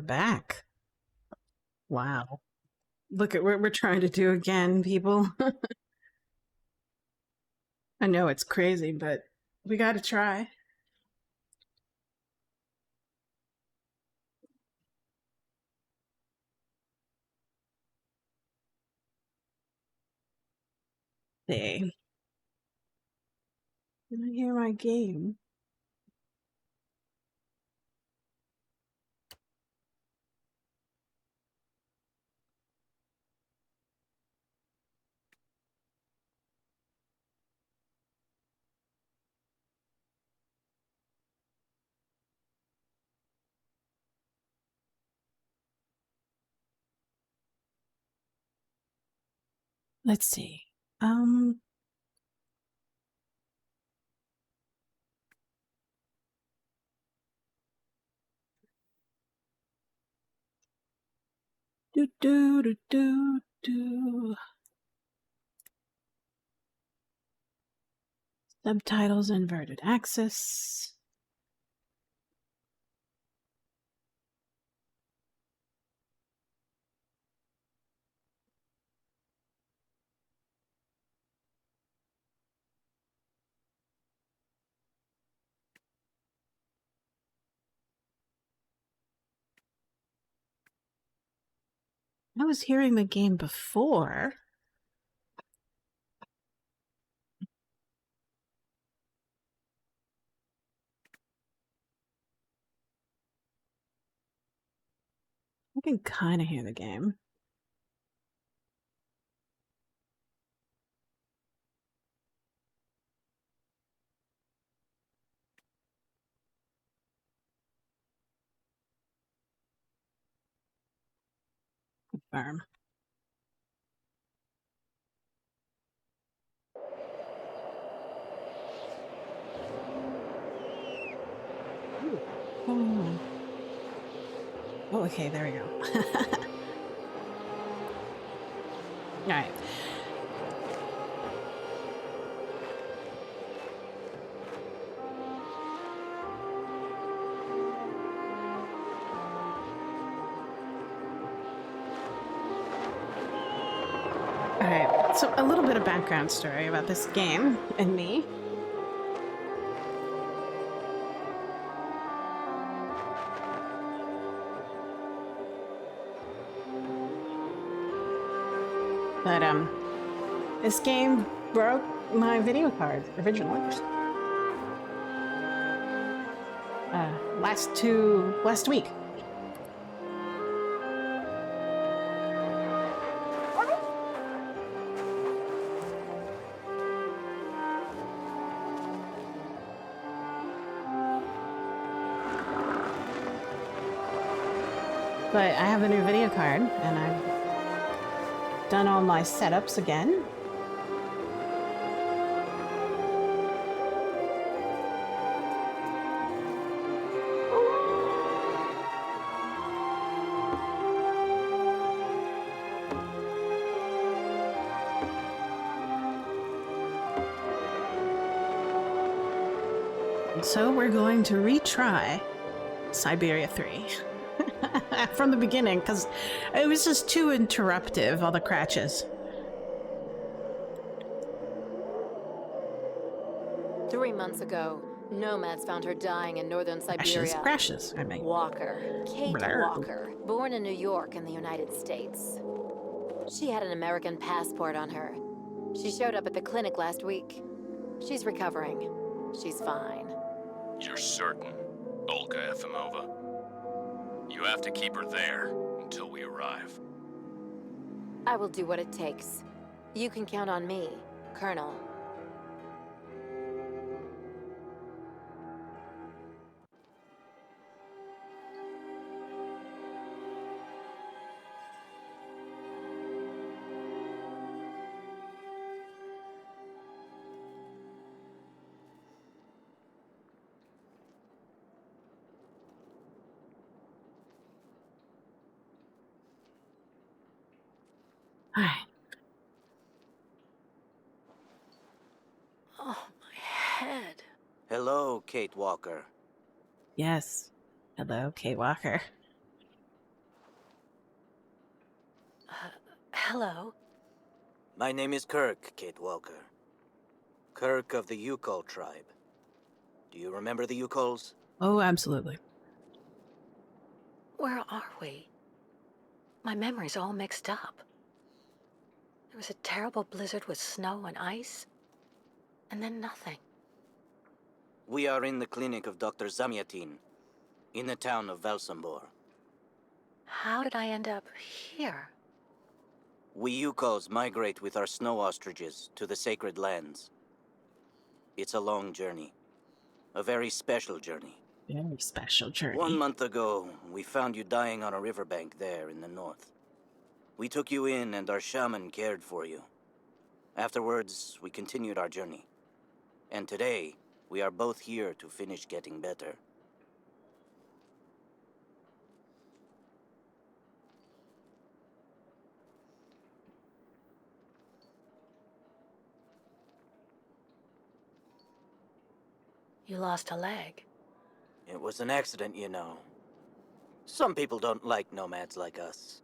back. Wow. Look at what we're trying to do again, people. I know it's crazy, but we gotta try. Hey. Did I hear my game? Let's see. Um, do do do do do. Subtitles inverted axis. I was hearing the game before. I can kind of hear the game. Confirm. Oh. Oh, okay, there we go. All right. All right. So a little bit of background story about this game and me. But this game broke my video card originally. Last week. But I have a new video card, and I've done all my setups again. And so we're going to retry Syberia 3 from the beginning, because it was just too interruptive, all the crashes. 3 months ago, nomads found her dying in northern Syberia. Crashes, I mean. Walker. Kate Blur. Walker, born in New York in the United States. She had an American passport on her. She showed up at the clinic last week. She's recovering. She's fine. You're certain, Olga Efimova? You have to keep her there until we arrive. I will do what it takes. You can count on me, Colonel. Hi. Oh, my head. Hello, Kate Walker. Yes. Hello, Kate Walker. Hello. My name is Kirk, Kate Walker. Kirk of the Yukol tribe. Do you remember the Yukols? Oh, absolutely. Where are we? My memory's all mixed up. There was a terrible blizzard with snow and ice, and then nothing. We are in the clinic of Dr. Zamyatin, in the town of Valsambor. How did I end up here? We Yukols migrate with our snow ostriches to the sacred lands. It's a long journey. A very special journey. Very special journey. 1 month ago, we found you dying on a riverbank there in the north. We took you in and our shaman cared for you. Afterwards, we continued our journey. And today, we are both here to finish getting better. You lost a leg. It was an accident, you know. Some people don't like nomads like us.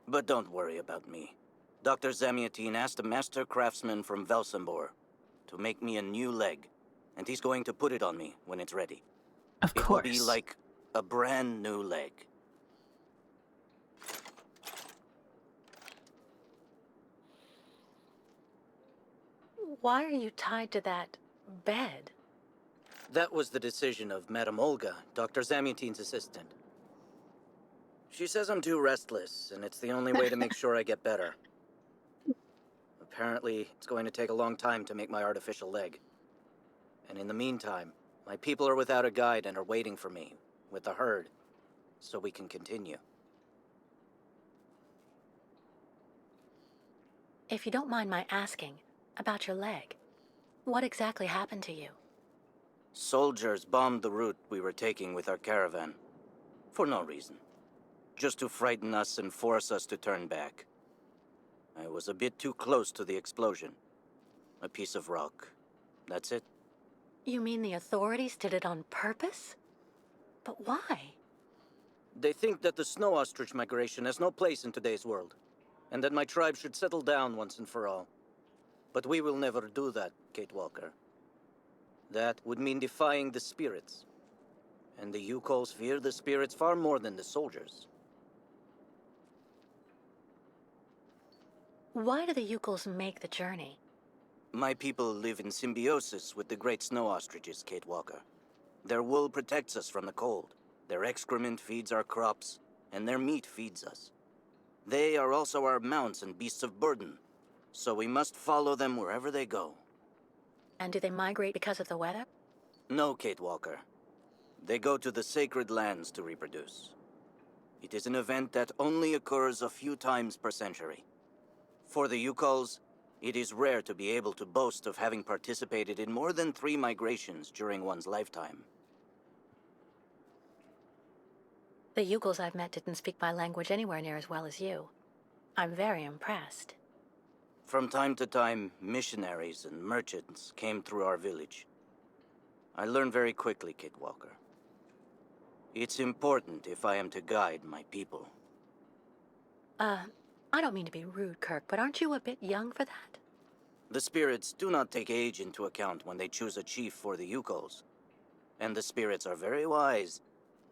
But don't worry about me. Dr. Zamyatin asked a master craftsman from Velsambor to make me a new leg, and he's going to put it on me when it's ready. Of It course. will be like a brand new leg. Why are you tied to that bed? That was the decision of Madame Olga, Dr. Zamyatin's assistant. She says I'm too restless, and it's the only way to make sure I get better. Apparently, it's going to take a long time to make my artificial leg. And in the meantime, my people are without a guide and are waiting for me, with the herd, so we can continue. If you don't mind my asking about your leg, what exactly happened to you? Soldiers bombed the route we were taking with our caravan. For no reason. Just to frighten us and force us to turn back. I was a bit too close to the explosion. A piece of rock. That's it. You mean the authorities did it on purpose? But why? They think that the snow ostrich migration has no place in today's world, and that my tribe should settle down once and for all. But we will never do that, Kate Walker. That would mean defying the spirits. And the Yukols fear the spirits far more than the soldiers. Why do the Yukols make the journey? My people live in symbiosis with the great snow ostriches, Kate Walker. Their wool protects us from the cold. Their excrement feeds our crops, and their meat feeds us. They are also our mounts and beasts of burden, so we must follow them wherever they go. And do they migrate because of the weather? No, Kate Walker. They go to the sacred lands to reproduce. It is an event that only occurs a few times per century. For the Yukols, it is rare to be able to boast of having participated in more than 3 migrations during one's lifetime. The Yukols I've met didn't speak my language anywhere near as well as you. I'm very impressed. From time to time, missionaries and merchants came through our village. I learned very quickly, Kate Walker. It's important if I am to guide my people. I don't mean to be rude, Kirk, but aren't you a bit young for that? The spirits do not take age into account when they choose a chief for the Yukols. And the spirits are very wise.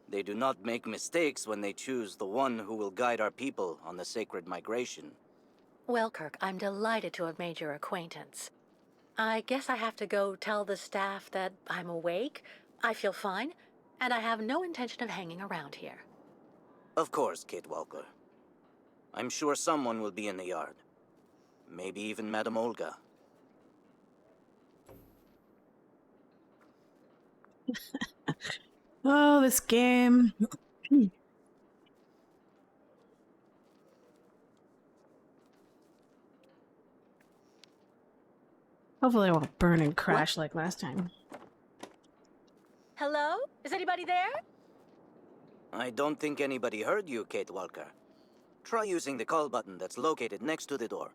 They do not make mistakes when they choose the one who will guide our people on the sacred migration. Well, Kirk, I'm delighted to have made your acquaintance. I guess I have to go tell the staff that I'm awake, I feel fine, and I have no intention of hanging around here. Of course, Kate Walker. I'm sure someone will be in the yard. Maybe even Madame Olga. Oh, this game. Hopefully it won't burn and crash like last time. Hello? Is anybody there? I don't think anybody heard you, Kate Walker. Try using the call button that's located next to the door.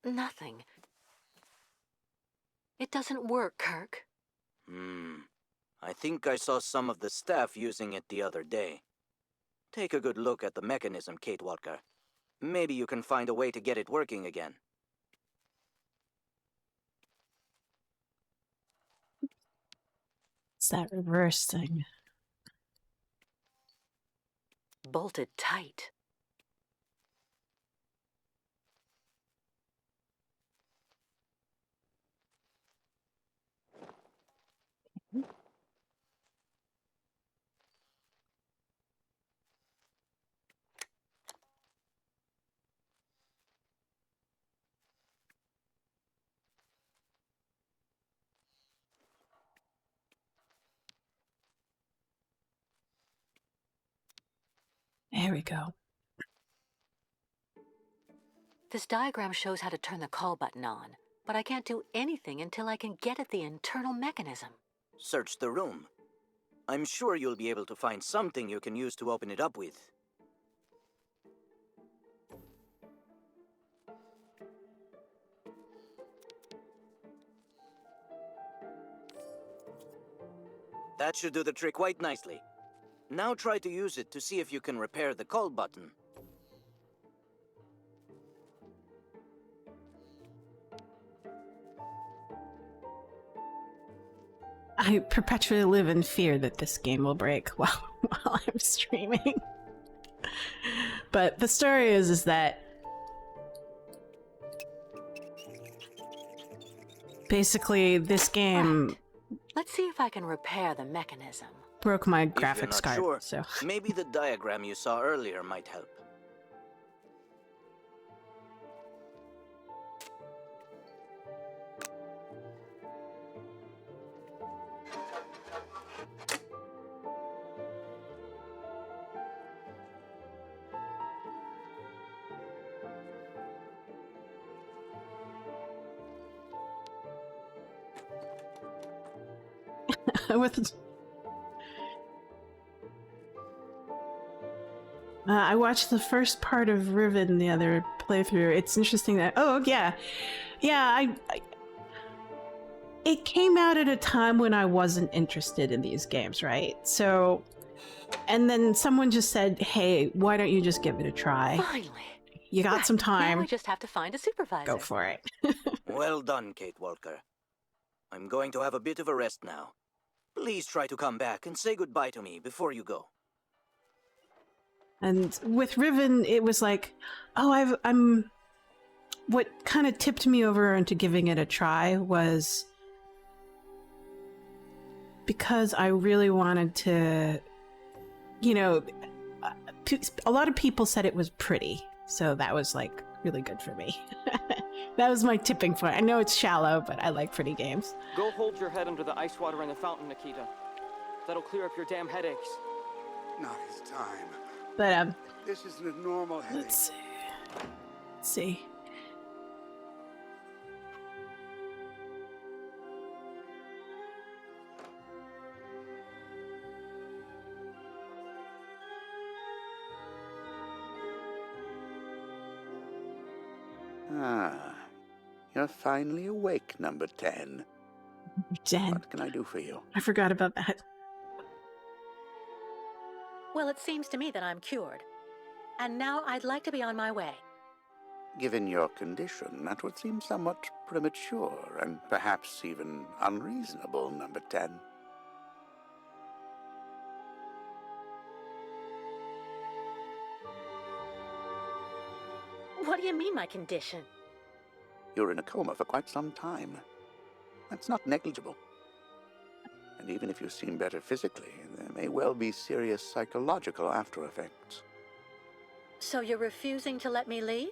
Nothing. It doesn't work, Kirk. I think I saw some of the staff using it the other day. Take a good look at the mechanism, Kate Walker. Maybe you can find a way to get it working again. It's that reverse thing. Bolted tight. There we go. This diagram shows how to turn the call button on, but I can't do anything until I can get at the internal mechanism. Search the room. I'm sure you'll be able to find something you can use to open it up with. That should do the trick quite nicely. Now try to use it to see if you can repair the call button. I perpetually live in fear that this game will break while I'm streaming. But the story is that basically this game Right. Let's see if I can repair the mechanism. broke my If you're graphics not card. sure, So maybe the diagram you saw earlier might help. with I watched the first part of Riven the other playthrough. It's interesting that it came out at a time when I wasn't interested in these games, right? So, and then someone just said, "Hey, why don't you just give it a try? Finally. You got Right, some Now time. I just have to find a supervisor. Go for it." Well done, Kate Walker. I'm going to have a bit of a rest now. Please try to come back and say goodbye to me before you go. And with Riven, it was like, oh, I'm. What kind of tipped me over into giving it a try was because I really wanted to, you know, a lot of people said it was pretty, so that was like really good for me. That was my tipping point. I know it's shallow, but I like pretty games. Go hold your head under the ice water in the fountain, Nikita. That'll clear up your damn headaches. Not his time. But This isn't a normal headache. let's see. Let's see. Ah, you're finally awake, number 10. Jen, What can I do for you? I forgot about that. Well, it seems to me that I'm cured. And now I'd like to be on my way. Given your condition, that would seem somewhat premature and perhaps even unreasonable, number 10. What do you mean, my condition? You're in a coma for quite some time. That's not negligible. And even if you seem better physically, there may well be serious psychological after effects. So you're refusing to let me leave?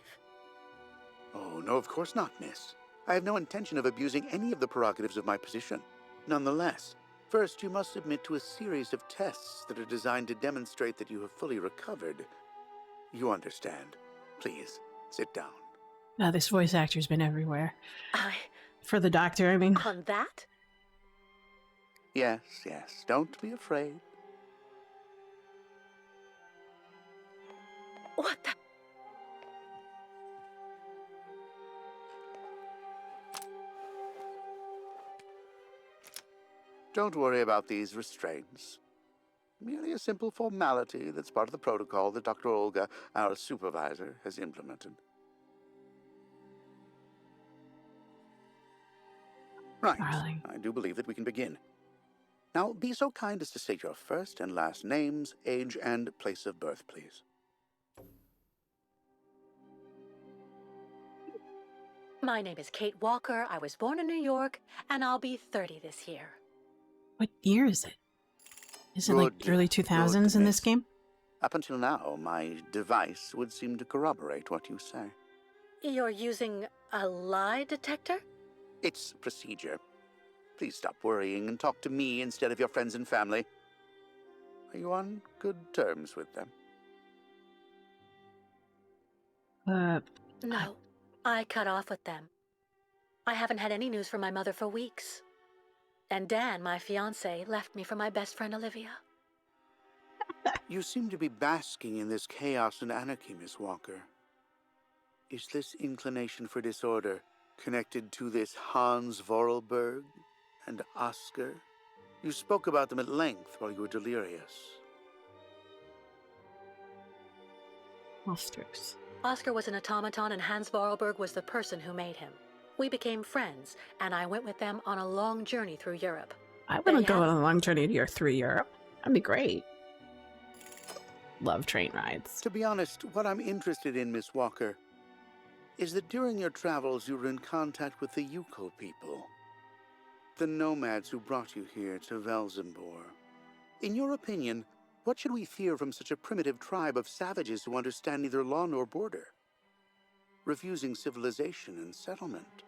Oh, no, of course not, miss. I have no intention of abusing any of the prerogatives of my position. Nonetheless, first you must submit to a series of tests that are designed to demonstrate that you have fully recovered. You understand. Please, sit down. Now, this voice actor's been everywhere. I... For the doctor, I mean. On that? Yes, yes, don't be afraid. What the... Don't worry about these restraints. Merely a simple formality that's part of the protocol that Dr. Olga, our supervisor, has implemented. Right. Darling. I do believe that we can begin. Now, be so kind as to state your first and last names, age, and place of birth, please. My name is Kate Walker. I was born in New York, and I'll be 30 this year. What year is it? Is it Good, like early 2000s in miss. this game? Up until now, my device would seem to corroborate what you say. You're using a lie detector? It's procedure. Please stop worrying and talk to me instead of your friends and family. Are you on good terms with them? No, I cut off with them. I haven't had any news from my mother for weeks. And Dan, my fiancé, left me for my best friend Olivia. You seem to be basking in this chaos and anarchy, Miss Walker. Is this inclination for disorder connected to this Hans Vorarlberg and Oscar? You spoke about them at length while you were delirious. Monsters. Oscar was an automaton and Hans Vorarlberg was the person who made him. We became friends, and I went with them on a long journey through Europe. I There wouldn't you go have on a long journey through Europe. That'd be great. Love train rides. To be honest, what I'm interested in, Miss Walker, is that during your travels you were in contact with the Yuko people, the nomads who brought you here to Velzembor. In your opinion, what should we fear from such a primitive tribe of savages who understand neither law nor border, refusing civilization and settlement?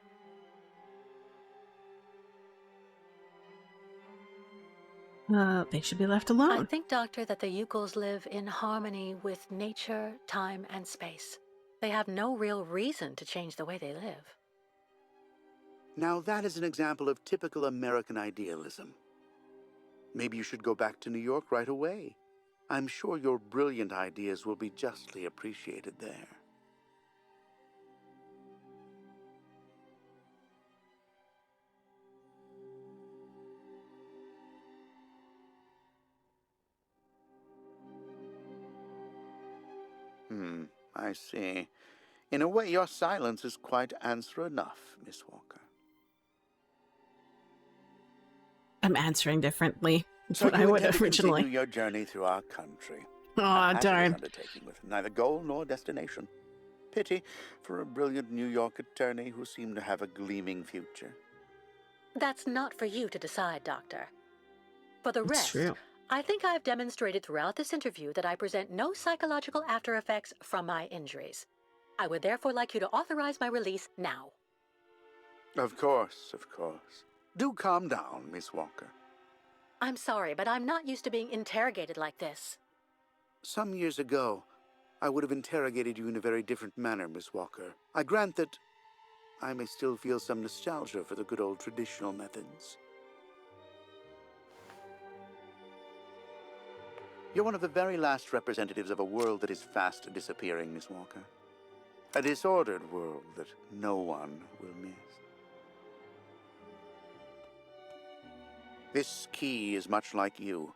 They should be left I alone. think, Doctor, that the Yukos live in harmony with nature, time, and space. They have no real reason to change the way they live. Now that is an example of typical American idealism. Maybe you should go back to New York right away. I'm sure your brilliant ideas will be justly appreciated there. I see. In a way, your silence is quite answer enough, Miss Walker. I'm answering differently. So What I you would intend to originally. continue your journey through our country. Aw, A hazardous darn. undertaking with neither goal nor destination. Pity for a brilliant New York attorney who seemed to have a gleaming future. That's not for you to decide, Doctor. For the It's rest, true. I think I've demonstrated throughout this interview that I present no psychological after effects from my injuries. I would therefore like you to authorize my release now. Of course, of course. Do calm down, Miss Walker. I'm sorry, but I'm not used to being interrogated like this. Some years ago, I would have interrogated you in a very different manner, Miss Walker. I grant that I may still feel some nostalgia for the good old traditional methods. You're one of the very last representatives of a world that is fast disappearing, Miss Walker. A disordered world that no one will miss. This key is much like you,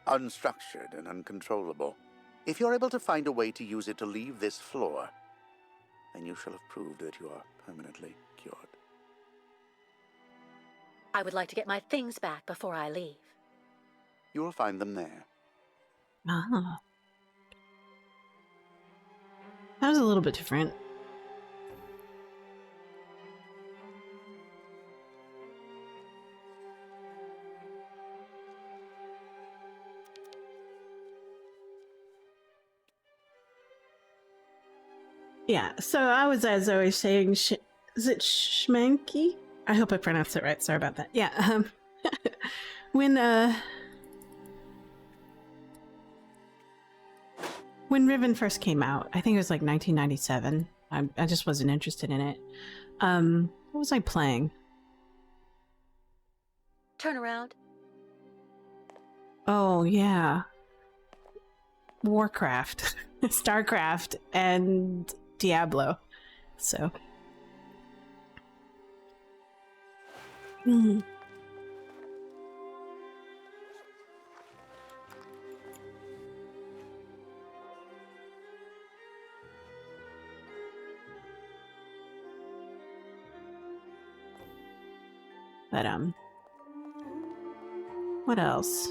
unstructured and uncontrollable. If you're able to find a way to use it to leave this floor, then you shall have proved that you are permanently cured. I would like to get my things back before I leave. You will find them there. Ah. That was a little bit different. Yeah, so I was, as always, saying, is it Schmanky? I hope I pronounced it right. Sorry about that. Yeah, when Riven first came out, I think it was like 1997. I just wasn't interested in it. What was I playing? Turn around. Oh, yeah. Warcraft, StarCraft, and Diablo. So. But, what else?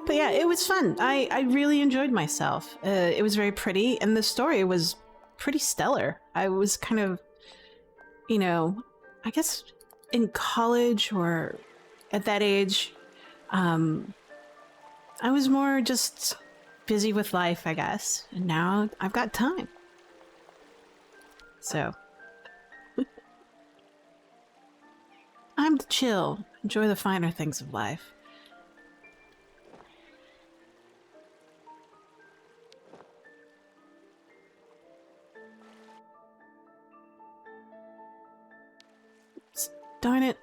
But yeah, it was fun. I really enjoyed myself. It was very pretty, and the story was pretty stellar. I was kind of, you know, I guess in college or at that age, I was more just busy with life, I guess. And now I've got time. So, time to chill, enjoy the finer things of life. Darn it.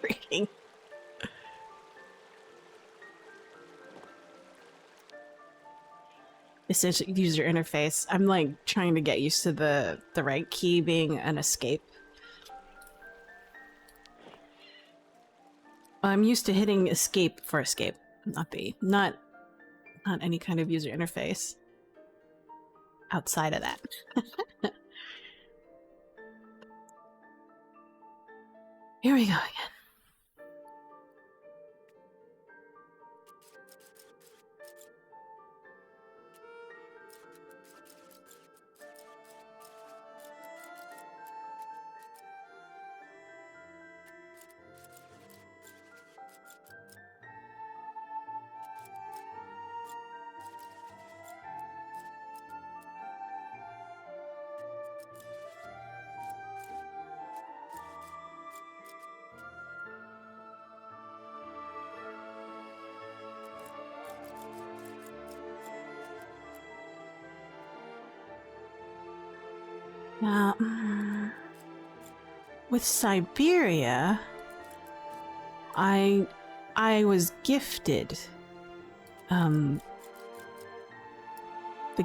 Freaking. This user interface. I'm like trying to get used to the right key being an escape. I'm used to hitting escape for escape, not any kind of user interface outside of that. Here we go again. Now, with Syberia, I was gifted the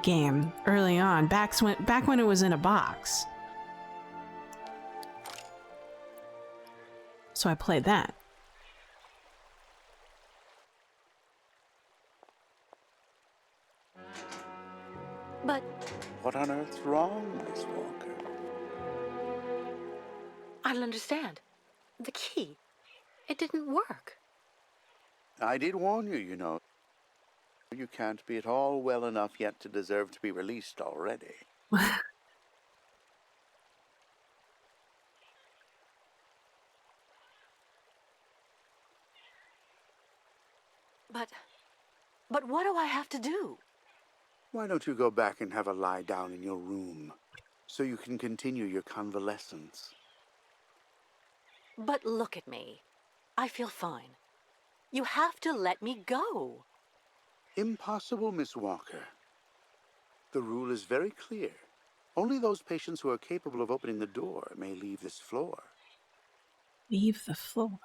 game early on, back when it was in a box. So I played that. But What on earth's wrong, Miss Walker? I don't understand. The key. It didn't work. I did warn you, you know. You can't be at all well enough yet to deserve to be released already. But what do I have to do? Why don't you go back and have a lie down in your room so you can continue your convalescence? But look at me. I feel fine. You have to let me go. Impossible, Miss Walker. The rule is very clear. Only those patients who are capable of opening the door may leave this floor. Leave the floor.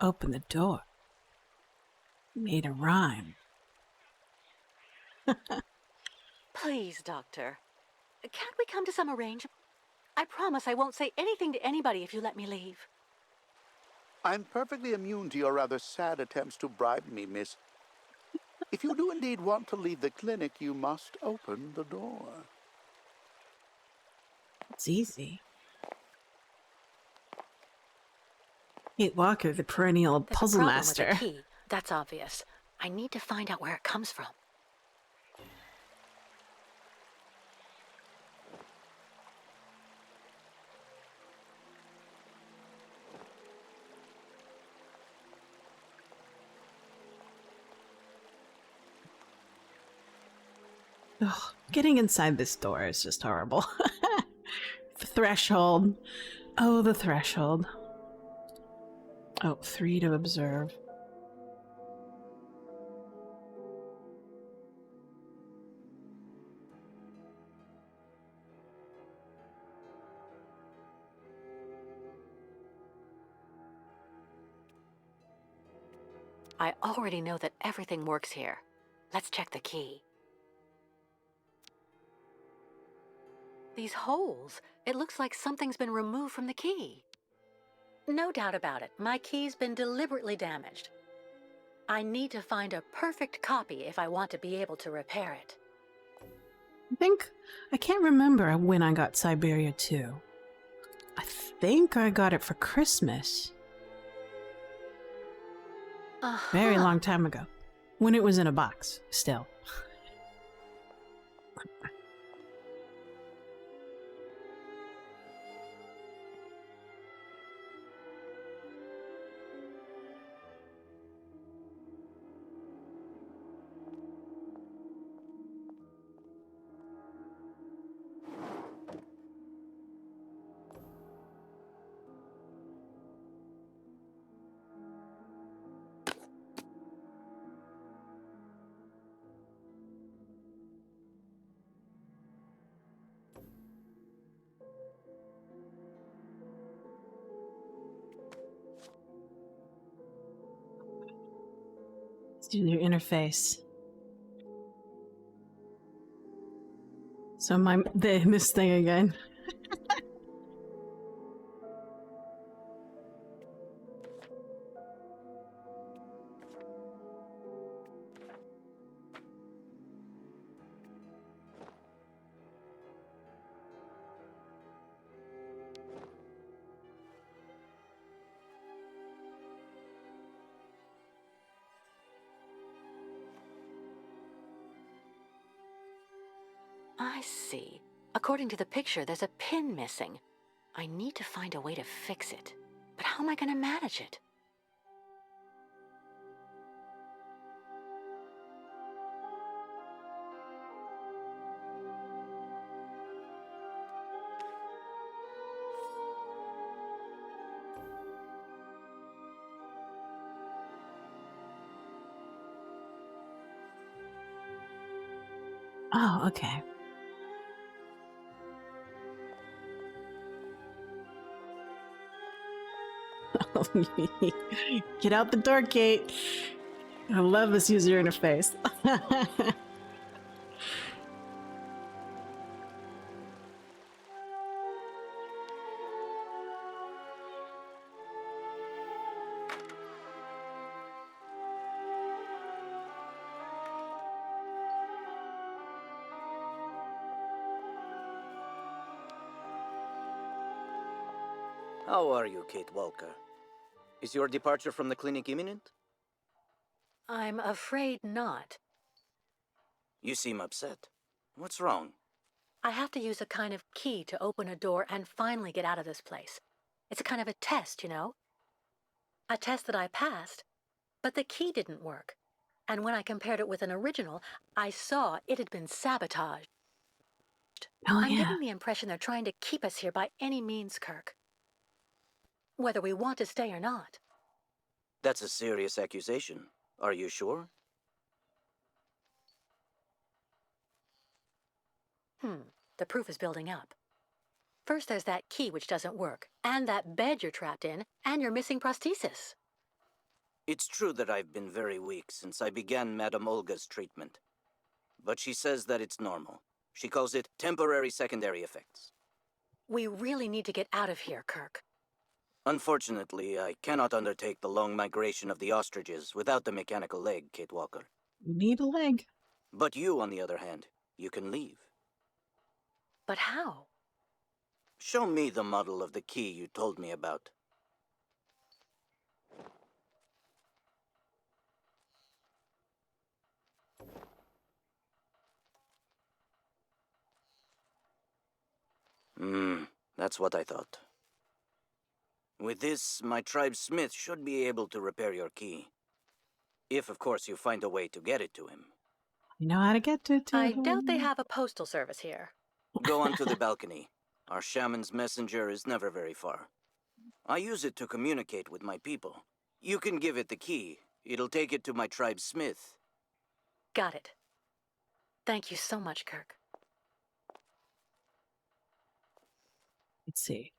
Open the door. Made a rhyme. Please, Doctor. Can't we come to some arrangement? I promise I won't say anything to anybody if you let me leave. I'm perfectly immune to your rather sad attempts to bribe me, miss. If you do indeed want to leave the clinic, you must open the door. It's easy. Kate Walker, the perennial There's puzzle a problem master. with the key. That's obvious. I need to find out where it comes from. Ugh, getting inside this door is just horrible. The threshold. Oh, the threshold. Oh, 3 to observe. I already know that everything works here. Let's check the key. These holes. It looks like something's been removed from the key. No doubt about it. My key's been deliberately damaged. I need to find a perfect copy if I want to be able to repair it. I can't remember when I got Syberia 2. think I got it for Christmas. Very Uh-huh. long time ago. When it was in a box, still. Let's do your interface. So this thing again. I see. According to the picture, there's a pin missing. I need to find a way to fix it. But how am I going to manage it? Oh, okay. Get out the door, Kate. I love this user interface. How are you, Kate Walker? Is your departure from the clinic imminent? I'm afraid not. You seem upset. What's wrong? I have to use a kind of key to open a door and finally get out of this place. It's a kind of a test, you know? A test that I passed, but the key didn't work. And when I compared it with an original, I saw it had been sabotaged. Oh, I'm yeah. getting the impression they're trying to keep us here by any means, Kirk. Whether we want to stay or not. That's a serious accusation. Are you sure? The proof is building up. First there's that key which doesn't work, and that bed you're trapped in, and your missing prosthesis. It's true that I've been very weak since I began Madame Olga's treatment. But she says that it's normal. She calls it temporary secondary effects. We really need to get out of here, Kirk. Unfortunately, I cannot undertake the long migration of the ostriches without the mechanical leg, Kate Walker. You need a leg. But you, on the other hand, you can leave. But how? Show me the model of the key you told me about. That's what I thought. With this, my tribe's smith should be able to repair your key. If, of course, you find a way to get it to him. You know how to get to I him. doubt they have a postal service here. Go onto the balcony. Our shaman's messenger is never very far. I use it to communicate with my people. You can give it the key. It'll take it to my tribe's smith. Got it. Thank you so much, Kirk. Let's see.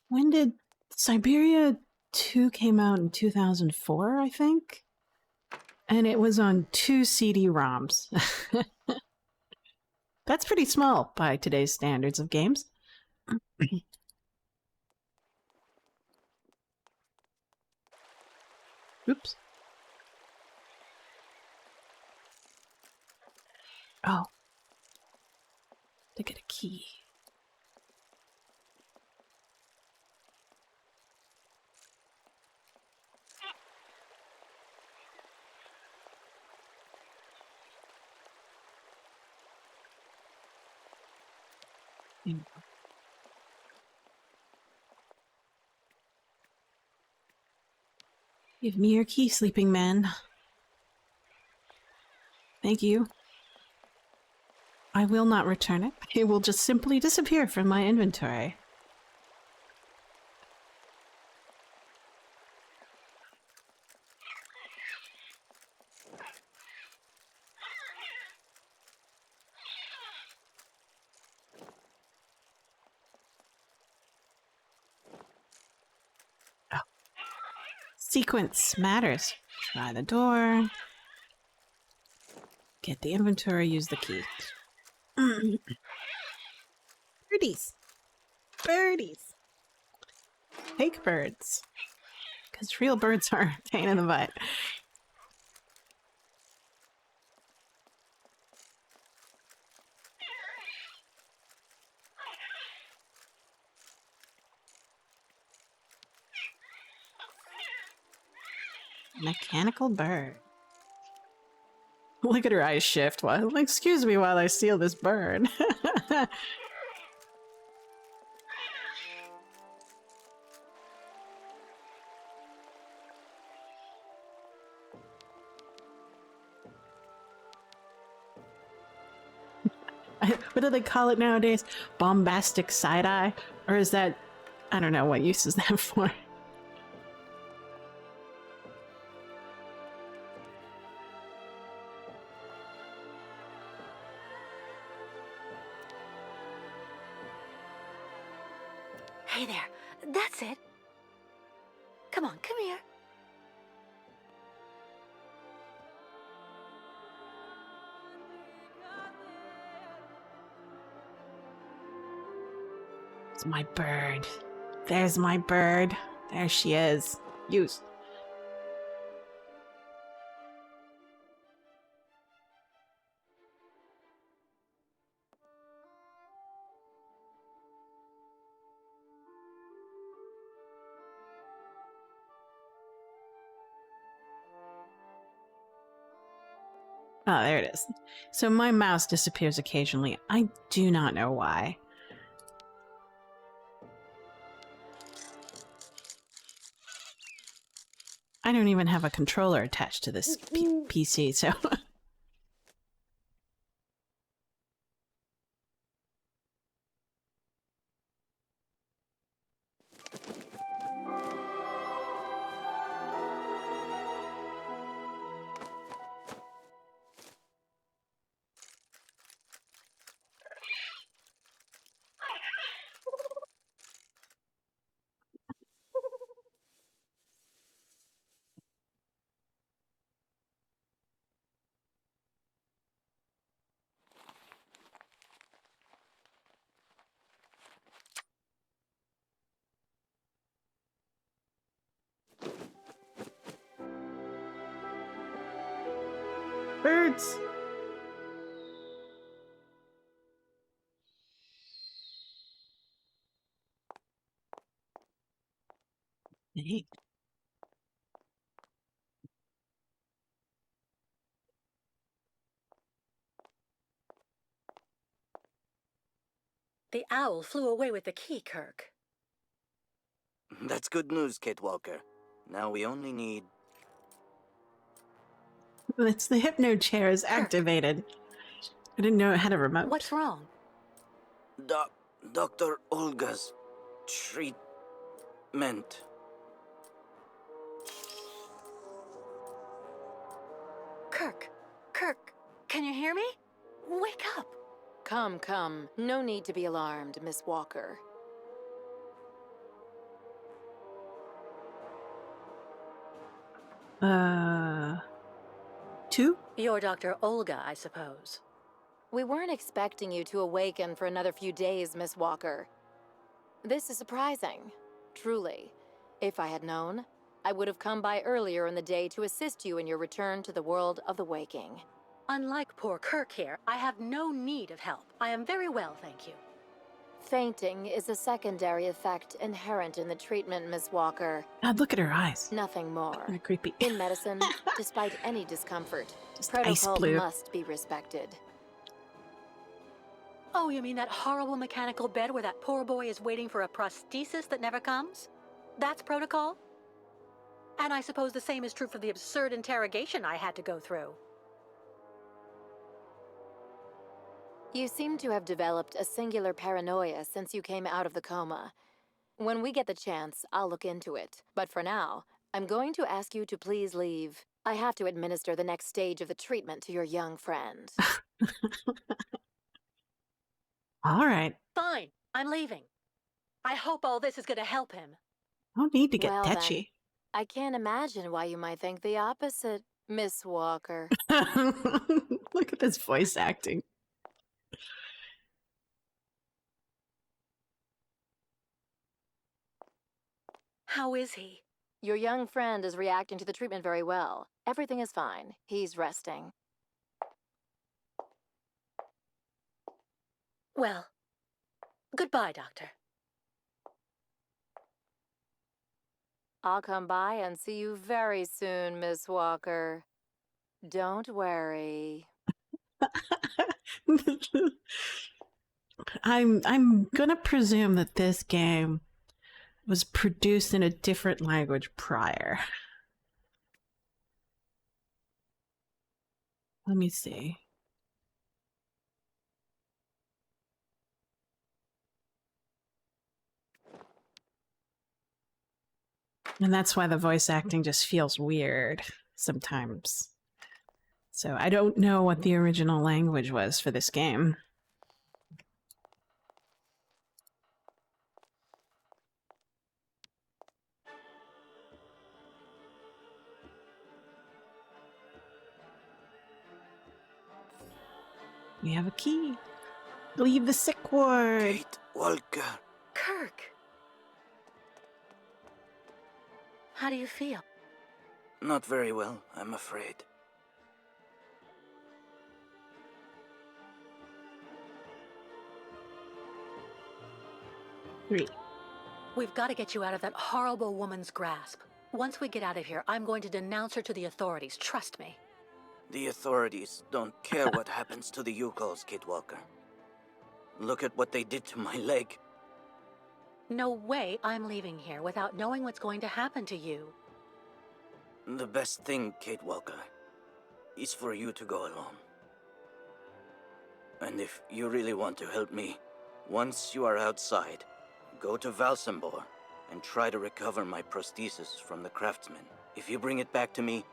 When did Syberia 2 came out in 2004, I think? And it was on 2 CD-ROMs. That's pretty small by today's standards of games. Oops. Oh. To get a key. Give me your key, sleeping man. Thank you. I will not return it. It will just simply disappear from my inventory. Oh. Sequence matters. Try the door. Get the inventory, use the key. Birdies. Birdies. Fake birds. Because real birds are a pain in the butt. Mechanical bird. Look at her eyes shift. Well, excuse me while I steal this bird. What do they call it nowadays? Bombastic side-eye? Or is that... I don't know what use is that for. Hey there. That's it. Come on, come here. It's my bird. There's my bird. There she is. Use. Oh, there it is. So my mouse disappears occasionally. I do not know why. I don't even have a controller attached to this PC, so... Birds! Hey. The owl flew away with the key, Kirk. That's good news, Kate Walker. Now we only need... It's the hypno chair is activated. I didn't know it had a remote. What's wrong? Dr. Olga's treatment. Kirk, can you hear me? Wake up. Come. No need to be alarmed, Miss Walker. Two? You're Dr. Olga, I suppose. We weren't expecting you to awaken for another few days, Miss Walker. This is surprising, truly. If I had known, I would have come by earlier in the day to assist you in your return to the world of the waking. Unlike poor Kirk here, I have no need of help. I am very well, thank you. Fainting is a secondary effect inherent in the treatment, Miss Walker. God, look at her eyes. Nothing more. They're creepy. In medicine, despite any discomfort, Just ice protocol blue. must be respected. Oh, you mean that horrible mechanical bed where that poor boy is waiting for a prosthesis that never comes? That's protocol? And I suppose the same is true for the absurd interrogation I had to go through. You seem to have developed a singular paranoia since you came out of the coma. When we get the chance, I'll look into it. But for now, I'm going to ask you to please leave. I have to administer the next stage of the treatment to your young friend. All right. Fine, I'm leaving. I hope all this is going to help him. No need to get Well, then. tetchy. I can't imagine why you might think the opposite, Miss Walker. Look at this voice acting. How is he? Your young friend is reacting to the treatment very well. Everything is fine. He's resting. Well, goodbye, Doctor. I'll come by and see you very soon, Miss Walker. Don't worry. I'm gonna presume that this game was produced in a different language prior. Let me see. And that's why the voice acting just feels weird sometimes. So I don't know what the original language was for this game. We have a key. Leave the sick ward. Kate Walker. Kirk! How do you feel? Not very well, I'm afraid. Three. We've got to get you out of that horrible woman's grasp. Once we get out of here, I'm going to denounce her to the authorities. Trust me. The authorities don't care what happens to the Yukos, Kate Walker. Look at what they did to my leg. No way I'm leaving here without knowing what's going to happen to you. The best thing, Kate Walker, is for you to go alone. And if you really want to help me, once you are outside, go to Valsambor and try to recover my prosthesis from the craftsman. If you bring it back to me,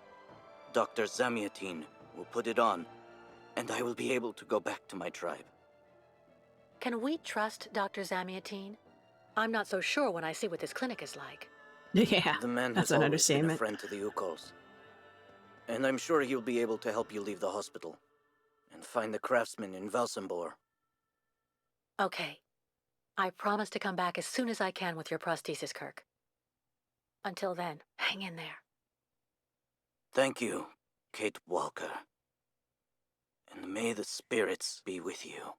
Dr. Zamiatine will put it on, and I will be able to go back to my tribe. Can we trust Dr. Zamiatine? I'm not so sure when I see what this clinic is like. Yeah, The man that's has an always been a understatement. friend to the Yukos. And I'm sure he'll be able to help you leave the hospital and find the craftsman in Valsambor. Okay. I promise to come back as soon as I can with your prosthesis, Kirk. Until then, hang in there. Thank you, Kate Walker. And may the spirits be with you.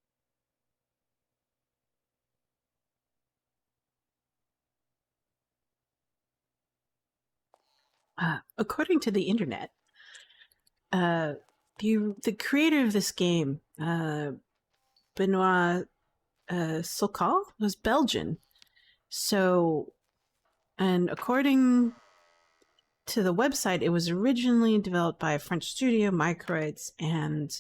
According to the internet, the creator of this game, Benoit Sokal, was Belgian. So, and according to the website, it was originally developed by a French studio, Microids, and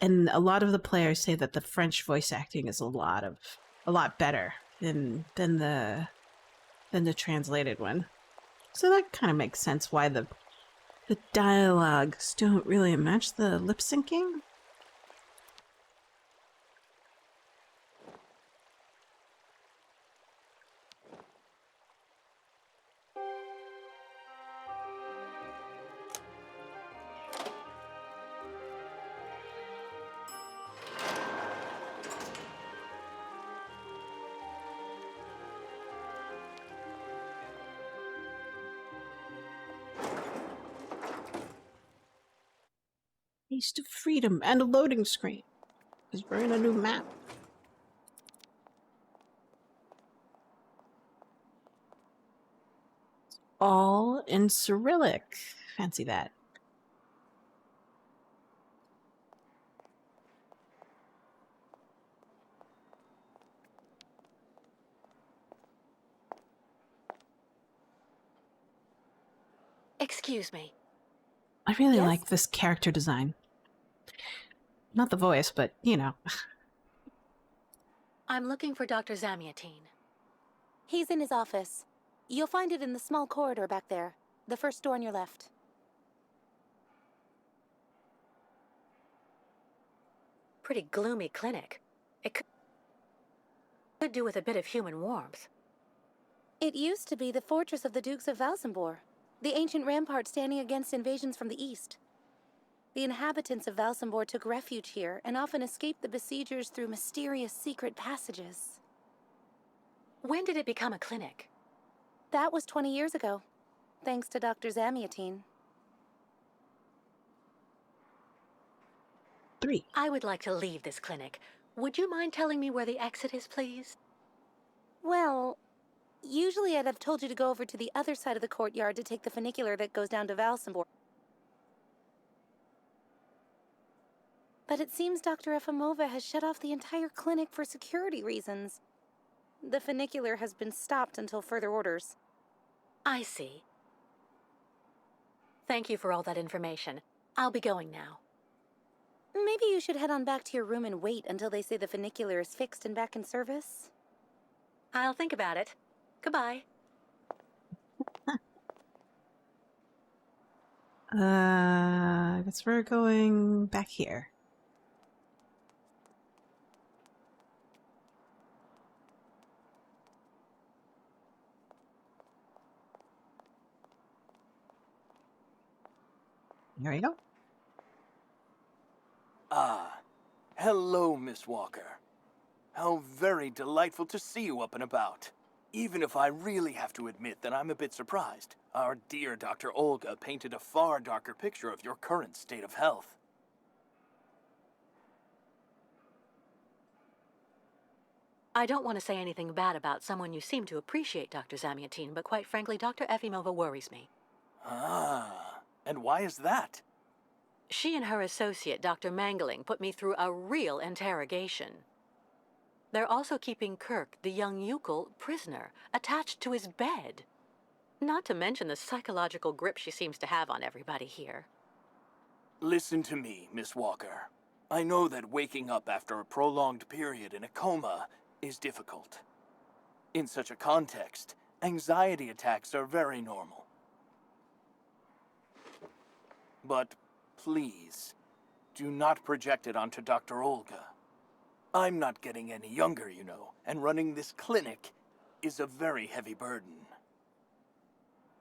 a lot of the players say that the French voice acting is a lot better than the translated one. So that kind of makes sense why the dialogues don't really match the lip syncing. Taste of freedom and a loading screen, because we're in a new map. All in Cyrillic. Fancy that. Excuse me. I really Yes? like this character design. Not the voice, but, you know. I'm looking for Dr. Zamiatine. He's in his office. You'll find it in the small corridor back there. The first door on your left. Pretty gloomy clinic. It could do with a bit of human warmth. It used to be the fortress of the Dukes of Valsambor, the ancient rampart standing against invasions from the east. The inhabitants of Valsambor took refuge here and often escaped the besiegers through mysterious secret passages. When did it become a clinic? That was 20 years ago, thanks to Dr. Zamiatine. 3. I would like to leave this clinic. Would you mind telling me where the exit is, please? Well, usually I'd have told you to go over to the other side of the courtyard to take the funicular that goes down to Valsambor. But it seems Dr. Efimova has shut off the entire clinic for security reasons. The funicular has been stopped until further orders. I see. Thank you for all that information. I'll be going now. Maybe you should head on back to your room and wait until they say the funicular is fixed and back in service. I'll think about it. Goodbye. I guess we're going back here. There we go. Ah, hello, Miss Walker. How very delightful to see you up and about. Even if I really have to admit that I'm a bit surprised. Our dear Dr. Olga painted a far darker picture of your current state of health. I don't want to say anything bad about someone you seem to appreciate, Dr. Zamiatine, but quite frankly, Dr. Efimova worries me. Ah, and why is that? She and her associate, Dr. Mangling, put me through a real interrogation. They're also keeping Kirk, the young Yukol, prisoner, attached to his bed. Not to mention the psychological grip she seems to have on everybody here. Listen to me, Miss Walker. I know that waking up after a prolonged period in a coma is difficult. In such a context, anxiety attacks are very normal. But please, do not project it onto Dr. Olga. I'm not getting any younger, you know, and running this clinic is a very heavy burden.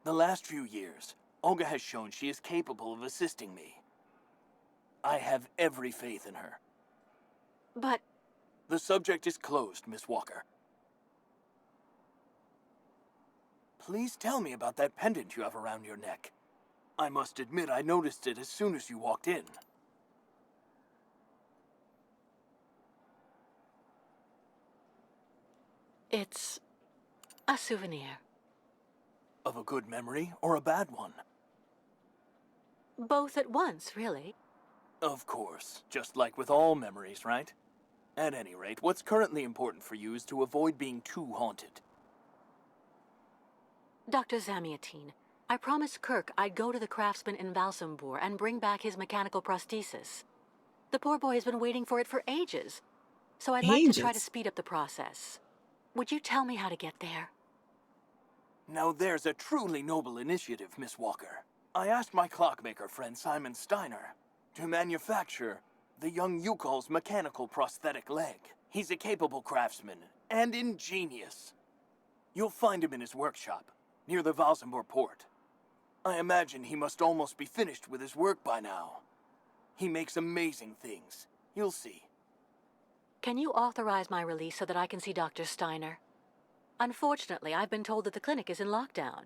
The last few years, Olga has shown she is capable of assisting me. I have every faith in her. But The subject is closed, Miss Walker. Please tell me about that pendant you have around your neck. I must admit I noticed it as soon as you walked in. it's a souvenir. Of a good memory or a bad one? Both at once, really. Of course, just like with all memories, right? At any rate, what's currently important for you is to avoid being too haunted. Dr. Zamiatine, I promised Kirk I'd go to the craftsman in Valsambor and bring back his mechanical prosthesis. The poor boy has been waiting for it for ages, so I'd like to try to Ages? speed up the process. Would you tell me how to get there? Now there's a truly noble initiative, Miss Walker. I asked my clockmaker friend Simon Steiner to manufacture the young Yukol's mechanical prosthetic leg. He's a capable craftsman and ingenious. You'll find him in his workshop, near the Valsambor port. I imagine he must almost be finished with his work by now. He makes amazing things. You'll see. Can you authorize my release so that I can see Dr. Steiner? Unfortunately, I've been told that the clinic is in lockdown.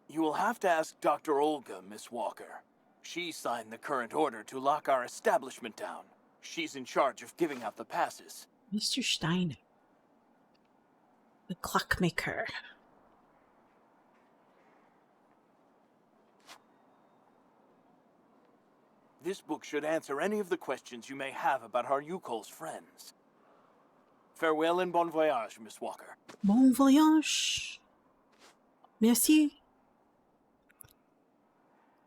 You will have to ask Dr. Olga, Miss Walker. She signed the current order to lock our establishment down. She's in charge of giving out the passes. Mr. Steiner. The clockmaker. This book should answer any of the questions you may have about our Yukol's friends. Farewell and bon voyage, Miss Walker. Bon voyage. Merci.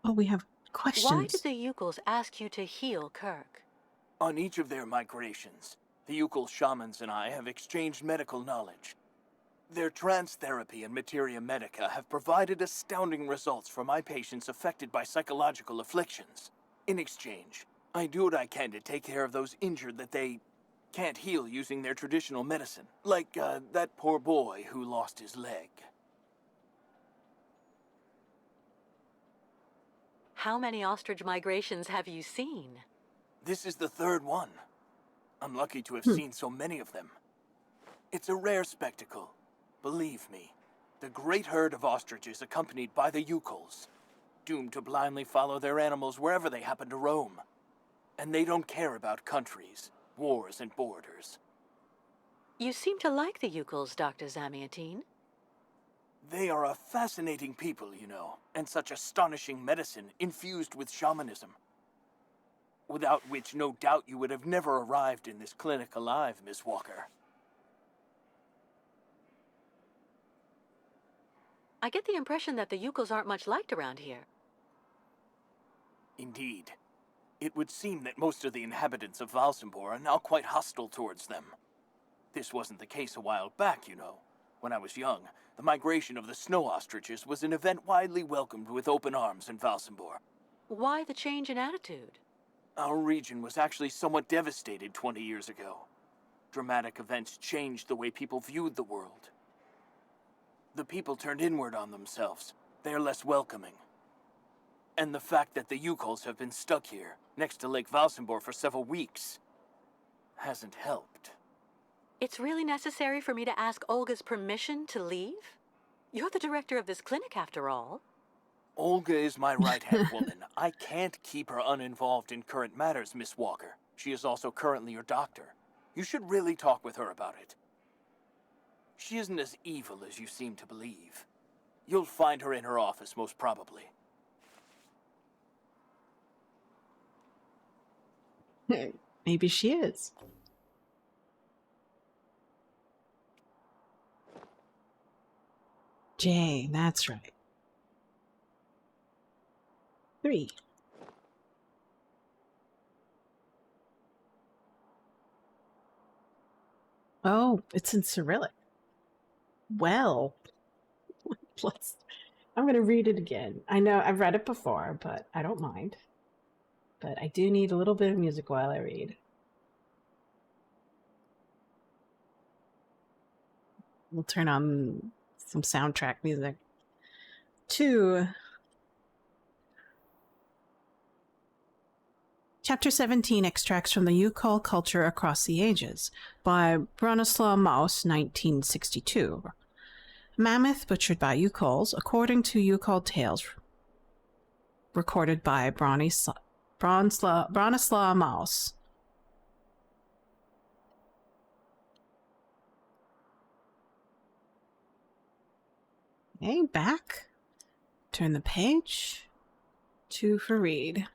Oh, we have questions. Why did the Yukals ask you to heal Kirk? On each of their migrations, the Yukal shamans and I have exchanged medical knowledge. Their trance therapy and materia medica have provided astounding results for my patients affected by psychological afflictions. In exchange, I do what I can to take care of those injured that they can't heal using their traditional medicine. Like, that poor boy who lost his leg. How many ostrich migrations have you seen? This is the third one. I'm lucky to have seen so many of them. It's a rare spectacle. Believe me, the great herd of ostriches accompanied by the Yukals, doomed to blindly follow their animals wherever they happen to roam. And they don't care about countries, wars, and borders. You seem to like the Yukals, Dr. Zamiatine. They are a fascinating people, you know, and such astonishing medicine infused with shamanism. Without which, no doubt, you would have never arrived in this clinic alive, Miss Walker. I get the impression that the Yukals aren't much liked around here. Indeed. It would seem that most of the inhabitants of Valsambor are now quite hostile towards them. This wasn't the case a while back, you know. When I was young, the migration of the snow ostriches was an event widely welcomed with open arms in Valsambor. Why the change in attitude? Our region was actually somewhat devastated 20 years ago. Dramatic events changed the way people viewed the world. The people turned inward on themselves. They are less welcoming. And the fact that the Yukals have been stuck here, next to Lake Valsambor for several weeks, hasn't helped. It's really necessary for me to ask Olga's permission to leave? You're the director of this clinic, after all. Olga is my right-hand woman. I can't keep her uninvolved in current matters, Miss Walker. She is also currently your doctor. You should really talk with her about it. She isn't as evil as you seem to believe. You'll find her in her office, most probably. Maybe she is. J, that's right. 3. Oh, it's in Cyrillic. Well, I'm going to read it again. I know I've read it before, but I don't mind. But I do need a little bit of music while I read. We'll turn on some soundtrack music. 2. Chapter 17 extracts from the Yukol Culture Across the Ages by Bronislaw Maus, 1962. Mammoth butchered by Yukols, according to Yukol tales recorded by Bronislaw Maus. Okay, back. Turn the page. 2 for read.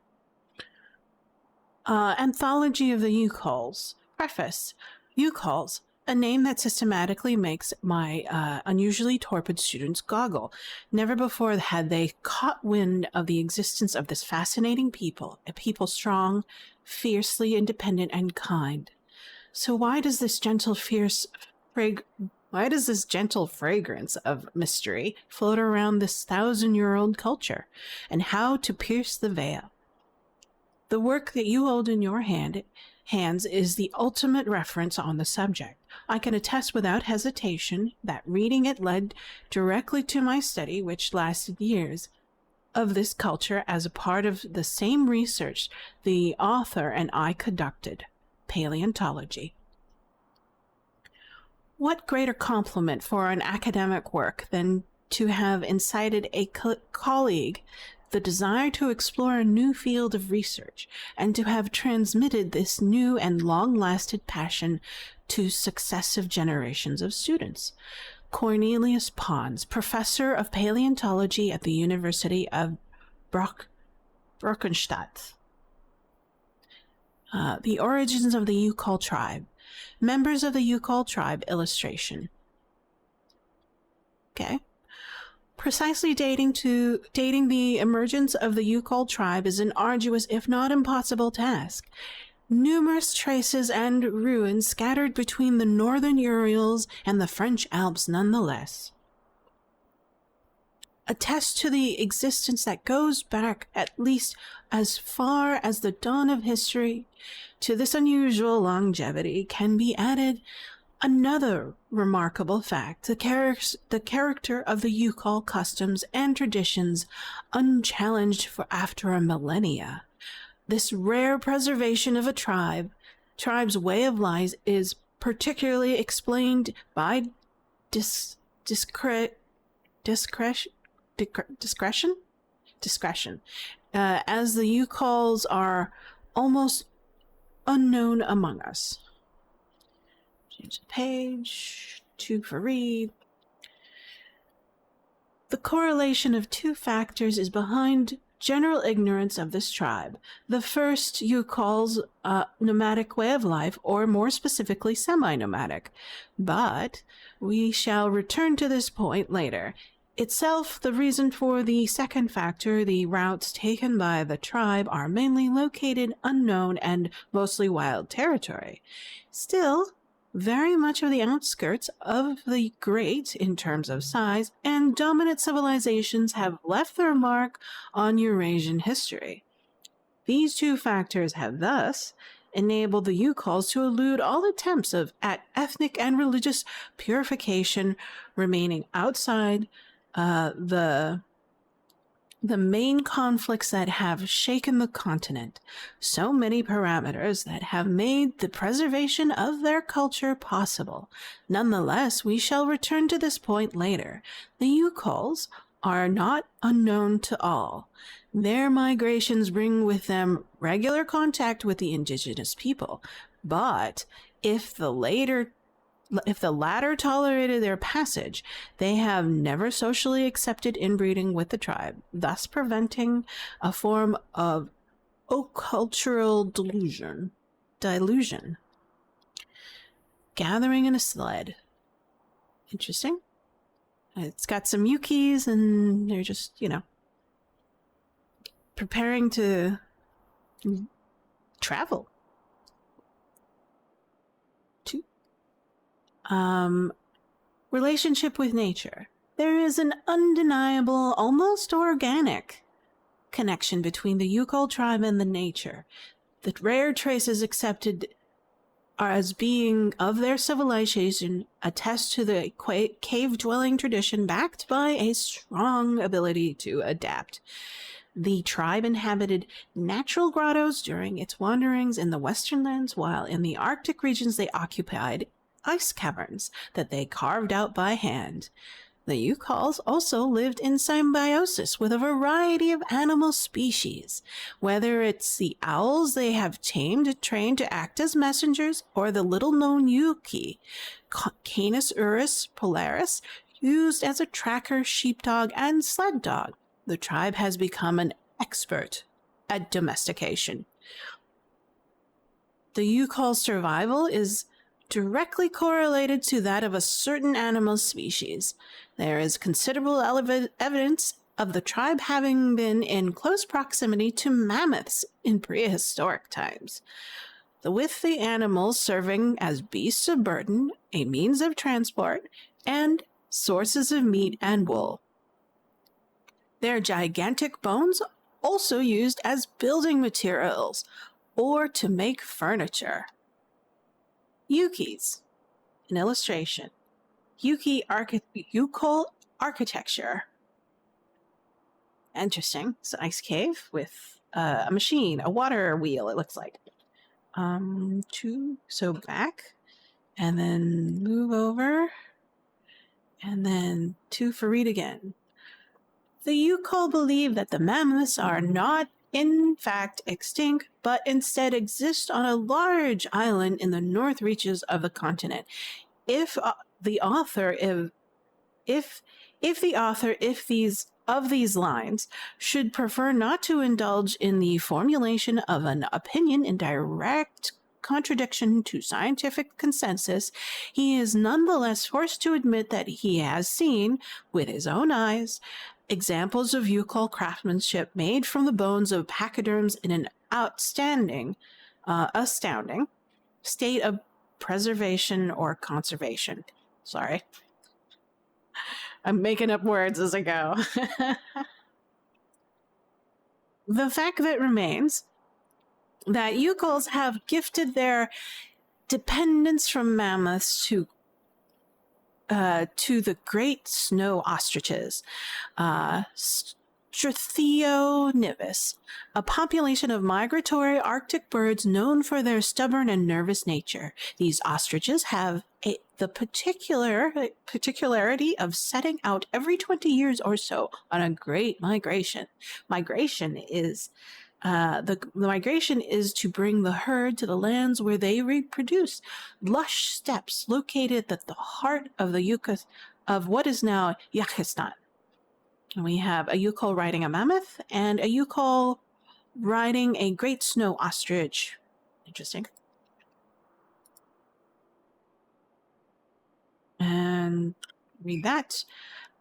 Anthology of the Yukols. Preface. Yukols, a name that systematically makes my unusually torpid students goggle. Never before had they caught wind of the existence of this fascinating people, a people strong, fiercely independent, and kind. So why does this gentle fragrance of mystery float around this 1,000-year-old culture? And how to pierce the veil? The work that you hold in your hands is the ultimate reference on the subject. I can attest without hesitation that reading it led directly to my study, which lasted years, of this culture as a part of the same research the author and I conducted, paleontology. What greater compliment for an academic work than to have incited a colleague the desire to explore a new field of research, and to have transmitted this new and long-lasted passion to successive generations of students. Cornelius Pons, professor of paleontology at the University of Brockenstadt. The origins of the Yukol tribe. Members of the Yukol tribe illustration. Okay. Precisely dating the emergence of the Yukol tribe is an arduous, if not impossible, task. Numerous traces and ruins scattered between the northern Urals and the French Alps nonetheless attest to the existence that goes back at least as far as the dawn of history. To this unusual longevity can be added another remarkable fact: the character of the Yukol customs and traditions unchallenged for after a millennia. This rare preservation of a tribe's way of life is particularly explained by discretion, as the Yukols are almost unknown among us. Change the page. 2 for read. The correlation of two factors is behind general ignorance of this tribe. The first Yukol's nomadic way of life, or more specifically semi-nomadic. But we shall return to this point later. Itself, the reason for the second factor, the routes taken by the tribe are mainly located unknown and mostly wild territory. Still, very much of the outskirts of the great, in terms of size, and dominant civilizations have left their mark on Eurasian history. These two factors have thus enabled the Yukols to elude all attempts at ethnic and religious purification, remaining outside the main conflicts that have shaken the continent. So many parameters that have made the preservation of their culture possible. Nonetheless, we shall return to this point later. The Yukols are not unknown to all. Their migrations bring with them regular contact with the indigenous people, but if the latter tolerated their passage, they have never socially accepted inbreeding with the tribe, thus preventing a form of cultural delusion. Gathering in a sled. Interesting. It's got some Yukis, and they're just, preparing to travel. Relationship with nature. There is an undeniable, almost organic connection between the Yukol tribe and the nature. The rare traces accepted as being of their civilization attest to the cave-dwelling tradition backed by a strong ability to adapt. The tribe inhabited natural grottos during its wanderings in the western lands, while in the Arctic regions they occupied ice caverns that they carved out by hand. The Yukols also lived in symbiosis with a variety of animal species, whether it's the owls they have tamed and trained to act as messengers, or the little-known Yuki, Canis urus polaris, used as a tracker, sheepdog, and sled dog. The tribe has become an expert at domestication. The Yukol's survival is directly correlated to that of a certain animal species. There is considerable evidence of the tribe having been in close proximity to mammoths in prehistoric times, with the animals serving as beasts of burden, a means of transport, and sources of meat and wool. Their gigantic bones also used as building materials or to make furniture. Yukis. An illustration. Yukol architecture. Interesting. It's an ice cave with a machine, a water wheel, it looks like. So back, and then move over, and then 2 for read again. The Yukol believe that the mammoths are not in fact extinct, but instead exist on a large island in the north reaches of the continent. If the author of these lines should prefer not to indulge in the formulation of an opinion in direct contradiction to scientific consensus, he is nonetheless forced to admit that he has seen, with his own eyes, examples of Yukol craftsmanship made from the bones of pachyderms in an astounding state of preservation or conservation. Sorry. I'm making up words as I go. The fact that remains that Yukols have gifted their dependence from mammoths to the great snow ostriches, Strathio a population of migratory Arctic birds known for their stubborn and nervous nature. These ostriches have the particularity of setting out every 20 years or so on a great migration. The migration is to bring the herd to the lands where they reproduce. Lush steppes located at the heart of what is now Yakutistan. And we have a Yukol riding a mammoth and a Yukol riding a great snow ostrich. Interesting. And read that.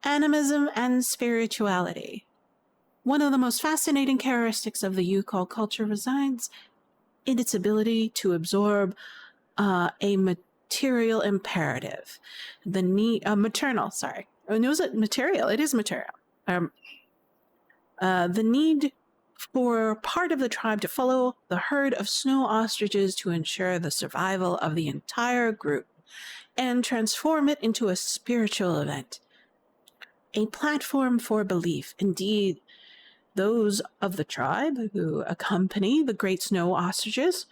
Animism and spirituality. One of the most fascinating characteristics of the Yukol culture resides in its ability to absorb a material imperative. The need, maternal, sorry. Oh, no, is it material? It is material. The need for part of the tribe to follow the herd of snow ostriches to ensure the survival of the entire group and transform it into a spiritual event, a platform for belief. Indeed, those of the tribe who accompany the great snow ostriches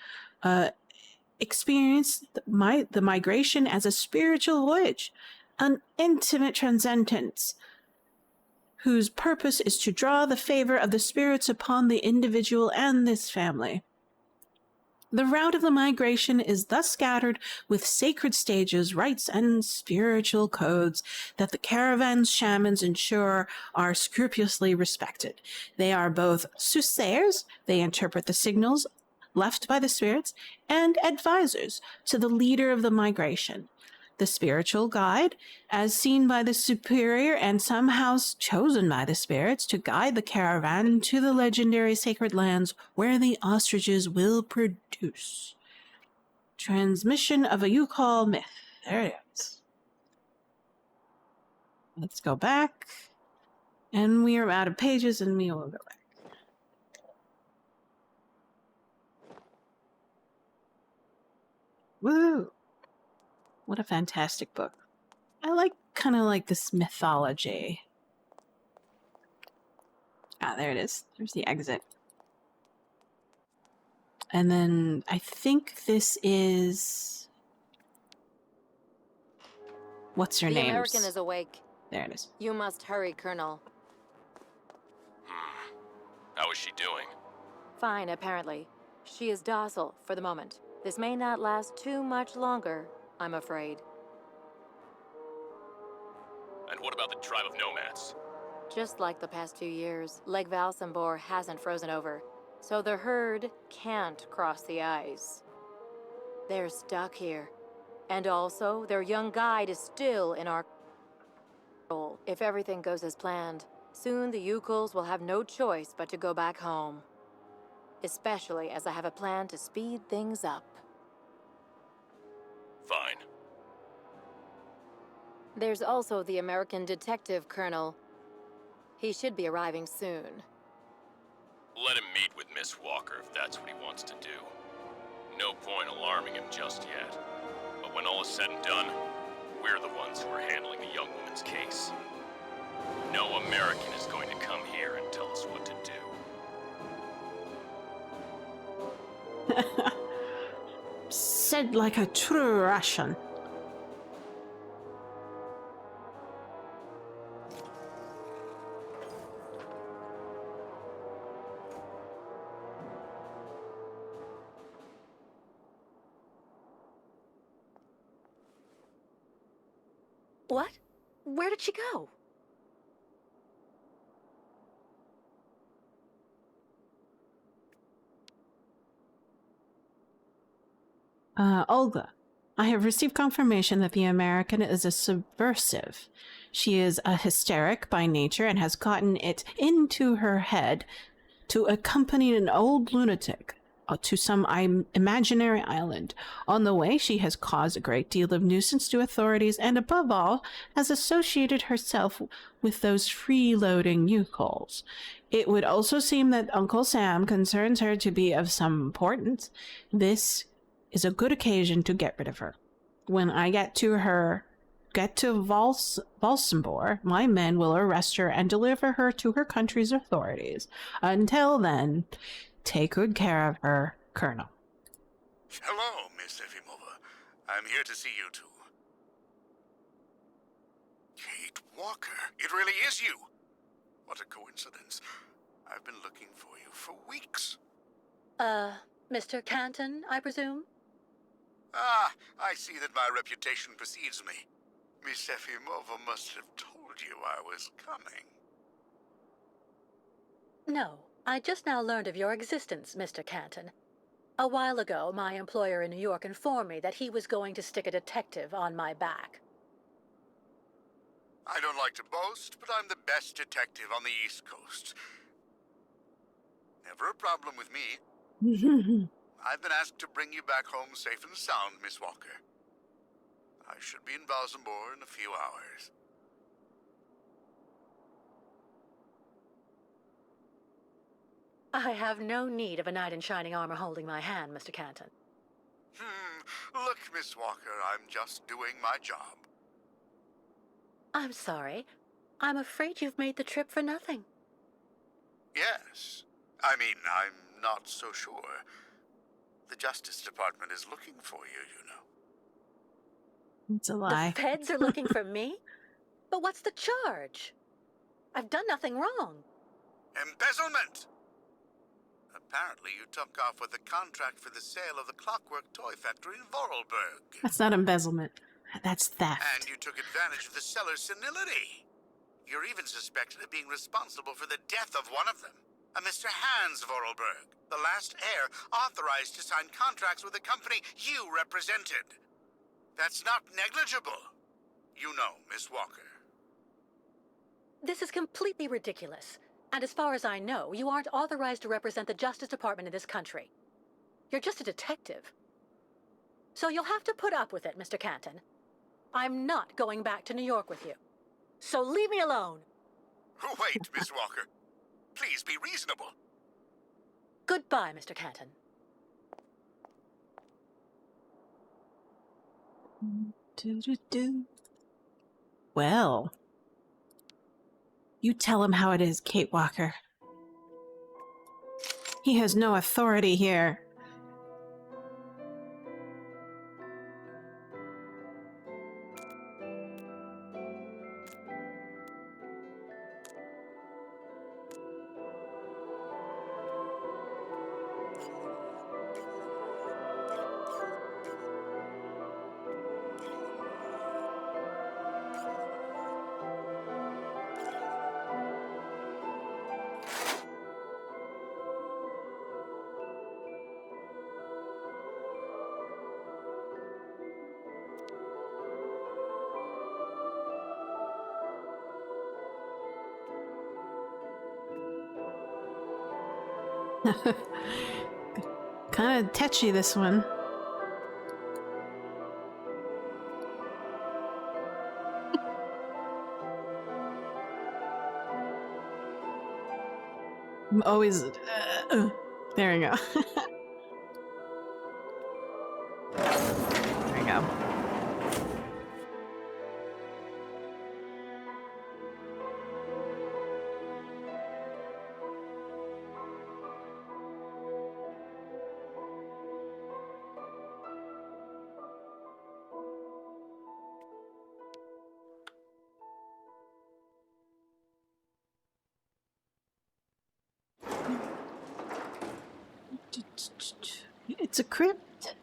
experience the migration as a spiritual voyage, an intimate transcendence whose purpose is to draw the favor of the spirits upon the individual and this family. The route of the migration is thus scattered with sacred stages, rites, and spiritual codes that the caravan's shamans ensure are scrupulously respected. They are both soothsayers, they interpret the signals left by the spirits, and advisors to the leader of the migration. The spiritual guide, as seen by the superior and somehow chosen by the spirits to guide the caravan to the legendary sacred lands where the ostriches will produce. Transmission of a Yukol myth. There it is. Let's go back. And we are out of pages and we will go back. Woo! What a fantastic book. I kind of like this mythology. Ah, there it is. There's the exit. And then I think this is... What's her name? The American is awake. There it is. You must hurry, Colonel. How is she doing? Fine, apparently. She is docile for the moment. This may not last too much longer, I'm afraid. And what about the tribe of nomads? Just like the past few years, Lake Valsambor hasn't frozen over, so the herd can't cross the ice. They're stuck here. And also, their young guide is still in our control. If everything goes as planned, soon the Yukols will have no choice but to go back home. Especially as I have a plan to speed things up. Fine. There's also the American detective, Colonel. He should be arriving soon. Let him meet with Miss Walker if that's what he wants to do. No point alarming him just yet. But when all is said and done, we're the ones who are handling the young woman's case. No American is going to come here and tell us what to do. Said like a true Russian. What? Where did she go? Olga, I have received confirmation that the American is a subversive. She is a hysteric by nature and has gotten it into her head to accompany an old lunatic to some imaginary island. On the way, she has caused a great deal of nuisance to authorities and, above all, has associated herself with those freeloading Yukols. It would also seem that Uncle Sam concerns her to be of some importance. This is a good occasion to get rid of her. When I get to Valsambor, my men will arrest her and deliver her to her country's authorities. Until then, take good care of her, Colonel. Hello, Miss Efimova. I'm here to see you two. Kate Walker, it really is you! What a coincidence. I've been looking for you for weeks. Mr. Canton, I presume? Ah, I see that my reputation precedes me. Miss Efimova must have told you I was coming. No, I just now learned of your existence, Mr. Canton. A while ago, my employer in New York informed me that he was going to stick a detective on my back. I don't like to boast, but I'm the best detective on the East Coast. Never a problem with me. I've been asked to bring you back home safe and sound, Miss Walker. I should be in Valsambor in a few hours. I have no need of a knight in shining armor holding my hand, Mr. Canton. Look, Miss Walker, I'm just doing my job. I'm sorry. I'm afraid you've made the trip for nothing. Yes. I mean, I'm not so sure. The Justice Department is looking for you, you know. It's a lie. The feds are looking for me? But what's the charge? I've done nothing wrong. Embezzlement! Apparently you took off with a contract for the sale of the Clockwork Toy Factory in Vorarlberg. That's not embezzlement. That's theft. And you took advantage of the seller's senility. You're even suspected of being responsible for the death of one of them, a Mr. Hans Vorarlberg, the last heir authorized to sign contracts with the company you represented. That's not negligible. You know, Miss Walker. This is completely ridiculous. And as far as I know, you aren't authorized to represent the Justice Department in this country. You're just a detective. So you'll have to put up with it, Mr. Canton. I'm not going back to New York with you. So leave me alone. Wait, Miss Walker. Please be reasonable. Goodbye, Mr. Canton. Well, you tell him how it is, Kate Walker. He has no authority here. Kind of tetchy, this one. I'm always... there we go. There we go. It's a crypt.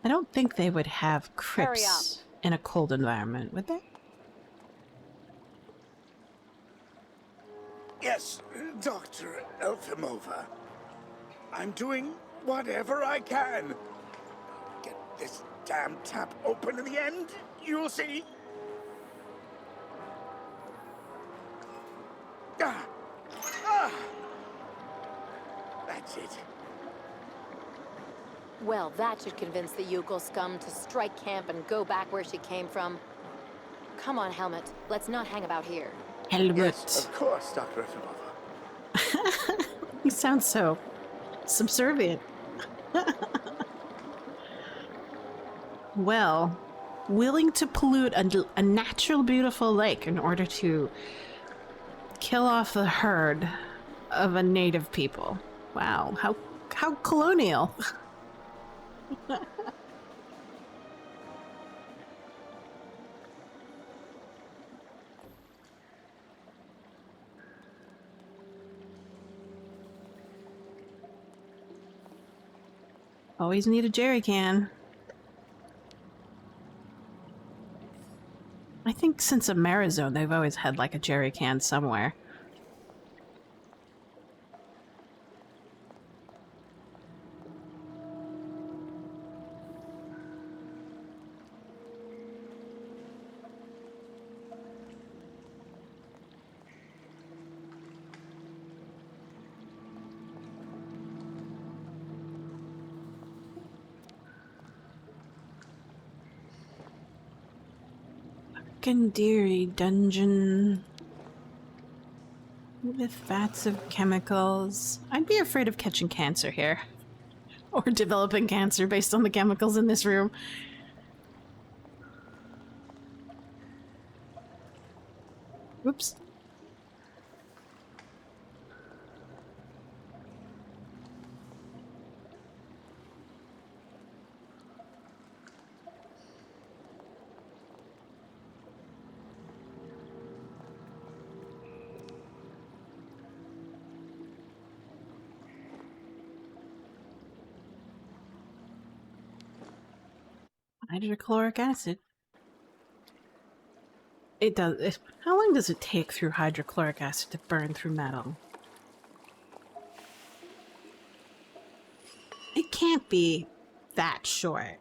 I don't think they would have crypts in a cold environment, would they? Yes, Dr. Elfimova. I'm doing whatever I can. Get this damn tap open in the end. You'll see. Ah! Ah! That's it. Well, that should convince the Yukon scum to strike camp and go back where she came from. Come on, Helmut. Let's not hang about here. Helmut. Yes, of course, Dr. Efimova. You sound so subservient. Well, willing to pollute a natural, beautiful lake in order to kill off the herd of a native people. Wow, how colonial. Always need a jerry can. I think since Amerizone, they've always had like a jerry can somewhere. Secondary dungeon with vats of chemicals. I'd be afraid of catching cancer here. Or developing cancer based on the chemicals in this room. Whoops. Hydrochloric acid. It does. How long does it take through hydrochloric acid to burn through metal? It can't be that short.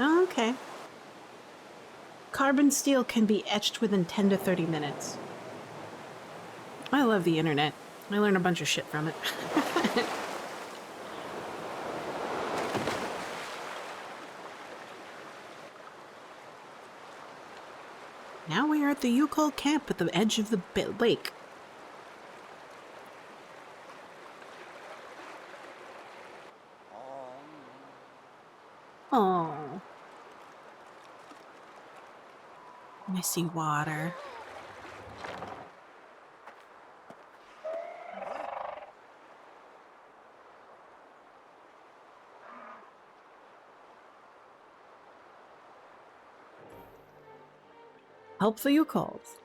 Oh, okay. Carbon steel can be etched within 10 to 30 minutes. I love the internet. I learn a bunch of shit from it. Now we are at the Yukon camp at the edge of the lake. Oh. Messy water. Help for your calls.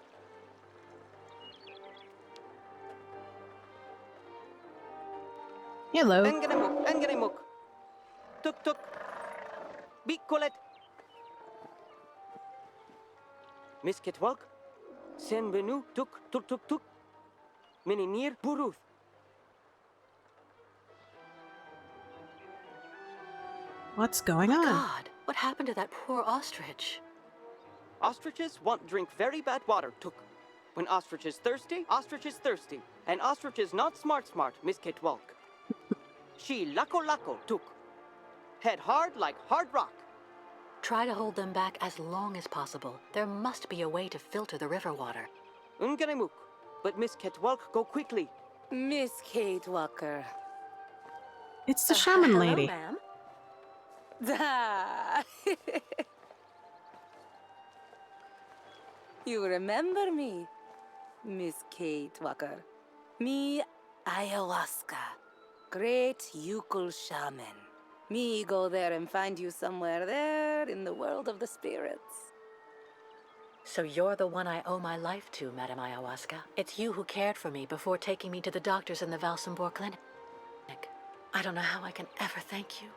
Hello. Engenemuk. Tuk tuk. Bikolet. Miss Kitwalk. Sen benu tuk tuk tuk tuk. Mininir buruth. What's going on? God, what happened to that poor ostrich? Ostriches want drink very bad water, tuk. When ostrich is thirsty, ostrich is thirsty. And ostrich is not smart, Miss Ketwalk. She lako tuk. Head hard like hard rock. Try to hold them back as long as possible. There must be a way to filter the river water. Unganemuk. But Miss Ketwalk, go quickly. Miss Kate Walker. It's the shaman Hello, lady. ma'am. Ah. You remember me, Miss Kate Walker. Me, ayahuasca. Great Yukul shaman. Me go there and find you somewhere there in the world of the spirits. So you're the one I owe my life to, Madame Ayahuasca. It's you who cared for me before taking me to the doctors in the Valsambor clinic. I don't know how I can ever thank you.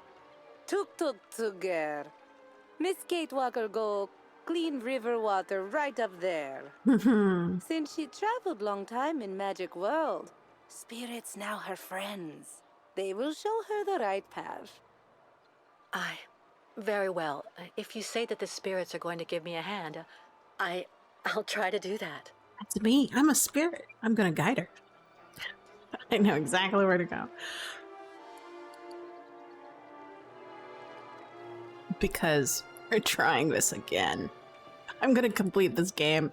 Tuk girl. Miss Kate Walker go clean river water right up there. Since she traveled long time in magic world, spirits now her friends. They will show her the right path. Very well. If you say that the spirits are going to give me a hand, I'll try to do that. That's me. I'm a spirit. I'm gonna guide her. I know exactly where to go. Because we're trying this again. I'm gonna complete this game.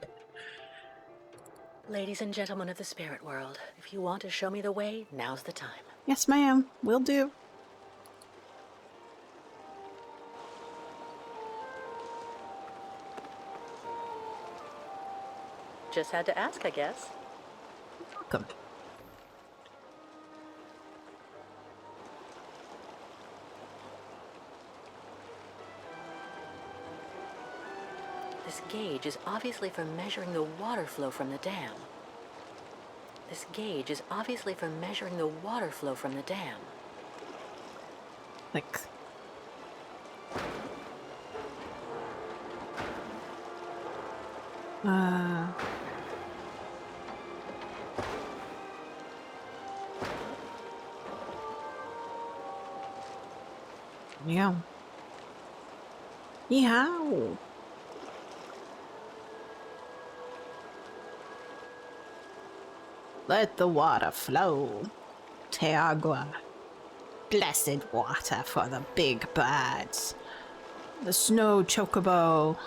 Ladies and gentlemen of the spirit world, if you want to show me the way, now's the time. Yes, ma'am. Will do. Just had to ask, I guess. Welcome. This gauge is obviously for measuring the water flow from the dam. This gauge is obviously for measuring the water flow from the dam. Like... Yeah. Yeehaw! Let the water flow. Te agua. Blessed water for the big birds. The snow chocobo.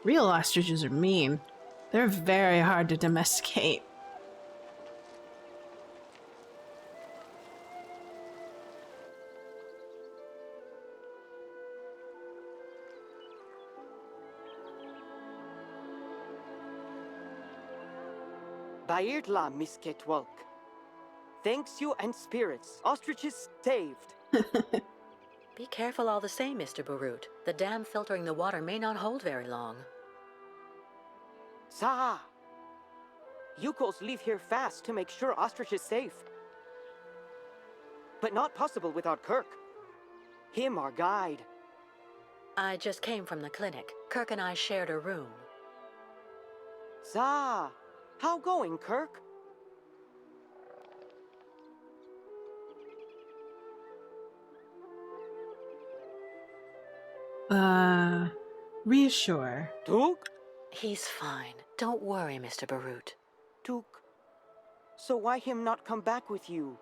Real ostriches are mean. They're very hard to domesticate. Bairtla, Miss Ketwalk. Thanks you and spirits. Ostriches saved. Be careful all the same, Mr. Barut. The dam filtering the water may not hold very long. Sa! Yukos leave here fast to make sure Ostrich is safe. But not possible without Kirk. Him our guide. I just came from the clinic. Kirk and I shared a room. Sa! How going, Kirk? Reassure. Tuk? He's fine. Don't worry, Mr. Barut. Tuk. So why him not come back with you?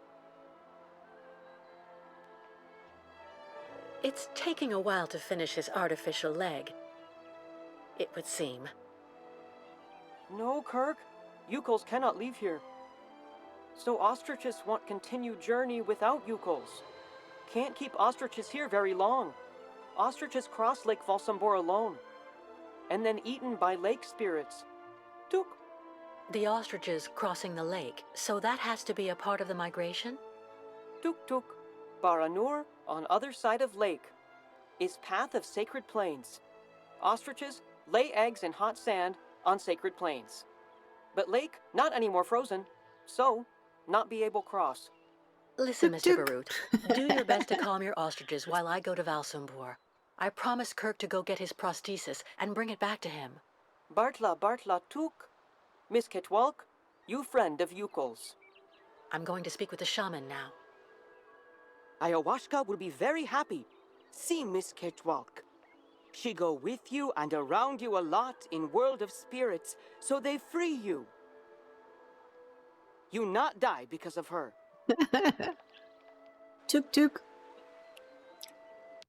It's taking a while to finish his artificial leg. It would seem. No, Kirk. Yukos cannot leave here. So ostriches want continued journey without Yukos. Can't keep ostriches here very long. Ostriches cross Lake Valsambor alone. And then eaten by lake spirits. Tuk. The ostriches crossing the lake, so that has to be a part of the migration? Tuk tuk. Baranur, on other side of lake, is path of sacred plains. Ostriches lay eggs in hot sand on sacred plains. But lake, not anymore frozen, so not be able cross. Listen, Mr. Barut, do your best to calm your ostriches while I go to Valsambor. I promised Kirk to go get his prosthesis and bring it back to him. Bartla tuk. Miss Ketwalk, you friend of Yukos. I'm going to speak with the shaman now. Ayahuasca will be very happy. See Miss Ketwalk. She go with you and around you a lot in world of spirits, so they free you. You not die because of her. Tuk tuk.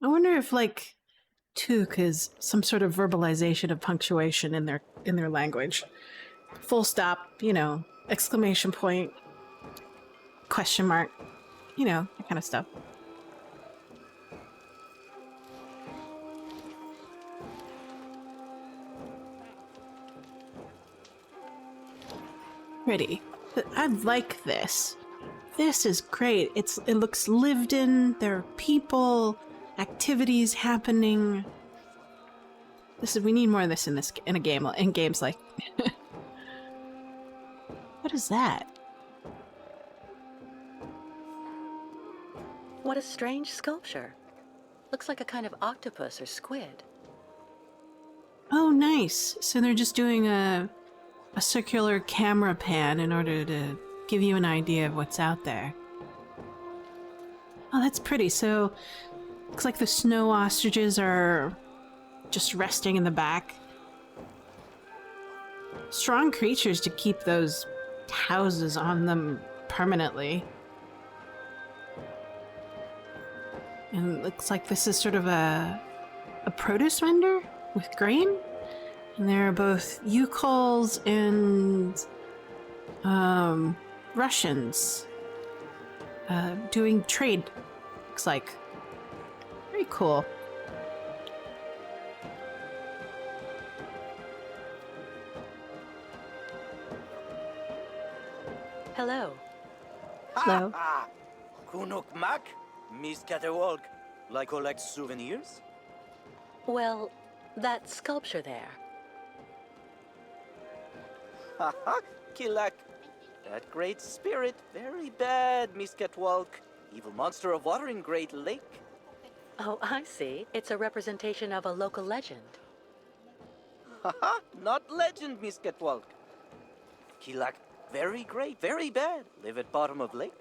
I wonder if like tuk is some sort of verbalization of punctuation in their language. Full stop, you know, exclamation point, question mark, you know, that kind of stuff. Pretty. I like this. This is great. It looks lived in. There are people, activities happening. We need more of this in a game, in games like. What is that? What a strange sculpture. Looks like a kind of octopus or squid. Oh, nice. So they're just doing a circular camera pan in order to give you an idea of what's out there. Oh, that's pretty. So, looks like the snow ostriches are just resting in the back. Strong creatures to keep those houses on them permanently. And it looks like this is sort of a produce vendor with grain. And there are both Yukols and Russians doing trade, looks like. Very cool. Hello. Hello. Kunuk Mak, Miss Catewalk. Like collect souvenirs? Well, that sculpture there. Haha, Kilak. That great spirit, very bad, Miss Catwalk. Evil monster of water in Great Lake. Oh, I see. It's a representation of a local legend. Haha, not legend, Miss Catwalk. Kilak, very great, very bad. Live at bottom of lake.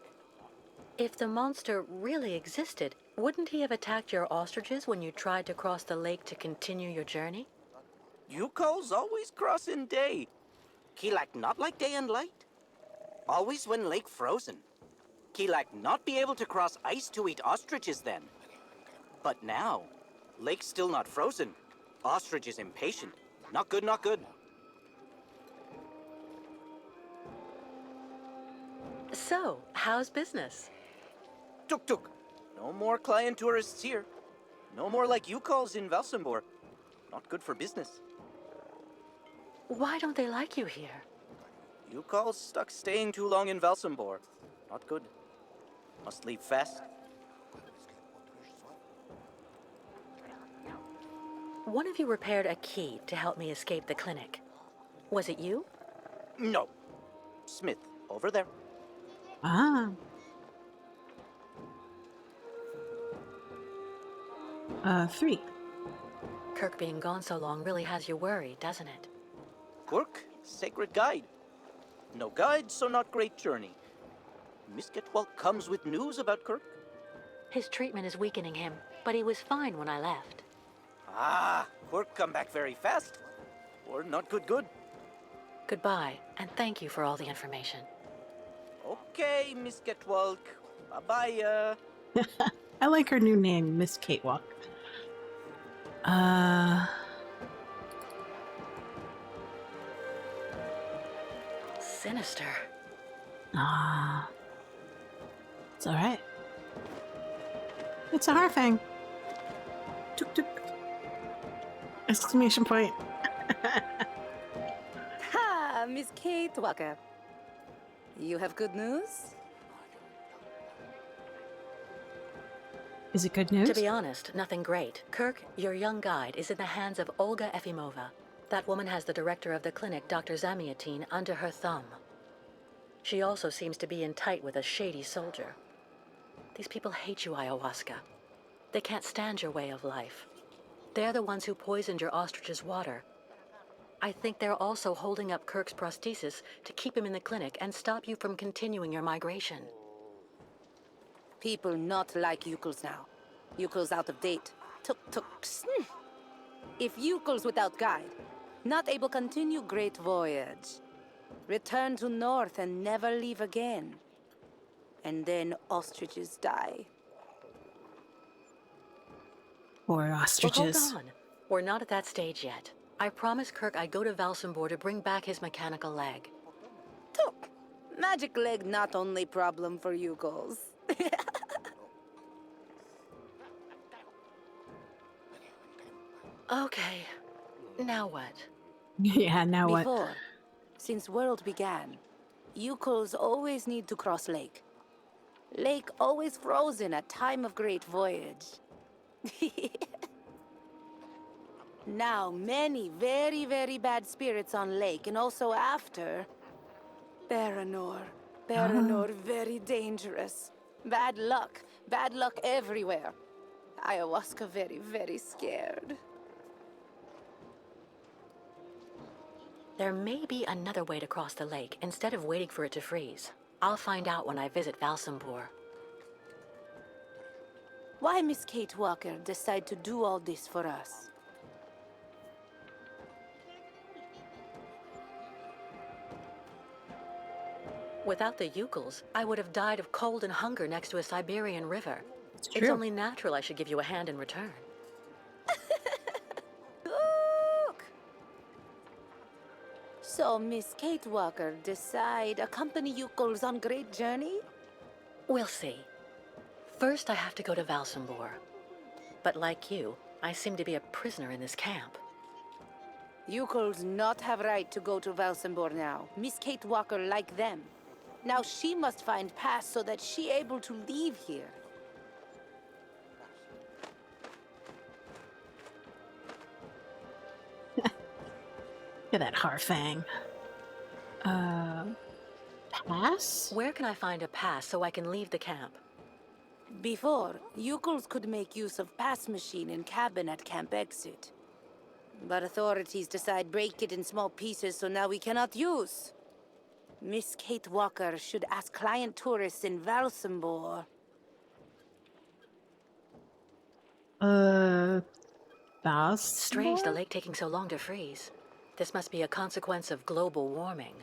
If the monster really existed, wouldn't he have attacked your ostriches when you tried to cross the lake to continue your journey? You calls always cross in day. Kilak not like day and light. Always when lake frozen. Kilak not be able to cross ice to eat ostriches then. But now, lake still not frozen. Ostrich is impatient. Not good, not good. So, how's business? Tuk tuk. No more client tourists here. No more like you calls in Valsambor. Not good for business. Why don't they like you here? You calls stuck staying too long in Valsambor. Not good. Must leave fast. One of you repaired a key to help me escape the clinic. Was it you? No. Smith, over there. Ah. 3. Kirk being gone so long really has you worried, doesn't it? Quirk, sacred guide. No guide, so not great journey. Miss Getwell comes with news about Kirk. His treatment is weakening him, but he was fine when I left. Ah, Quirk come back very fast. Or not good. Goodbye, and thank you for all the information. Okay, Miss Getwalk. Bye-bye. I like her new name, Miss Catewalk. Sinister. Ah. It's alright. It's a Harfang. Tuk tuk. Exclamation point. Ha, Miss Kate Walker. You have good news? Is it good news? To be honest, nothing great. Kirk, your young guide, is in the hands of Olga Efimova. That woman has the director of the clinic, Dr. Zamiatine, under her thumb. She also seems to be in tight with a shady soldier. These people hate you, Ayahuasca. They can't stand your way of life. They're the ones who poisoned your ostrich's water. I think they're also holding up Kirk's prosthesis to keep him in the clinic and stop you from continuing your migration. People not like Yukos now. Yukos out of date. Tuk-tuks. If Yukos without guide, not able continue great voyage. Return to north and never leave again. And then ostriches die. Or Well, ostriches. hold on. We're not at that stage yet. I promised Kirk I'd go to Valsambor to bring back his mechanical leg. Tuk! Magic leg not only problem for Yukos. Okay. Now what? Yeah, now what? Before, since world began, Yukos always need to cross lake. Lake always frozen at time of great voyage. Now, many very, very bad spirits on lake, and also after. Baranor. Baranor, very dangerous. Bad luck everywhere. Ayahuasca very, very scared. There may be another way to cross the lake instead of waiting for it to freeze. I'll find out when I visit Valsambor. Why Miss Kate Walker decide to do all this for us? Without the Yukos, I would have died of cold and hunger next to a Siberian river. It's true. only natural I should give you a hand in return. Look! So Miss Kate Walker decide accompany Yukos on great journey? We'll see. First, I have to go to Valsambor. But like you, I seem to be a prisoner in this camp. Yukos not have right to go to Valsambor now. Miss Kate Walker like them. Now she must find pass so that she able to leave here. Look at that Harfang. Pass? Where can I find a pass so I can leave the camp? Before, Yukos could make use of pass machine in cabin at camp exit. But authorities decide break it in small pieces, so now we cannot use. Miss Kate Walker should ask client tourists in Valsambor. That's Strange the lake taking so long to freeze. This must be a consequence of global warming.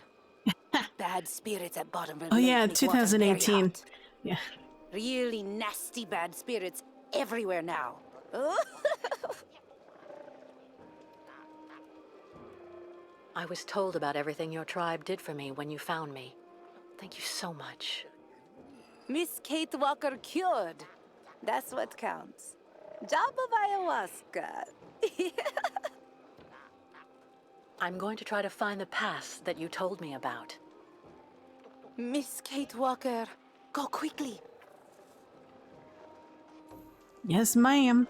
Bad spirits at bottom of Oh lake yeah, make water very 2018. hot. Yeah. Really nasty bad spirits everywhere now. I was told about everything your tribe did for me when you found me. Thank you so much. Miss Kate Walker cured. That's what counts. Job of ayahuasca. I'm going to try to find the pass that you told me about. Miss Kate Walker, go quickly. Yes, ma'am.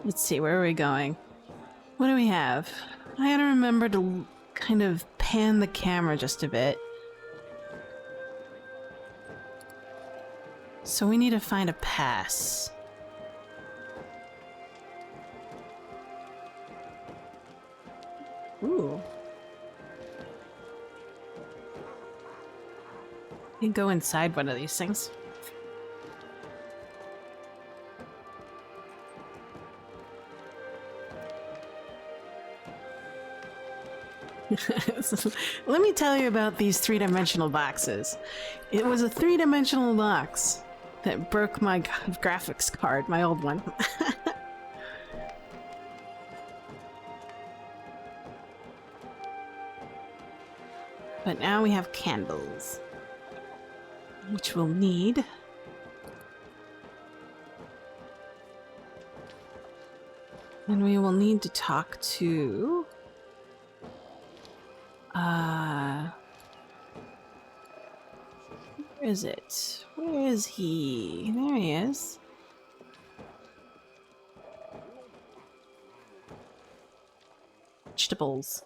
Let's see, where are we going? What do we have? I gotta remember to kind of pan the camera just a bit. So we need to find a pass. Ooh. You can go inside one of these things. Let me tell you about these three-dimensional boxes. It was a three-dimensional box that broke my graphics card, my old one. But now we have candles, which we'll need. And we will need to talk to... where is it? Where is he? There he is. Vegetables.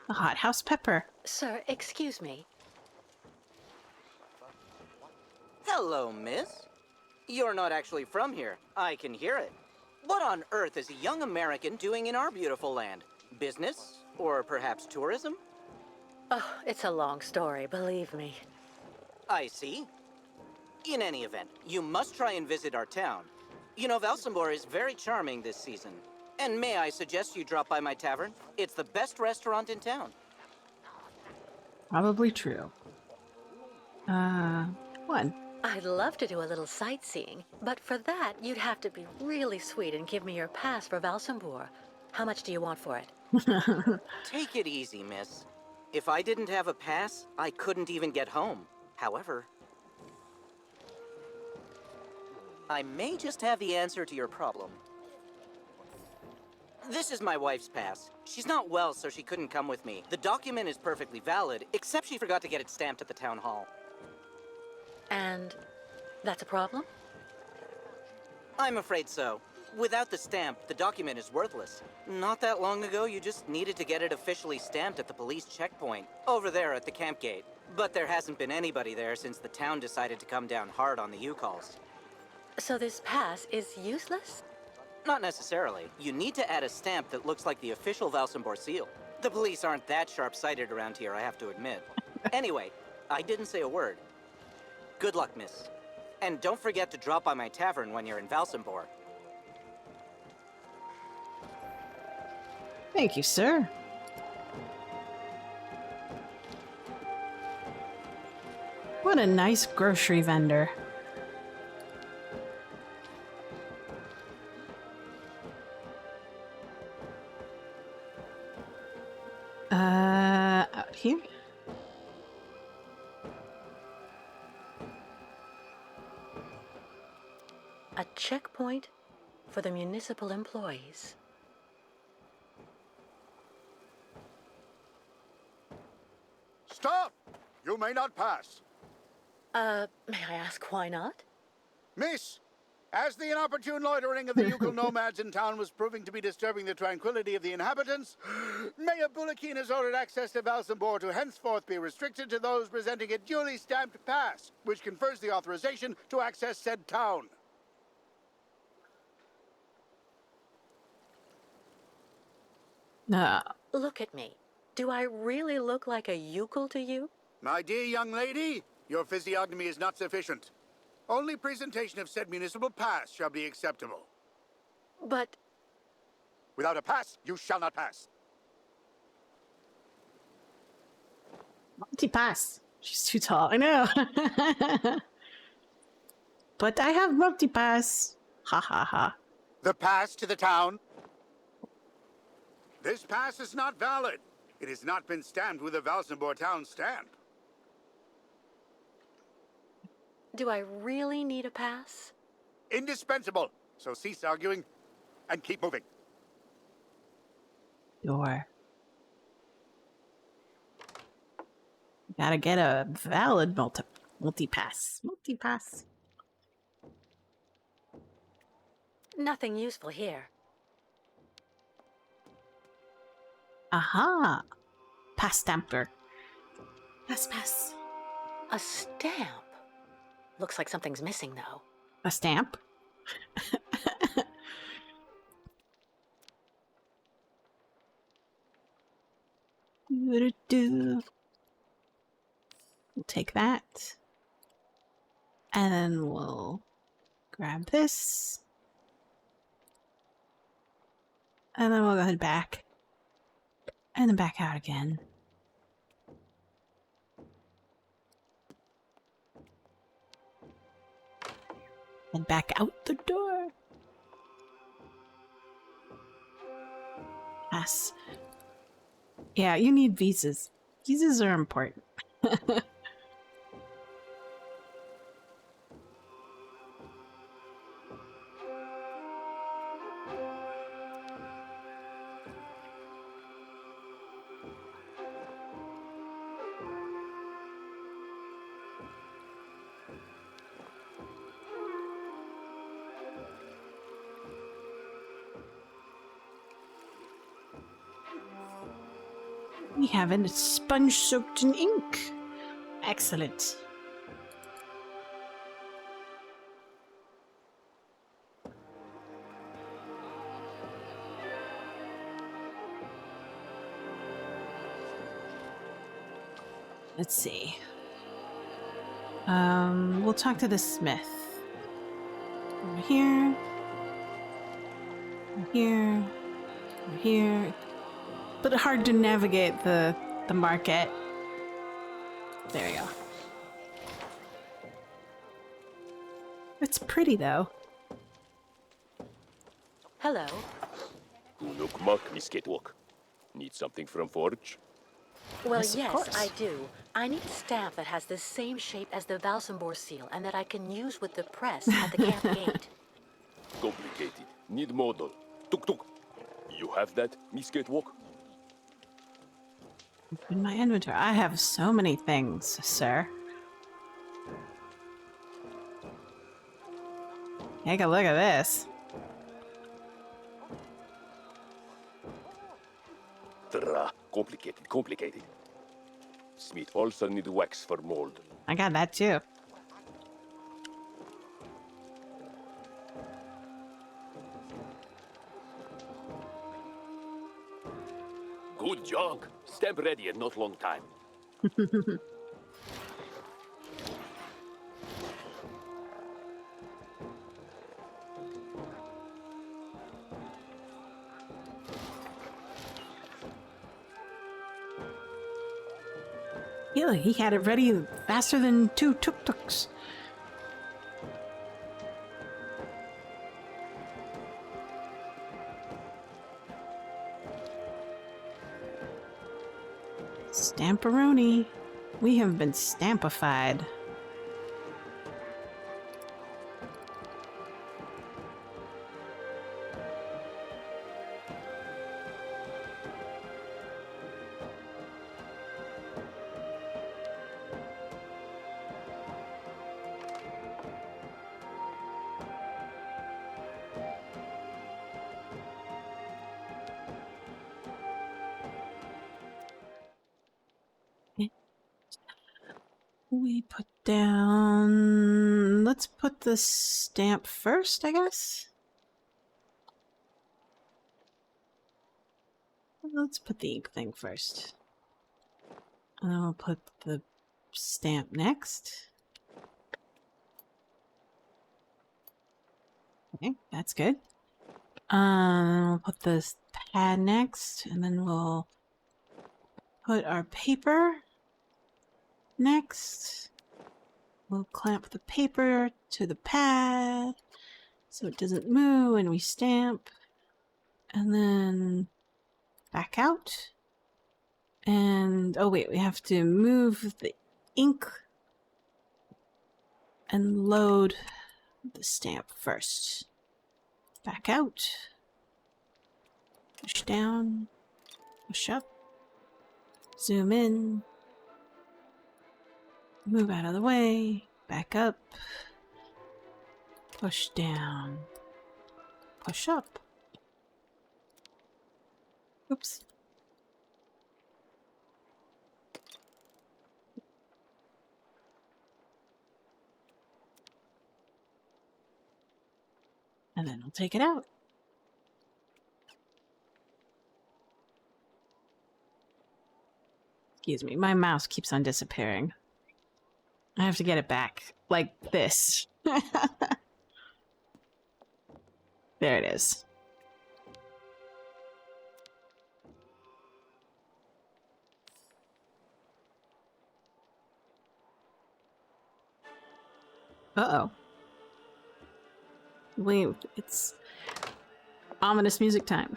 A hothouse pepper. Sir, excuse me. Hello, miss. You're not actually from here. I can hear it. What on earth is a young American doing in our beautiful land? Business? Or perhaps tourism? Oh, it's a long story, believe me. I see. In any event, you must try and visit our town. You know, Valsambor is very charming this season. And may I suggest you drop by my tavern? It's the best restaurant in town. Probably true. One. I'd love to do a little sightseeing, but for that, you'd have to be really sweet and give me your pass for Valsambor. How much do you want for it? Take it easy, miss. If I didn't have a pass, I couldn't even get home. However, I may just have the answer to your problem. This is my wife's pass. She's not well, so she couldn't come with me. The document is perfectly valid, except she forgot to get it stamped at the town hall. And that's a problem? I'm afraid so. Without the stamp, the document is worthless. Not that long ago, you just needed to get it officially stamped at the police checkpoint, over there at the camp gate. But there hasn't been anybody there since the town decided to come down hard on the U-calls. So this pass is useless? Not necessarily. You need to add a stamp that looks like the official Valsambor seal. The police aren't that sharp-sighted around here, I have to admit. Anyway, I didn't say a word. Good luck, miss. And don't forget to drop by my tavern when you're in Valsambor. Thank you, sir. What a nice grocery vendor. Out here? A checkpoint for the municipal employees. Stop! You may not pass. May I ask why not? Miss, as the inopportune loitering of the Yukon nomads in town was proving to be disturbing the tranquility of the inhabitants, Mayor Bulakin has ordered access to Valsambor to henceforth be restricted to those presenting a duly stamped pass, which confers the authorization to access said town. No. Look at me. Do I really look like a yokel to you? My dear young lady, your physiognomy is not sufficient. Only presentation of said municipal pass shall be acceptable. But Without a pass, you shall not pass. Multi-pass. She's too tall. I know. But I have multi-pass. Ha ha ha. The pass to the town? This pass is not valid. It has not been stamped with a Valsambor town stamp. do I really need a pass? Indispensable. So cease arguing and keep moving. Sure. Gotta get a valid multi-pass. Multi-pass. Nothing useful here. Aha! Pass stamper. Pass. A stamp. Looks like something's missing, though. A stamp? We'll take that. And then we'll grab this. And then we'll go head back. And then back out again. And back out the door. Yes. Yeah, you need visas. Visas are important. We have a sponge soaked in ink. Excellent. Let's see. We'll talk to the smith. Over here. Over here. Over here. But hard to navigate the market. There you go. It's pretty though. Hello. Look, Mark, Miss Catwalk. Need something from Forge? Well, Yes, of yes, course. I do. I need a stamp that has the same shape as the Valsambor seal and that I can use with the press at the camp gate. Complicated. Need model. Tuk tuk. You have that, Miss Catwalk? In my inventory, I have so many things, sir. Take a look at this. Complicated, complicated. Smith also need wax for mold. I got that too. Good job. Stamp ready in not long time. Yeah, he had it ready faster than 2 tuk-tuks. Stamperoni. We have been stampified. We put down... Let's put the stamp first, I guess? Let's put the ink thing first. And then we'll put the stamp next. Okay, that's good. We'll put this pad next, and then we'll put our paper next. We'll clamp the paper to the pad so it doesn't move, and we stamp. And then back out. And, oh wait, we have to move the ink and load the stamp first. Back out. Push down. Push up. Zoom in. Move out of the way. Back up. Push down. Push up. Oops. And then we'll take it out. Excuse me, my mouse keeps on disappearing. I have to get it back. Like this. There it is. Uh-oh. Wait, it's ominous music time.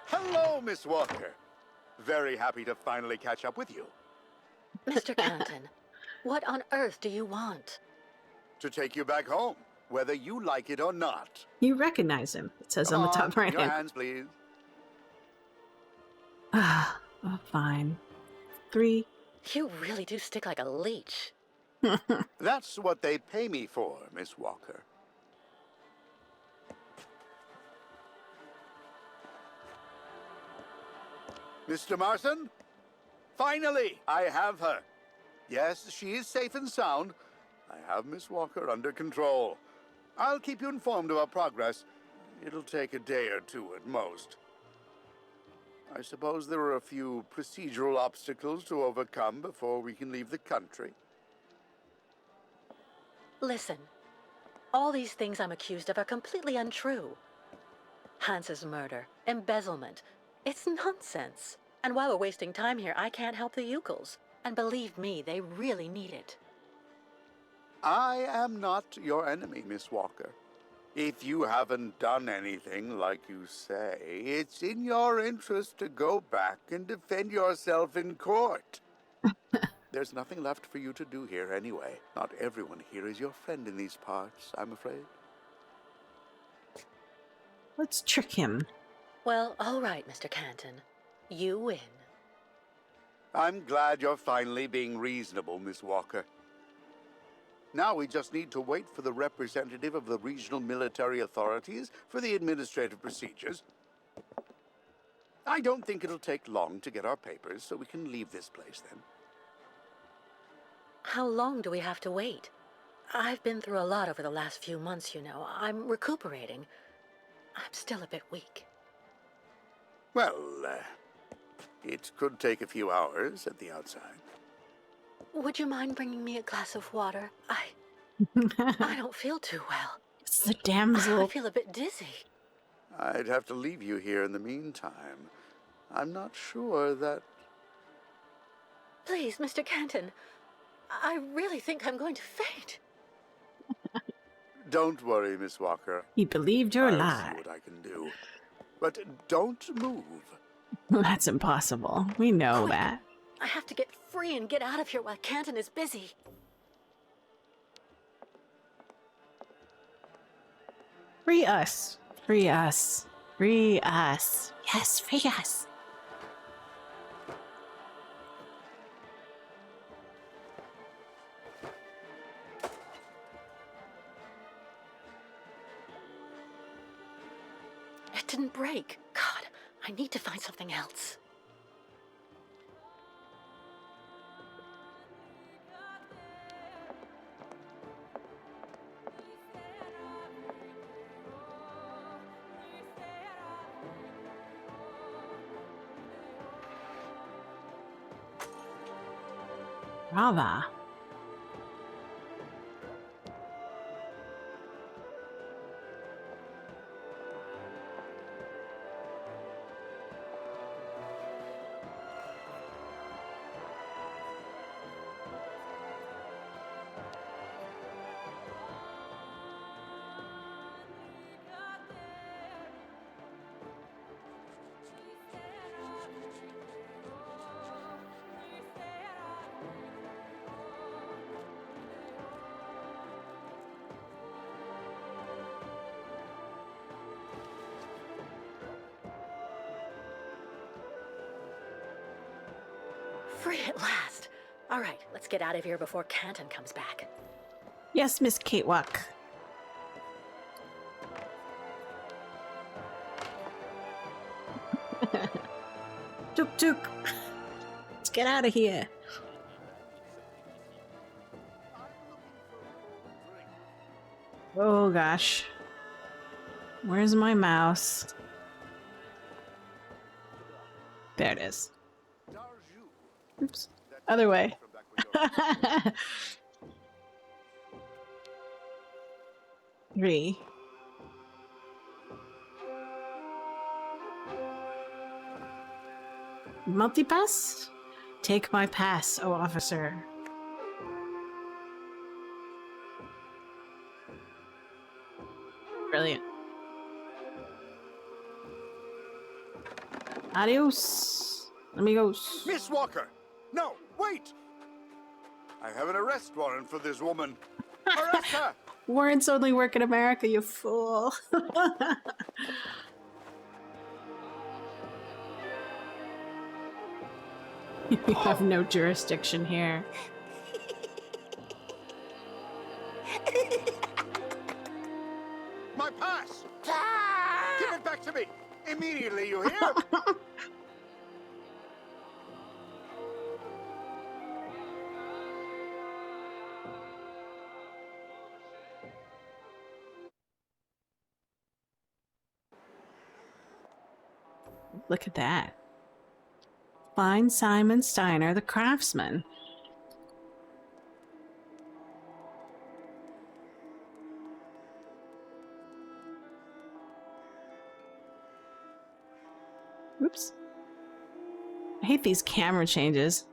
Hello, Miss Walker. Very happy to finally catch up with you. Mr. Canton, what on earth do you want? To take you back home, whether you like it or not. You recognize him, it says on the top right Your hand. hands, please. Ah, oh, fine. 3. You really do stick like a leech. That's what they pay me for, Miss Walker. Mr. Marson? Finally, I have her. Yes, she is safe and sound. I have Miss Walker under control. I'll keep you informed of our progress. It'll take a day or two at most. I suppose there are a few procedural obstacles to overcome before we can leave the country. Listen, all these things I'm accused of are completely untrue. Hans's murder, embezzlement, it's nonsense. And while we're wasting time here, I can't help the Ukels. And believe me, they really need it. I am not your enemy, Miss Walker. If you haven't done anything like you say, it's in your interest to go back and defend yourself in court. There's nothing left for you to do here anyway. Not everyone here is your friend in these parts, I'm afraid. Let's trick him. Well, all right, Mr. Canton. You win. I'm glad you're finally being reasonable, Miss Walker. Now we just need to wait for the representative of the regional military authorities for the administrative procedures. I don't think it'll take long to get our papers, so we can leave this place then. How long do we have to wait? I've been through a lot over the last few months, you know. I'm recuperating. I'm still a bit weak. Well, it could take a few hours at the outside. Would you mind bringing me a glass of water? I don't feel too well. It's the damsel. I feel a bit dizzy. I'd have to leave you here in the meantime. I'm not sure that... Please, Mr. Canton. I really think I'm going to faint. Don't worry, Miss Walker. He believed your I'll lie. see what I can do. But don't move. That's impossible. We know Quick. that. I have to get free and get out of here while Canton is busy. Free us. Free us. Free us. Yes, free us. It didn't break. God, I need to find something else. Brava. Free at last. All right, let's get out of here before Canton comes back. Yes, Miss Catewalk. Tuk tuk. Let's get out of here. Oh gosh. Where's my mouse? There it is. Oops. Other way. Three. Multipass? Take my pass, oh officer. Brilliant. Adios, amigos. Miss Walker! No, wait! I have an arrest warrant for this woman. Arrest her! Warrants only work in America, you fool. You have no jurisdiction here. My pass! Give it back to me! Immediately, you hear? look at that. Find Simon Steiner, the craftsman. Oops. I hate these camera changes.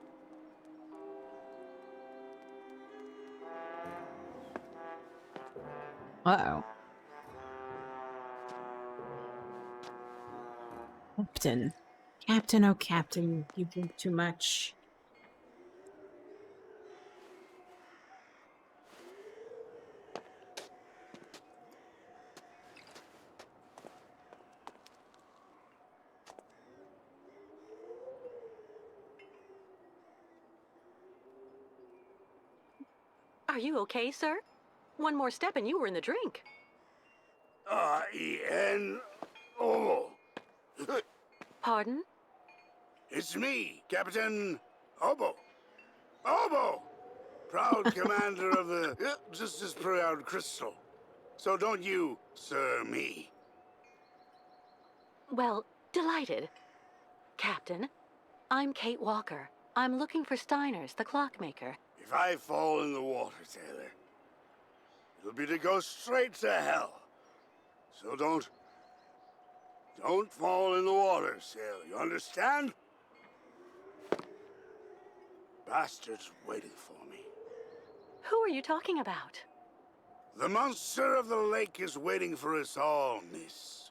Uh-oh. Captain. Captain, oh Captain, you drink too much. Are you okay, sir? One more step and you were in the drink. Oh, Pardon? it's me, Captain Obo. Obo! Proud commander of the just as proud crystal. So don't you, sir, me. Well, delighted. Captain, I'm Kate Walker. I'm looking for Steiner's, the clockmaker. If I fall in the water, sailor, it'll be to go straight to hell. So don't fall in the water, sailor. You understand? Bastards waiting for me. Who are you talking about? The monster of the lake is waiting for us all, miss.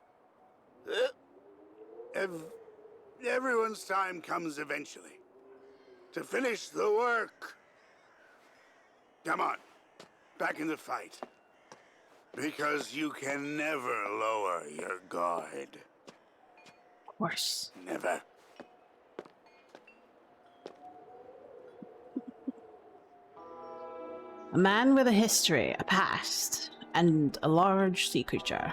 Everyone's time comes eventually. To finish the work. Come on, back in the fight. Because you can never lower your guard. Of course. Never. A man with a history, a past, and a large sea creature.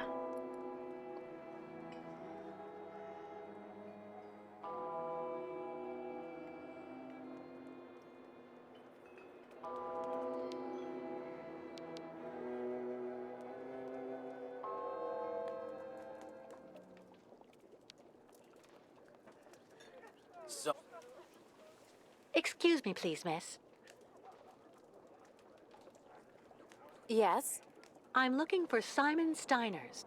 So, Excuse me, please, miss. Yes? I'm looking for Simon Steiner's.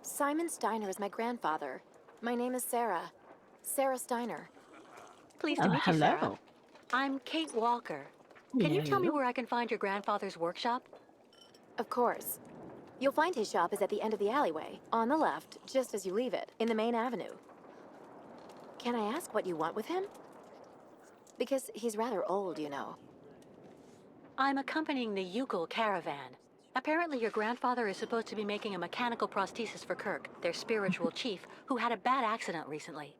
Simon Steiner is my grandfather. My name is Sarah. Sarah Steiner. Pleased to Oh, meet you, hello. Sarah. I'm Kate Walker. Can you tell me where I can find your grandfather's workshop? Of course. You'll find his shop is at the end of the alleyway, on the left, just as you leave it, in the main avenue. Can I ask what you want with him? Because he's rather old, you know. I'm accompanying the Ucal caravan. Apparently your grandfather is supposed to be making a mechanical prosthesis for Kirk, their spiritual chief, who had a bad accident recently.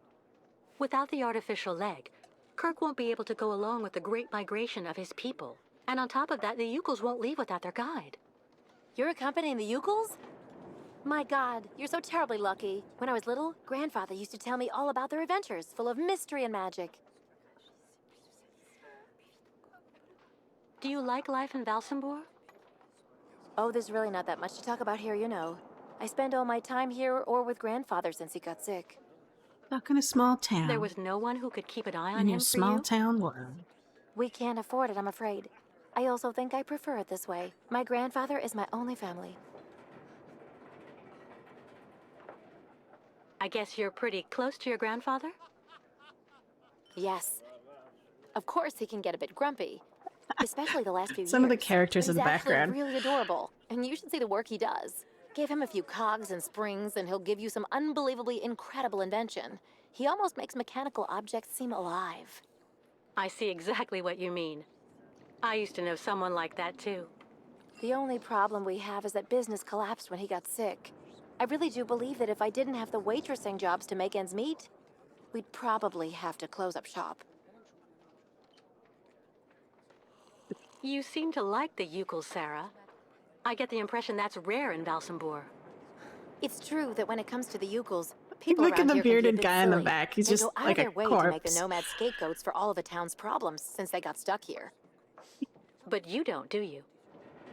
Without the artificial leg, Kirk won't be able to go along with the great migration of his people. And on top of that, the Ucals won't leave without their guide. You're accompanying the Ucals? My God, you're so terribly lucky. When I was little, Grandfather used to tell me all about their adventures, full of mystery and magic. Do you like life in Valsambor? Oh, there's really not that much to talk about here, you know. I spend all my time here or with Grandfather since he got sick. Stuck in a small town. There was no one who could keep an eye on in him your for small you? town world. We can't afford it, I'm afraid. I also think I prefer it this way. My grandfather is my only family. I guess you're pretty close to your grandfather? Yes. Of course he can get a bit grumpy. Especially the last few years. Some of the characters But in the he's actually background. really adorable. And you should see the work he does. Give him a few cogs and springs and he'll give you some unbelievably incredible invention. He almost makes mechanical objects seem alive. I see exactly what you mean. I used to know someone like that too. The only problem we have is that business collapsed when he got sick. I really do believe that if I didn't have the waitressing jobs to make ends meet, we'd probably have to close up shop. You seem to like the Ucals, Sarah. I get the impression that's rare in Valsambor. It's true that when it comes to the Ucals, people Look at around the here can be a bearded bit guy in the silly. back. He's They just go out like of a their way to make the corpse. nomad scapegoats for all of the town's problems since they got stuck here. But you don't, do you?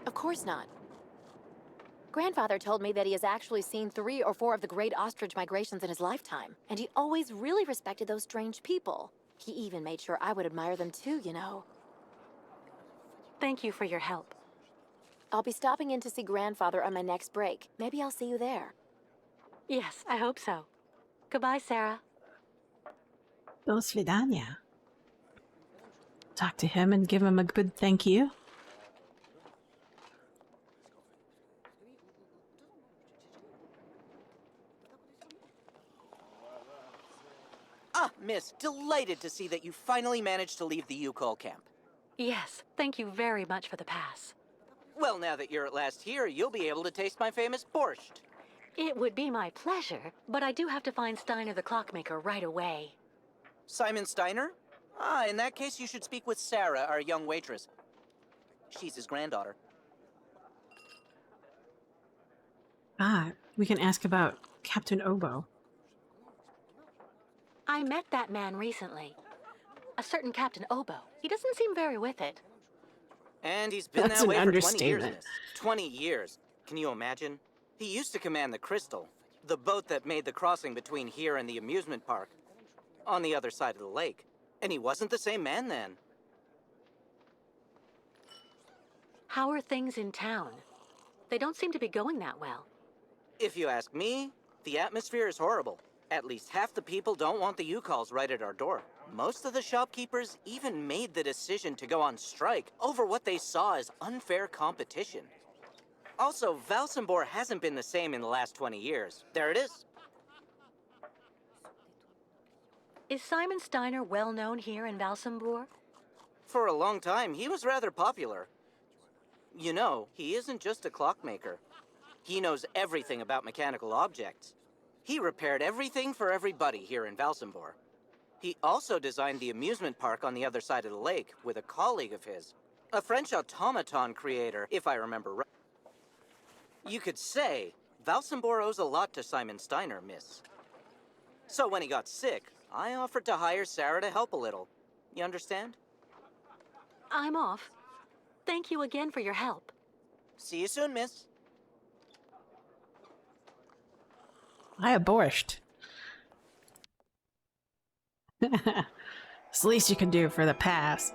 Of course not. Grandfather told me that he has actually seen 3 or 4 of the great ostrich migrations in his lifetime, and he always really respected those strange people. He even made sure I would admire them too, you know. Thank you for your help. I'll be stopping in to see Grandfather on my next break. Maybe I'll see you there. Yes, I hope so. Goodbye, Sarah. До свидания. Talk to him and give him a good thank you. Ah, miss, delighted to see that you finally managed to leave the Yukol camp. Yes, thank you very much for the pass. Well, now that you're at last here, you'll be able to taste my famous borscht. It would be my pleasure, but I do have to find Steiner the clockmaker right away. Simon Steiner? Ah, in that case, you should speak with Sarah, our young waitress. She's his granddaughter. Ah, we can ask about Captain Obo. I met that man recently. A certain Captain Obo. He doesn't seem very with it. And he's been That's that an way for 20 years, understatement. miss. 20 years. Can you imagine? He used to command the Crystal, the boat that made the crossing between here and the amusement park, on the other side of the lake. And he wasn't the same man then. How are things in town? They don't seem to be going that well. If you ask me, the atmosphere is horrible. At least half the people don't want the U-Calls right at our door. Most of the shopkeepers even made the decision to go on strike over what they saw as unfair competition. Also, Valsambor hasn't been the same in the last 20 years. There it is. Is Simon Steiner well known here in Valsambor? For a long time, he was rather popular. You know, he isn't just a clockmaker. He knows everything about mechanical objects. He repaired everything for everybody here in Valsambor. He also designed the amusement park on the other side of the lake with a colleague of his. A French automaton creator, if I remember right. You could say Valsambor owes a lot to Simon Steiner, miss. So when he got sick, I offered to hire Sarah to help a little. You understand? I'm off. Thank you again for your help. See you soon, miss. I borscht. It's the least you can do for the pass.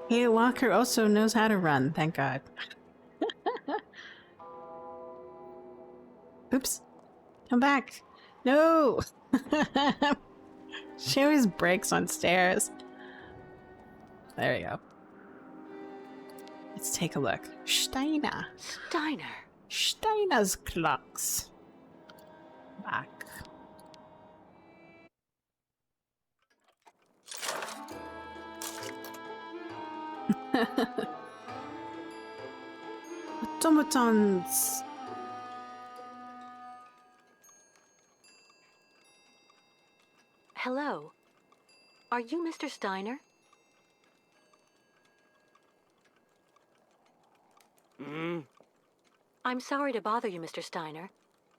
Hey, Walker also knows how to run, thank God. Oops. Come back. No! She always breaks on stairs. There you go. Let's take a look. Steiner. Steiner. Steiner's clocks. Back. Automatons. Hello. Are you Mr. Steiner? I'm sorry to bother you, Mr. Steiner.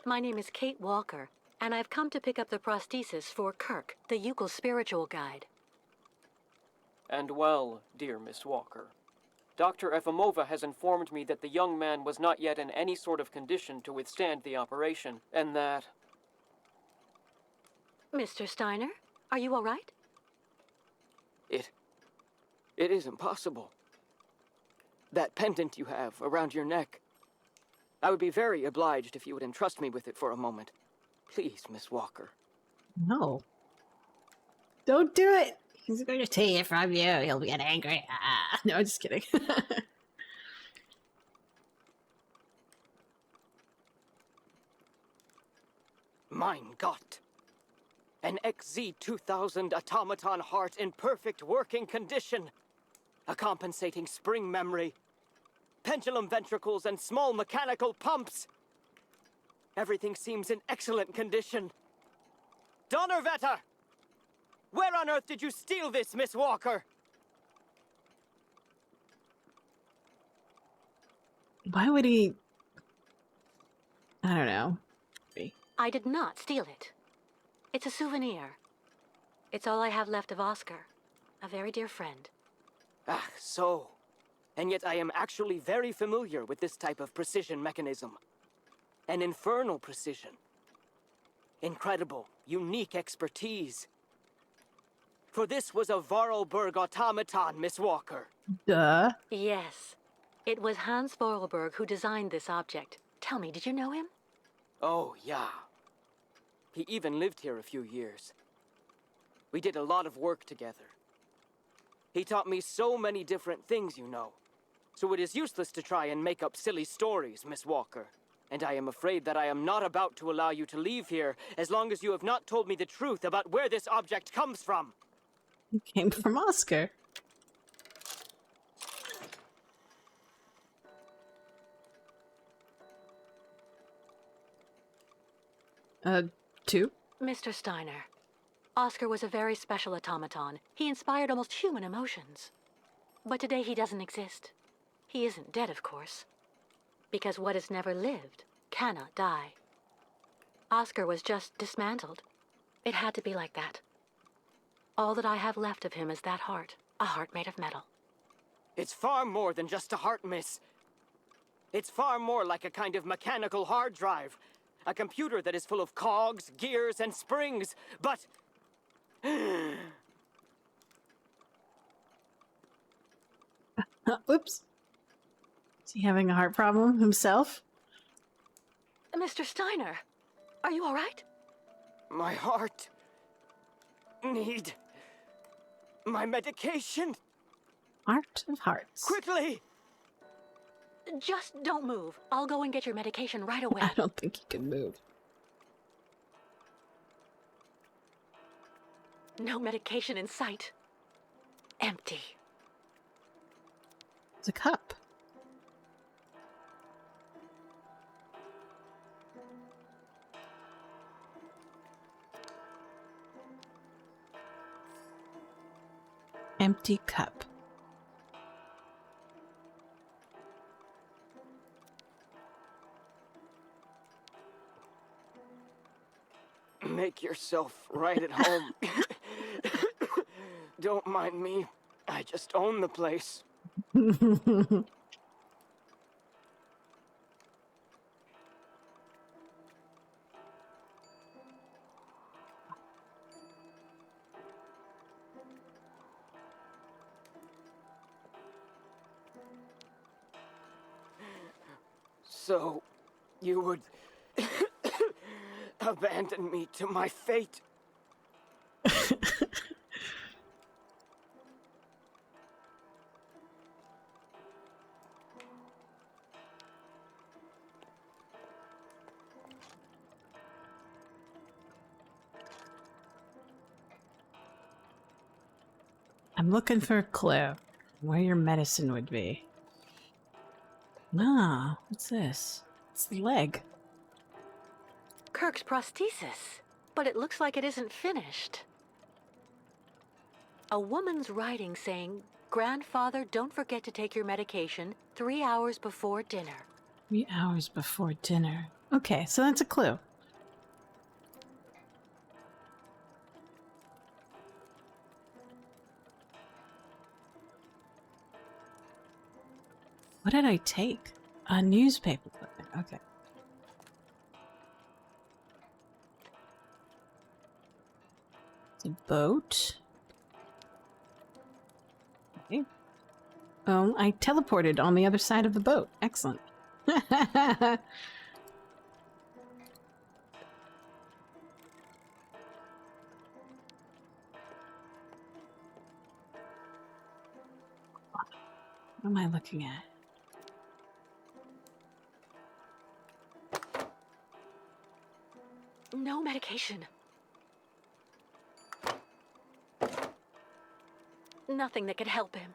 My name is Kate Walker, and I've come to pick up the prosthesis for Kirk, the Yukol spiritual guide. And well, dear Miss Walker, Dr. Evamova has informed me that the young man was not yet in any sort of condition to withstand the operation, and that... Mr. Steiner, are you all right? It is impossible. That pendant you have around your neck. I would be very obliged if you would entrust me with it for a moment. Please, Miss Walker. No. Don't do it! He's going to take it from you. He'll get angry. Ah. No, I'm just kidding. Mein Gott. An XZ-2000 automaton heart in perfect working condition. A compensating spring memory. Pendulum ventricles and small mechanical pumps. Everything seems in excellent condition. Donnerwetter! Where on earth did you steal this, Miss Walker? Why would he? I don't know. I did not steal it. It's a souvenir. It's all I have left of Oscar, a very dear friend. Ah, so. And yet I am actually very familiar with this type of precision mechanism. An infernal precision. Incredible, unique expertise. For this was a Vorarlberg automaton, Miss Walker. Duh. Yes. It was Hans Vorarlberg who designed this object. Tell me, did you know him? Oh, yeah. He even lived here a few years. We did a lot of work together. He taught me so many different things, you know. So it is useless to try and make up silly stories, Miss Walker. And I am afraid that I am not about to allow you to leave here as long as you have not told me the truth about where this object comes from. It came from Oscar. Two? Mr. Steiner, Oscar was a very special automaton. He inspired almost human emotions. But today he doesn't exist. He isn't dead, of course. Because what has never lived cannot die. Oscar was just dismantled. It had to be like that. All that I have left of him is that heart, a heart made of metal. It's far more than just a heart, miss. It's far more like a kind of mechanical hard drive. A computer that is full of cogs, gears, and springs, but... Oops. Is he having a heart problem himself? Mr. Steiner, are you all right? My heart... need... my medication. Heart of hearts. Quickly! Just don't move. I'll go and get your medication right away. I don't think he can move. No medication in sight. Empty. It's a cup. Empty cup. Make yourself right at home. Don't mind me. I just own the place. So, you would abandon me to my fate? I'm looking for a clue where your medicine would be. Ah, what's this? It's the leg. Kirk's prosthesis, but it looks like it isn't finished. A woman's writing saying, "Grandfather, don't forget to take your medication 3 hours before dinner." 3 hours before dinner. Okay, so that's a clue. What did I take? A newspaper clipping. Okay. It's a boat. Okay. Oh, I teleported on the other side of the boat. Excellent. What am I looking at? No medication. Nothing that could help him.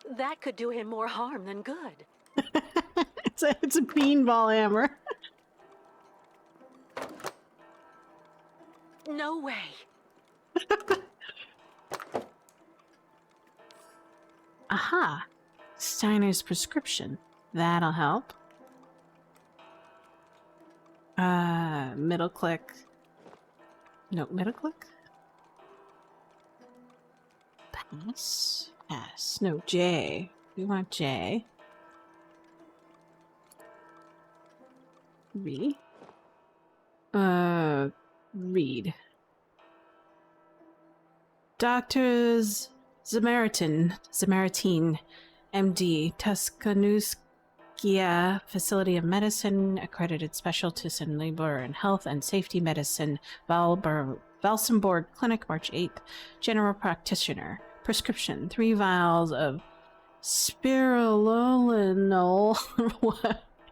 That could do him more harm than good. It's a beanball hammer. No way. Aha! Steiner's prescription. That'll help. Middle click. No, middle click? Pass. Pass. No, J. We want J. V. Read. Doctors Zamartine, MD, Tuscanuskia Facility of Medicine, accredited specialist in labor and health and safety medicine, Valsenborg Clinic, March 8th, general practitioner, prescription, 3 vials of spirulinol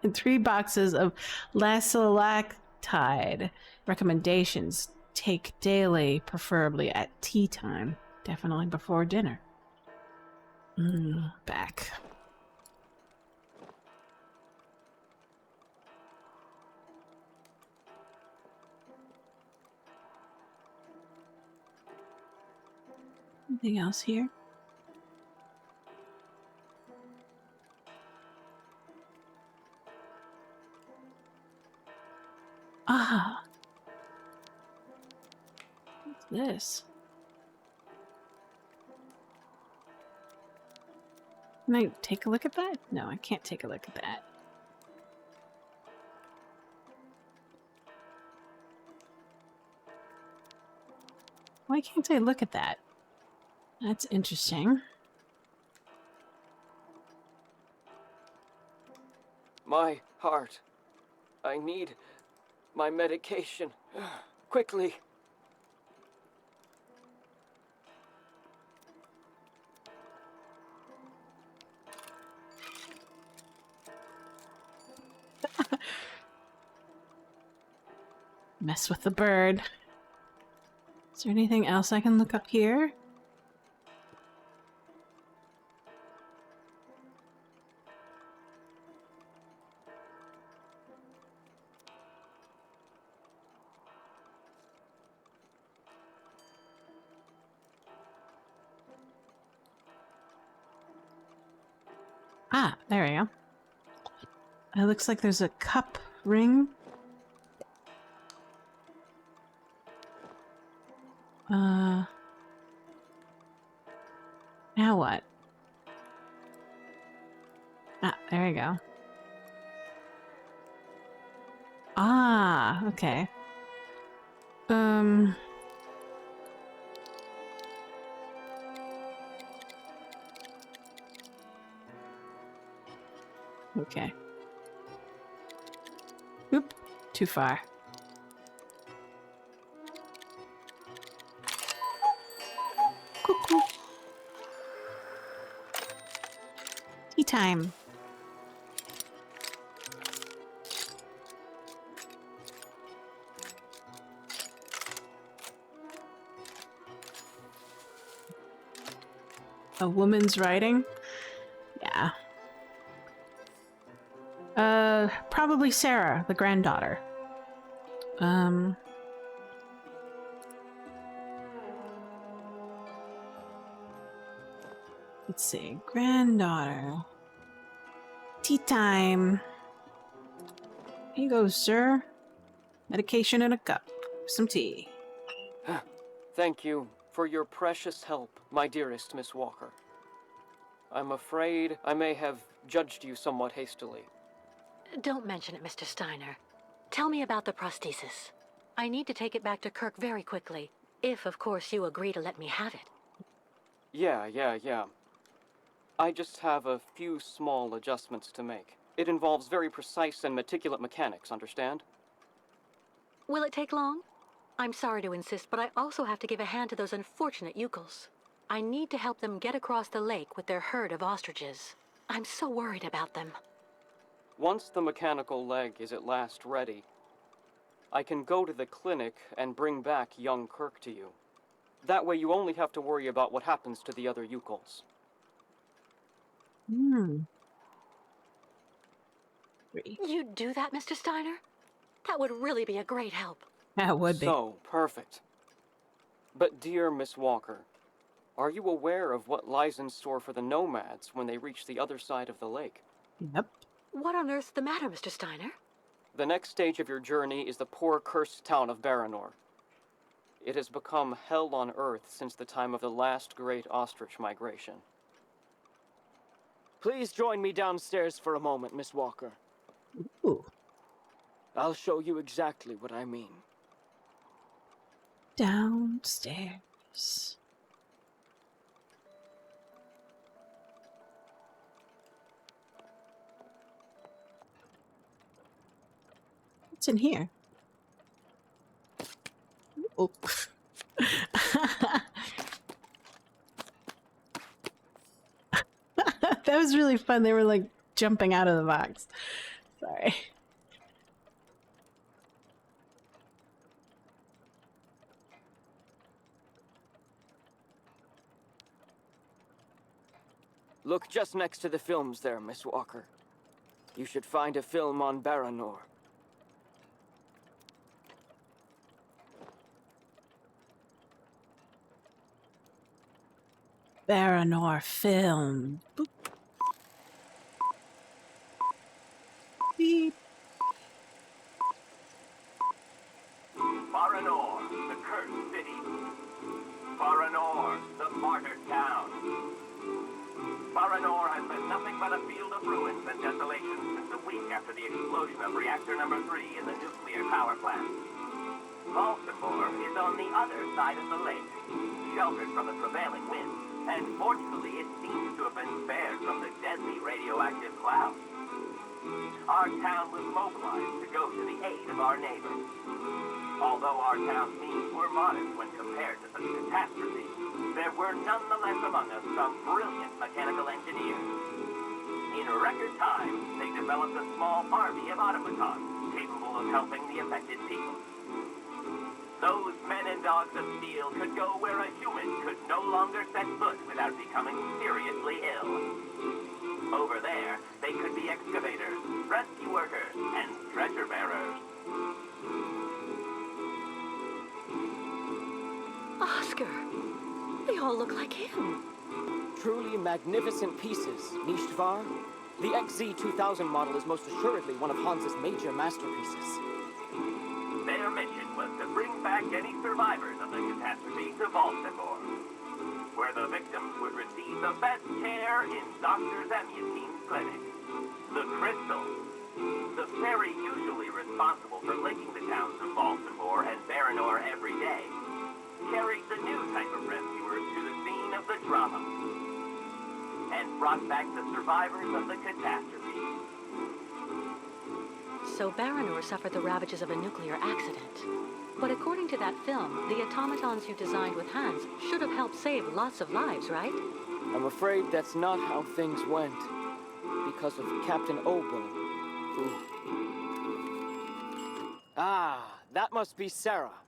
and 3 boxes of lasolactide. Recommendations: take daily, preferably at tea time. Definitely before dinner. Back. Anything else here? Ah. What's this? Can I take a look at that? No, I can't take a look at that. Why can't I look at that? That's interesting. My heart. I need my medication. Quickly. Mess with the bird. Is there anything else I can look up here? Ah, there we go. It looks like there's a cup ring. Now what? Ah, there we go. Ah, okay. Okay. Oop, too far. Cuckoo. Tea time. A woman's writing? Yeah. Probably Sarah, the granddaughter. Let's see. Granddaughter. Tea time. Here you go, sir. Medication in a cup. Some tea. Thank you for your precious help, my dearest Miss Walker. I'm afraid I may have judged you somewhat hastily. Don't mention it, Mr. Steiner. Tell me about the prosthesis. I need to take it back to Kirk very quickly, if, of course, you agree to let me have it. Yeah. I just have a few small adjustments to make. It involves very precise and meticulous mechanics, understand? Will it take long? I'm sorry to insist, but I also have to give a hand to those unfortunate Yukels. I need to help them get across the lake with their herd of ostriches. I'm so worried about them. Once the mechanical leg is at last ready, I can go to the clinic and bring back young Kirk to you. That way you only have to worry about what happens to the other Yukels. You'd do that, Mr. Steiner? That would really be a great help. That would be. So, perfect. But dear Miss Walker, are you aware of what lies in store for the nomads when they reach the other side of the lake? Yep. What on earth's the matter, Mr. Steiner? The next stage of your journey is the poor, cursed town of Baranor. It has become hell on earth since the time of the last great ostrich migration. Please join me downstairs for a moment, Miss Walker. Ooh. I'll show you exactly what I mean. Downstairs. What's in here? Oh. That was really fun. They were like jumping out of the box. Sorry. Look just next to the films there, Miss Walker. You should find a film on Baranor. Baranor film. Boop. Beep. Baranor, the cursed city. Baranor, the martyred town. Baranor has been nothing but a field of ruins and desolation since a week after the explosion of reactor number 3 in the nuclear power plant. Baltimore is on the other side of the lake, sheltered from the prevailing winds, and fortunately it seems to have been spared from the deadly radioactive clouds. Our town was mobilized to go to the aid of our neighbors. Although our town's means were modest when compared to such a catastrophe, there were nonetheless among us some brilliant mechanical engineers. In record time, they developed a small army of automatons capable of helping the affected people. Those men and dogs of steel could go where a human could no longer set foot without becoming seriously ill. Over there, they could be excavators, rescue workers, and treasure bearers. Oscar! They all look like him. Truly magnificent pieces, nicht wahr? The XZ-2000 model is most assuredly one of Hans's major masterpieces. Their mission was to bring back any survivors of the catastrophe to Baltimore, where the victims would receive the best care in Dr. Zemutine's clinic. The Crystal, the ferry usually responsible for linking the towns of Baltimore and Baranor every day, carried the new type of rescuers to the scene of the drama and brought back the survivors of the catastrophe. So Baranor suffered the ravages of a nuclear accident. But according to that film, the automatons you designed with Hans should have helped save lots of lives, right? I'm afraid that's not how things went, because of Captain Obo, who... Ah, that must be Sarah.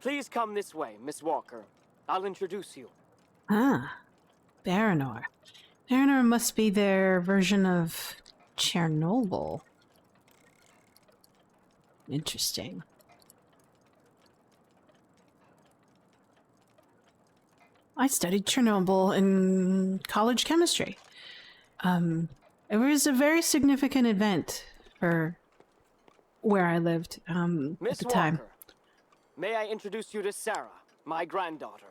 Please come this way, Miss Walker. I'll introduce you. Ah, Baranor. Baranor must be their version of Chernobyl. Interesting. I studied Chernobyl in college chemistry. It was a very significant event for where I lived at the time. Walker, may I introduce you to Sarah, my granddaughter?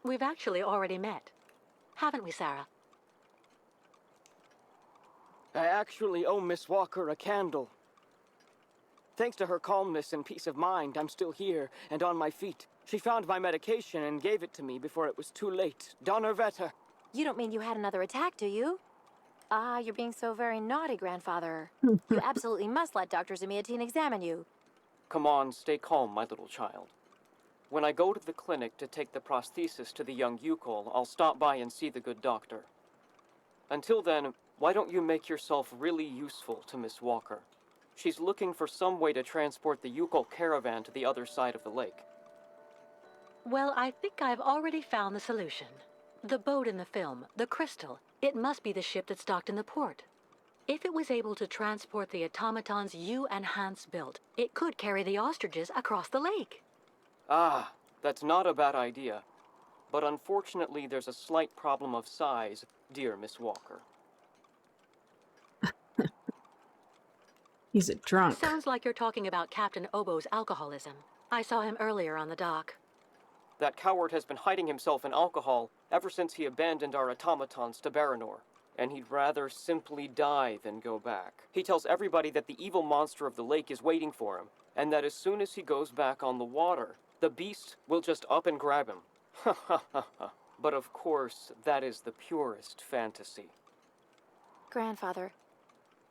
We've actually already met. Haven't we, Sarah? I actually owe Miss Walker a candle. Thanks to her calmness and peace of mind, I'm still here and on my feet. She found my medication and gave it to me before it was too late. Donnerwetter. You don't mean you had another attack, do you? Ah, you're being so very naughty, grandfather. You absolutely must let Dr. Zemutiene examine you. Come on, stay calm, my little child. When I go to the clinic to take the prosthesis to the young Yukol, I'll stop by and see the good doctor. Until then, why don't you make yourself really useful to Miss Walker? She's looking for some way to transport the Yukol caravan to the other side of the lake. Well, I think I've already found the solution. The boat in the film, the Crystal, it must be the ship that's docked in the port. If it was able to transport the automatons you and Hans built, it could carry the ostriches across the lake. Ah, that's not a bad idea. But unfortunately, there's a slight problem of size, dear Miss Walker. He's a drunk. Sounds like you're talking about Captain Obo's alcoholism. I saw him earlier on the dock. That coward has been hiding himself in alcohol ever since he abandoned our automatons to Baranor, and he'd rather simply die than go back. He tells everybody that the evil monster of the lake is waiting for him, and that as soon as he goes back on the water, the beast will just up and grab him. Ha ha ha ha. But of course, that is the purest fantasy. Grandfather,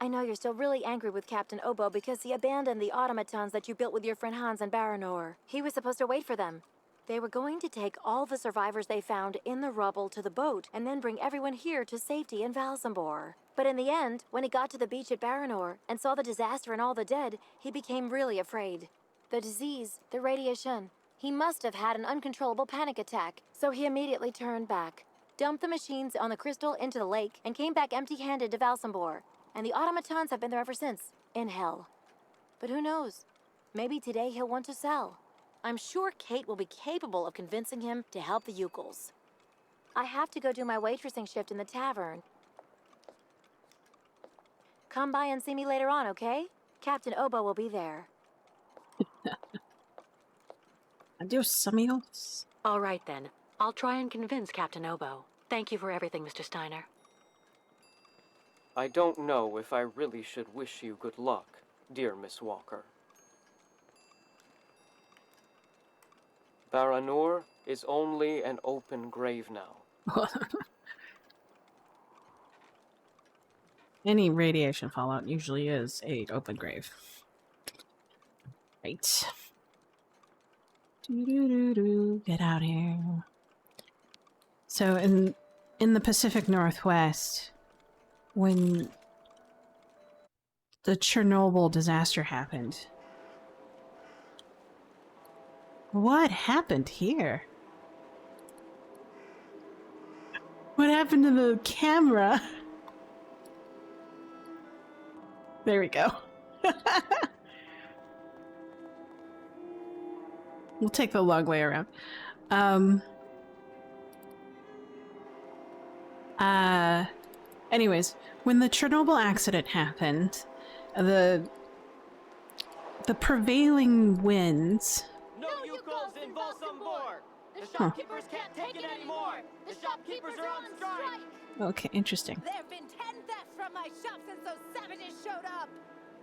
I know you're still really angry with Captain Obo because he abandoned the automatons that you built with your friend Hans and Baranor. He was supposed to wait for them. They were going to take all the survivors they found in the rubble to the boat and then bring everyone here to safety in Valsambor. But in the end, when he got to the beach at Baranor and saw the disaster and all the dead, he became really afraid. The disease, the radiation. He must have had an uncontrollable panic attack, so he immediately turned back, dumped the machines on the crystal into the lake, and came back empty-handed to Valsambor. And the automatons have been there ever since, in hell. But who knows? Maybe today he'll want to sell. I'm sure Kate will be capable of convincing him to help the Yukels. I have to go do my waitressing shift in the tavern. Come by and see me later on, okay? Captain Obo will be there. Adios, amigos. All right, then. I'll try and convince Captain Obo. Thank you for everything, Mr. Steiner. I don't know if I really should wish you good luck, dear Miss Walker. Baranor is only an open grave now. Any radiation fallout usually is a open grave. Right. Doo-doo-doo-doo. Get out here. So in the Pacific Northwest, when the Chernobyl disaster happened, what happened here? What happened to the camera? There we go. We'll take the long way around. Anyways, when the Chernobyl accident happened, the prevailing winds... No Yukos in Valsambor! The shopkeepers can't take it anymore! The shopkeepers are on strike! Okay, interesting. There have been 10 thefts from my shop since those savages showed up!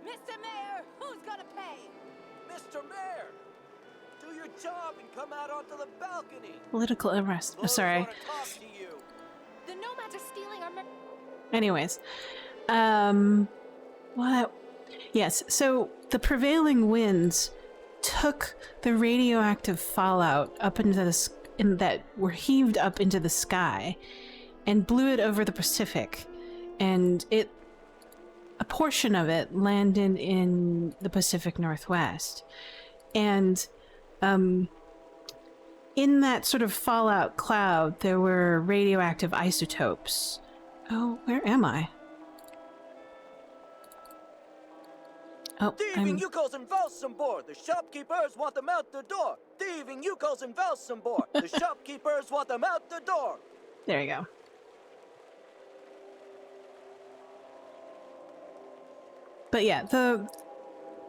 Mr. Mayor, who's gonna pay? Mr. Mayor! Do your job and come out onto the balcony! Political unrest. Oh, sorry. Want to talk to you. The nomads are stealing our... Anyways. What? Yes, so the prevailing winds took the radioactive fallout up into the... that were heaved up into the sky and blew it over the Pacific. And a portion of it landed in the Pacific Northwest. And in that sort of fallout cloud, there were radioactive isotopes. Oh, where am I? Oh, Thieving Yukos in Valsambor! The shopkeepers want them out the door! Thieving Yukos in Valsambor! The shopkeepers want them out the door! There you go. But yeah, the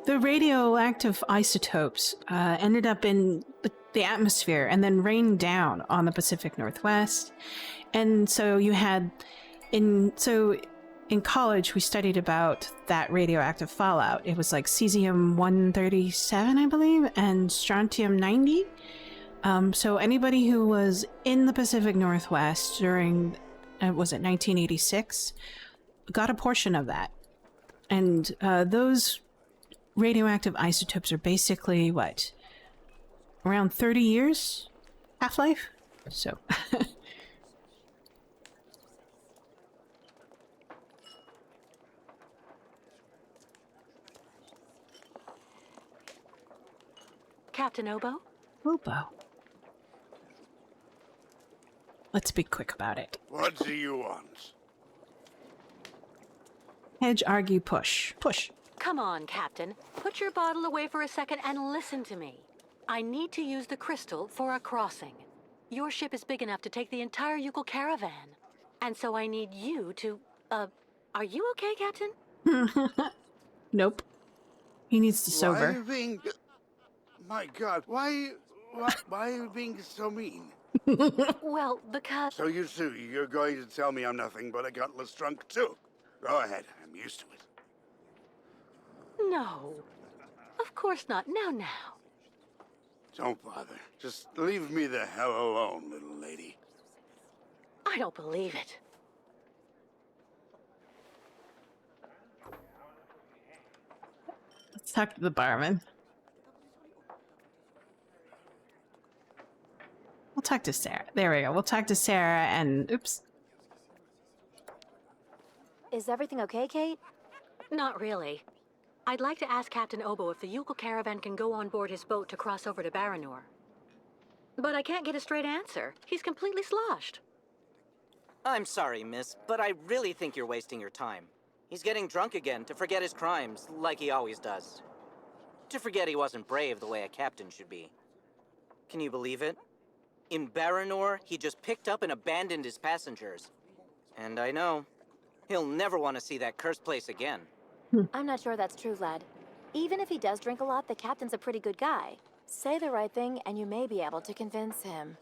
radioactive isotopes ended up in the atmosphere and then rained down on the Pacific Northwest. And so you had in college we studied about that radioactive fallout. It was like cesium-137, I believe, and strontium-90. So anybody who was in the Pacific Northwest during, was it 1986, got a portion of that. And those radioactive isotopes are basically, what, around 30 years half-life? So... Captain Obo? Obo. Let's be quick about it. What do you want? Hedge, argue, push. Push. Come on, Captain. Put your bottle away for a second and listen to me. I need to use the crystal for a crossing. Your ship is big enough to take the entire Yukol caravan. And so I need you to, are you okay, Captain? Nope. He needs to Why are sober. you being... My God, why are you being so mean? Well, because... So you two, you're going to tell me I'm nothing but a gutless drunk too? Go ahead, I'm used to it. No. Of course not. Now. Don't bother. Just leave me the hell alone, little lady. I don't believe it. Let's talk to the barman. We'll talk to Sarah. There we go. We'll talk to Sarah and... Oops. Is everything okay, Kate? Not really. I'd like to ask Captain Obo if the Yukol caravan can go on board his boat to cross over to Baranor. But I can't get a straight answer. He's completely sloshed. I'm sorry, miss, but I really think you're wasting your time. He's getting drunk again to forget his crimes, like he always does. To forget he wasn't brave the way a captain should be. Can you believe it? In Baranor, he just picked up and abandoned his passengers. And I know, he'll never want to see that cursed place again. I'm not sure that's true, lad. Even if he does drink a lot, the captain's a pretty good guy. Say the right thing, and you may be able to convince him.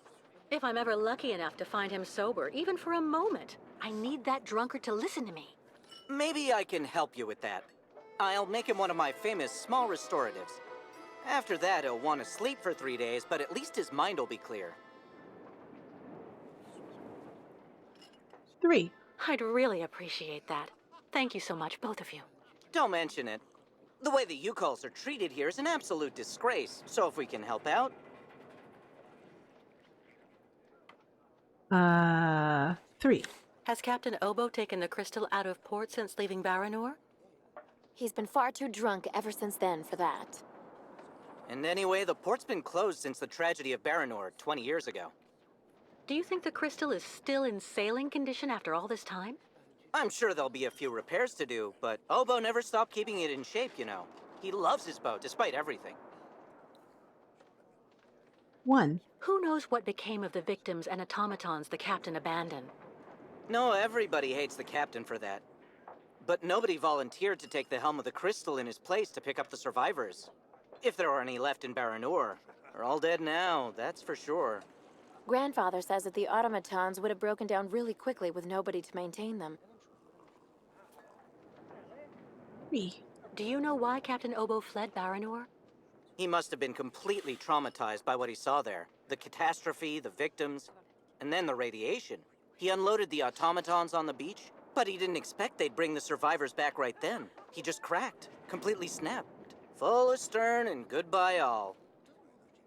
If I'm ever lucky enough to find him sober, even for a moment, I need that drunkard to listen to me. Maybe I can help you with that. I'll make him one of my famous small restoratives. After that, he'll want to sleep for 3 days, but at least his mind will be clear. 3. I'd really appreciate that. Thank you so much, both of you. Don't mention it. The way the Yukols are treated here is an absolute disgrace, so if we can help out... 3. Has Captain Obo taken the crystal out of port since leaving Baranor? He's been far too drunk ever since then for that. And anyway, the port's been closed since the tragedy of Baranor 20 years ago. Do you think the crystal is still in sailing condition after all this time? I'm sure there'll be a few repairs to do, but Obo never stopped keeping it in shape, you know. He loves his boat, despite everything. 1. Who knows what became of the victims and automatons the captain abandoned? No, everybody hates the captain for that. But nobody volunteered to take the helm of the crystal in his place to pick up the survivors. If there are any left in Baranor. They're all dead now, that's for sure. Grandfather says that the automatons would have broken down really quickly with nobody to maintain them. 3. Do you know why Captain Obo fled Baranor? He must have been completely traumatized by what he saw there. The catastrophe, the victims, and then the radiation. He unloaded the automatons on the beach, but he didn't expect they'd bring the survivors back right then. He just cracked, completely snapped. Full astern and goodbye all.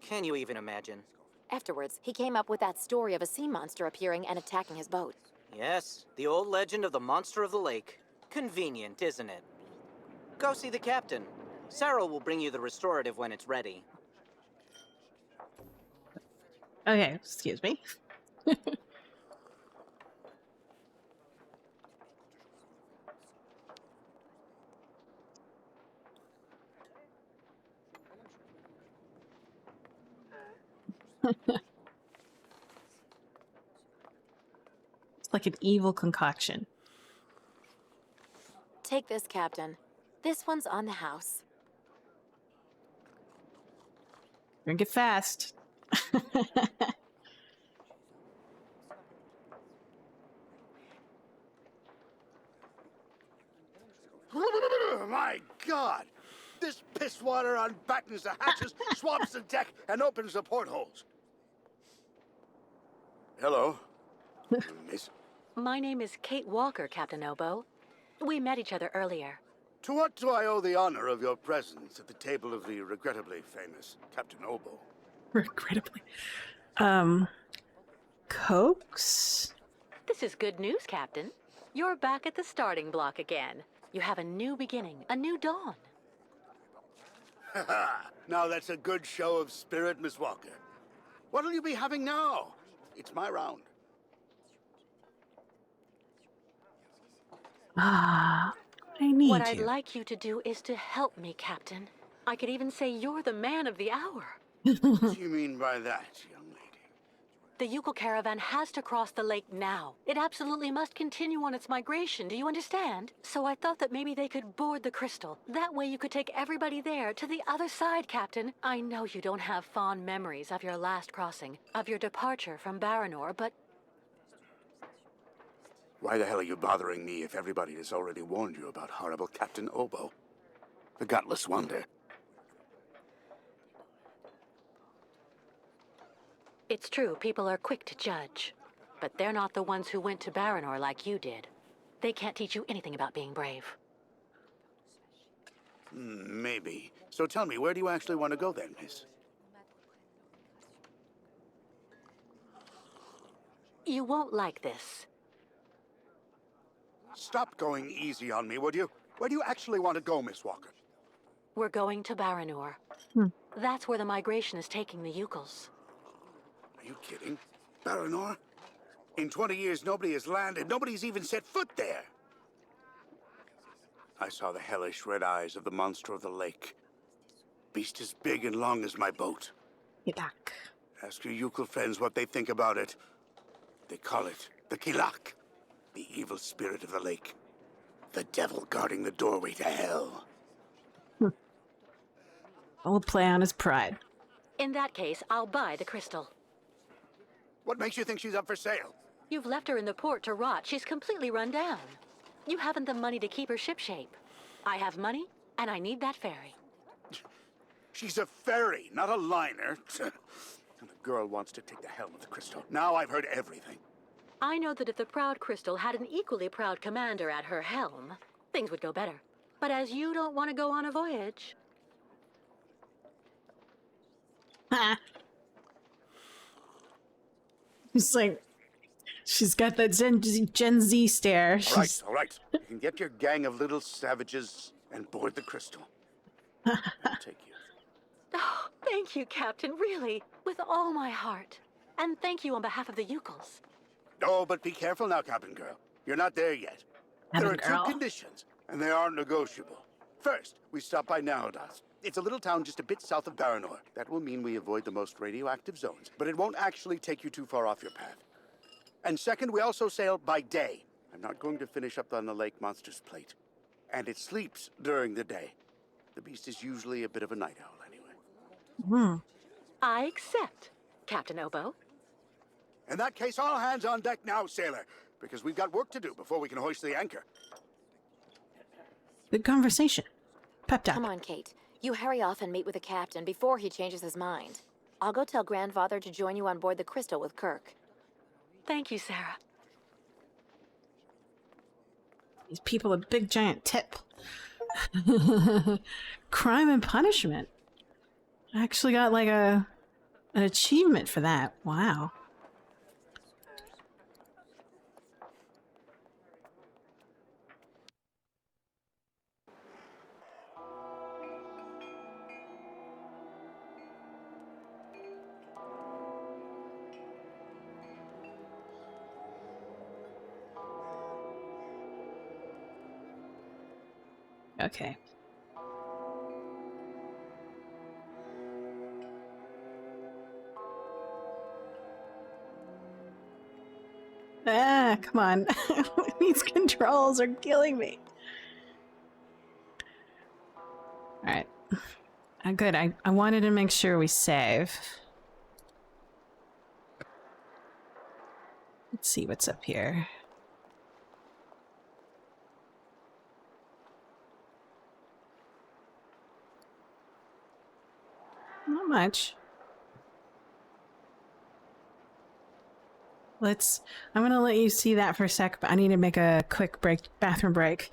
Can you even imagine? Afterwards, he came up with that story of a sea monster appearing and attacking his boat. Yes, the old legend of the monster of the lake. Convenient, isn't it? Go see the captain. Sarah will bring you the restorative when it's ready. Okay, excuse me. It's like an evil concoction. Take this, Captain. This one's on the house. Drink it fast. My God! This piss water unbattens the hatches, swamps the deck, and opens the portholes. Hello, miss. My name is Kate Walker, Captain Obo. We met each other earlier. To what do I owe the honor of your presence at the table of the regrettably famous Captain Obo? Regrettably. Cokes? This is good news, Captain. You're back at the starting block again. You have a new beginning, a new dawn. Now that's a good show of spirit, Miss Walker. What'll you be having now? It's my round. Ah, I need What I'd you. like you to do is to help me, Captain. I could even say you're the man of the hour. What do you mean by that, young lady? The Yukol caravan has to cross the lake now. It absolutely must continue on its migration, do you understand? So I thought that maybe they could board the crystal. That way you could take everybody there, to the other side, Captain. I know you don't have fond memories of your last crossing, of your departure from Baranor, but... Why the hell are you bothering me if everybody has already warned you about horrible Captain Obo? The gutless wonder. It's true, people are quick to judge. But they're not the ones who went to Baranor like you did. They can't teach you anything about being brave. Maybe. So tell me, where do you actually want to go then, miss? You won't like this. Stop going easy on me, would you? Where do you actually want to go, Miss Walker? We're going to Baranor. That's where the migration is taking the Yukols. Are you kidding? Baranor? In 20 years, nobody has landed. Nobody's even set foot there. I saw the hellish red eyes of the monster of the lake. Beast as big and long as my boat. Kilak. Ask your Yukol friends what they think about it. They call it the Kilak, the evil spirit of the lake. The devil guarding the doorway to hell. I'll play on his pride. In that case, I'll buy the crystal. What makes you think she's up for sale? You've left her in the port to rot. She's completely run down. You haven't the money to keep her shipshape. I have money, and I need that ferry. She's a ferry, not a liner. And the girl wants to take the helm of the crystal. Now I've heard everything. I know that if the Proud Crystal had an equally proud commander at her helm, things would go better. But as you don't want to go on a voyage... It's like, she's got that Gen Z stare. All right. You can get your gang of little savages and board the crystal. I'll take you. Oh, thank you, Captain, really, with all my heart. And thank you on behalf of the Yukols. Oh, but be careful now, Cabin Girl. You're not there yet. There are two conditions, and they are negotiable. First, we stop by Narodas. It's a little town just a bit south of Baranor. That will mean we avoid the most radioactive zones, but it won't actually take you too far off your path. And second, we also sail by day. I'm not going to finish up on the lake monster's plate. And it sleeps during the day. The beast is usually a bit of a night owl anyway. I accept, Captain Obo. In that case, all hands on deck now, sailor, because we've got work to do before we can hoist the anchor. Good conversation. Pep talk. Come on, Kate. You hurry off and meet with the captain before he changes his mind. I'll go tell Grandfather to join you on board the Crystal with Kirk. Thank you, Sarah. These people a big giant tip. Crime and punishment. I actually got like an achievement for that. Wow. Okay. Ah, come on. These controls are killing me. Alright. Good. I wanted to make sure we save. Let's see what's up here. Not much. I'm gonna let you see that for a sec, but I need to make a quick bathroom break.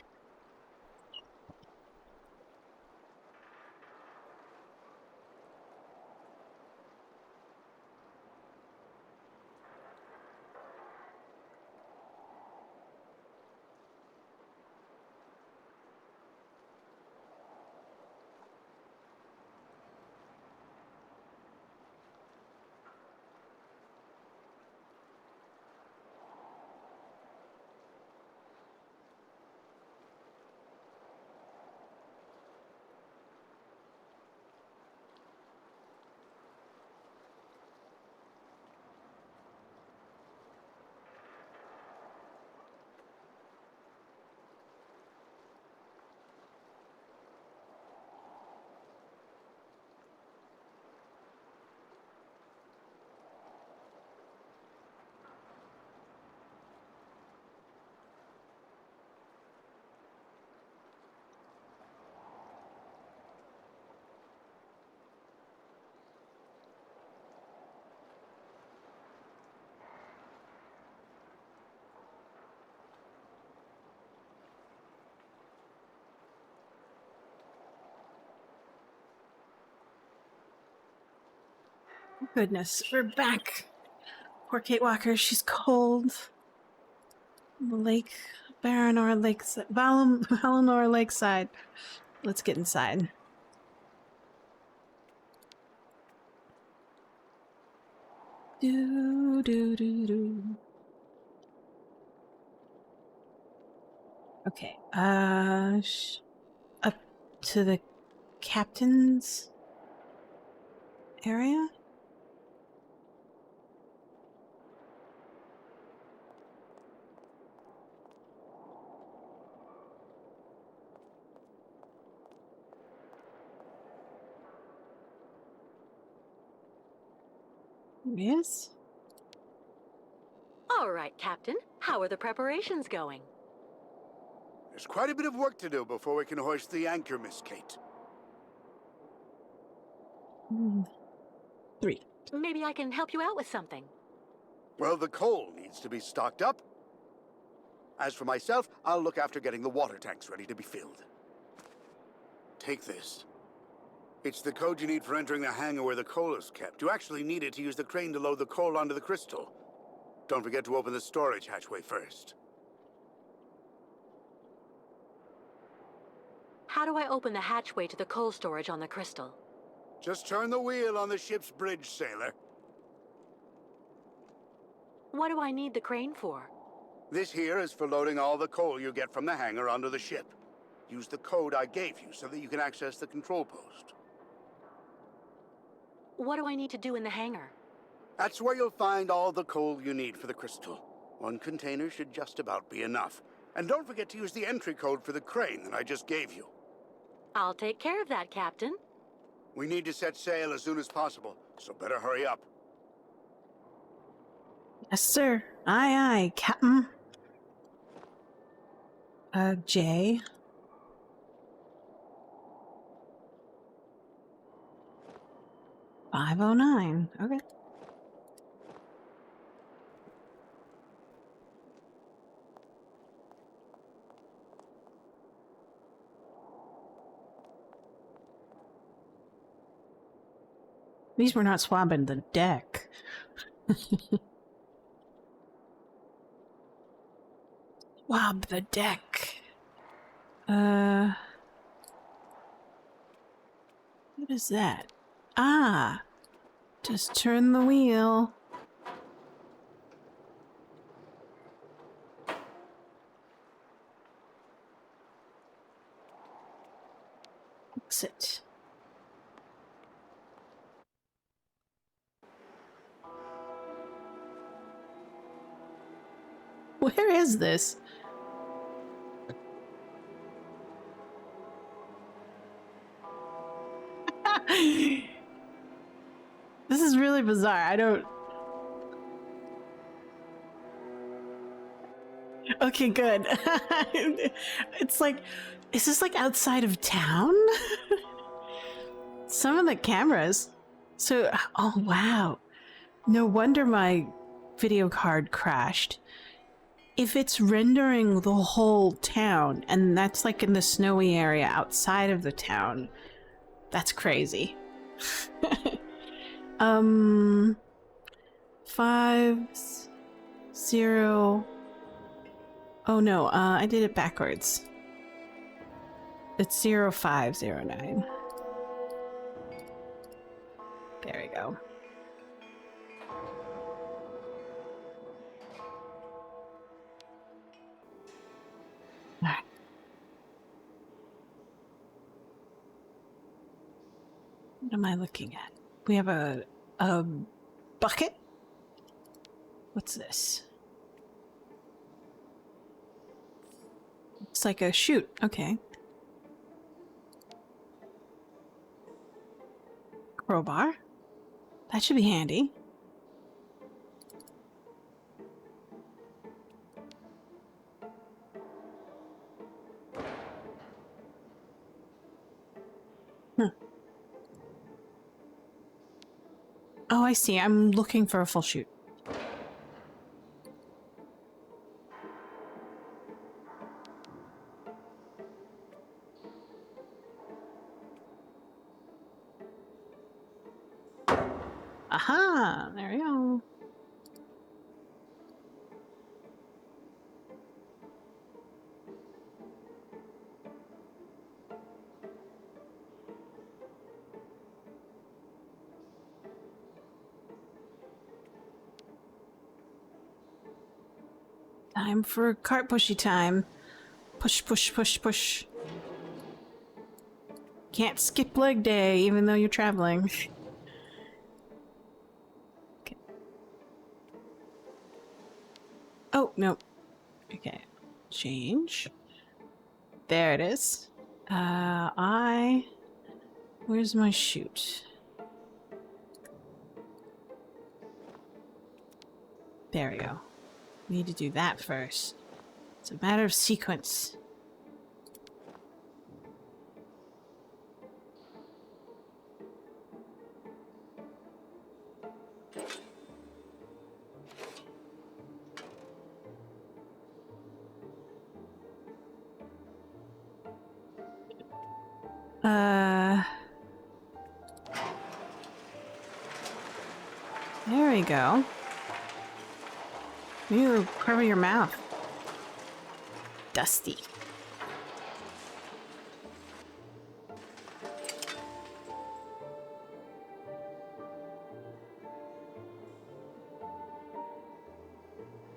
Goodness, we're back. Poor Kate Walker, she's cold. Lake, Valinor Lakeside, Valinor Lakeside. Let's get inside. Do do do do. Okay. Up to the captain's area. Yes. All right, Captain. How are the preparations going? There's quite a bit of work to do before we can hoist the anchor, Miss Kate. 3. Maybe I can help you out with something. Well, the coal needs to be stocked up. As for myself, I'll look after getting the water tanks ready to be filled. Take this. It's the code you need for entering the hangar where the coal is kept. You actually need it to use the crane to load the coal onto the crystal. Don't forget to open the storage hatchway first. How do I open the hatchway to the coal storage on the crystal? Just turn the wheel on the ship's bridge, sailor. What do I need the crane for? This here is for loading all the coal you get from the hangar onto the ship. Use the code I gave you so that you can access the control post. What do I need to do in the hangar? That's where you'll find all the coal you need for the crystal. One container should just about be enough. And don't forget to use the entry code for the crane that I just gave you. I'll take care of that, Captain. We need to set sail as soon as possible, so better hurry up. Yes, sir. Aye, aye, Captain. J. $509. Okay. At least we're not swabbing the deck. Swab the deck. What is that? Ah! Just turn the wheel. Exit. Where is this? This is really bizarre. I don't... Okay, good. It's like... Is this like outside of town? Some of the cameras. So... Oh, wow. No wonder my video card crashed. If it's rendering the whole town, and that's like in the snowy area outside of the town, that's crazy. 5 0. Oh no, I did it backwards. It's 0509. There we go. Alright. What am I looking at? We have a bucket? What's this? It's like a chute. Okay. Crowbar. That should be handy. Oh, I see. I'm looking for a full chute. Aha! There we go. Time for cart pushy time. Push, push, push, push. Can't skip leg day even though you're traveling. Okay. Oh, no. Okay. Change. There it is. Where's my chute? There we go. Need to do that first. It's a matter of sequence. There we go. Ew, cover your mouth. Dusty.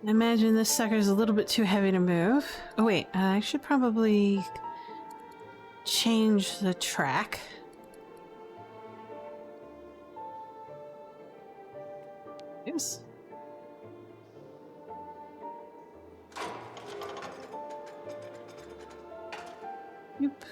I imagine this sucker's a little bit too heavy to move. Oh wait, I should probably change the track. Oops. Yep.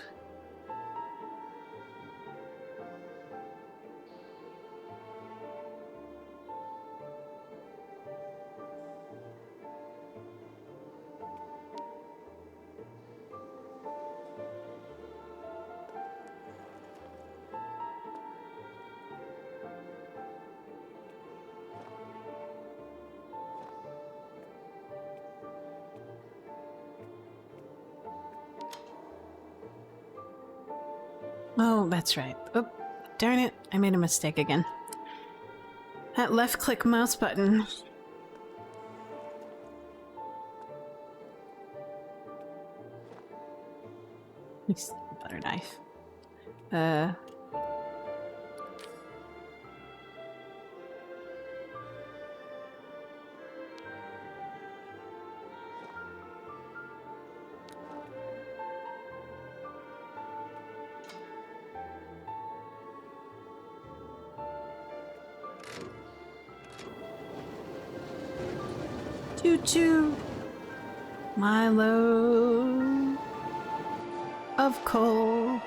Oh, that's right. Oh, darn it. I made a mistake again. That left-click mouse button. Butter knife. Choo-choo. My load of coal.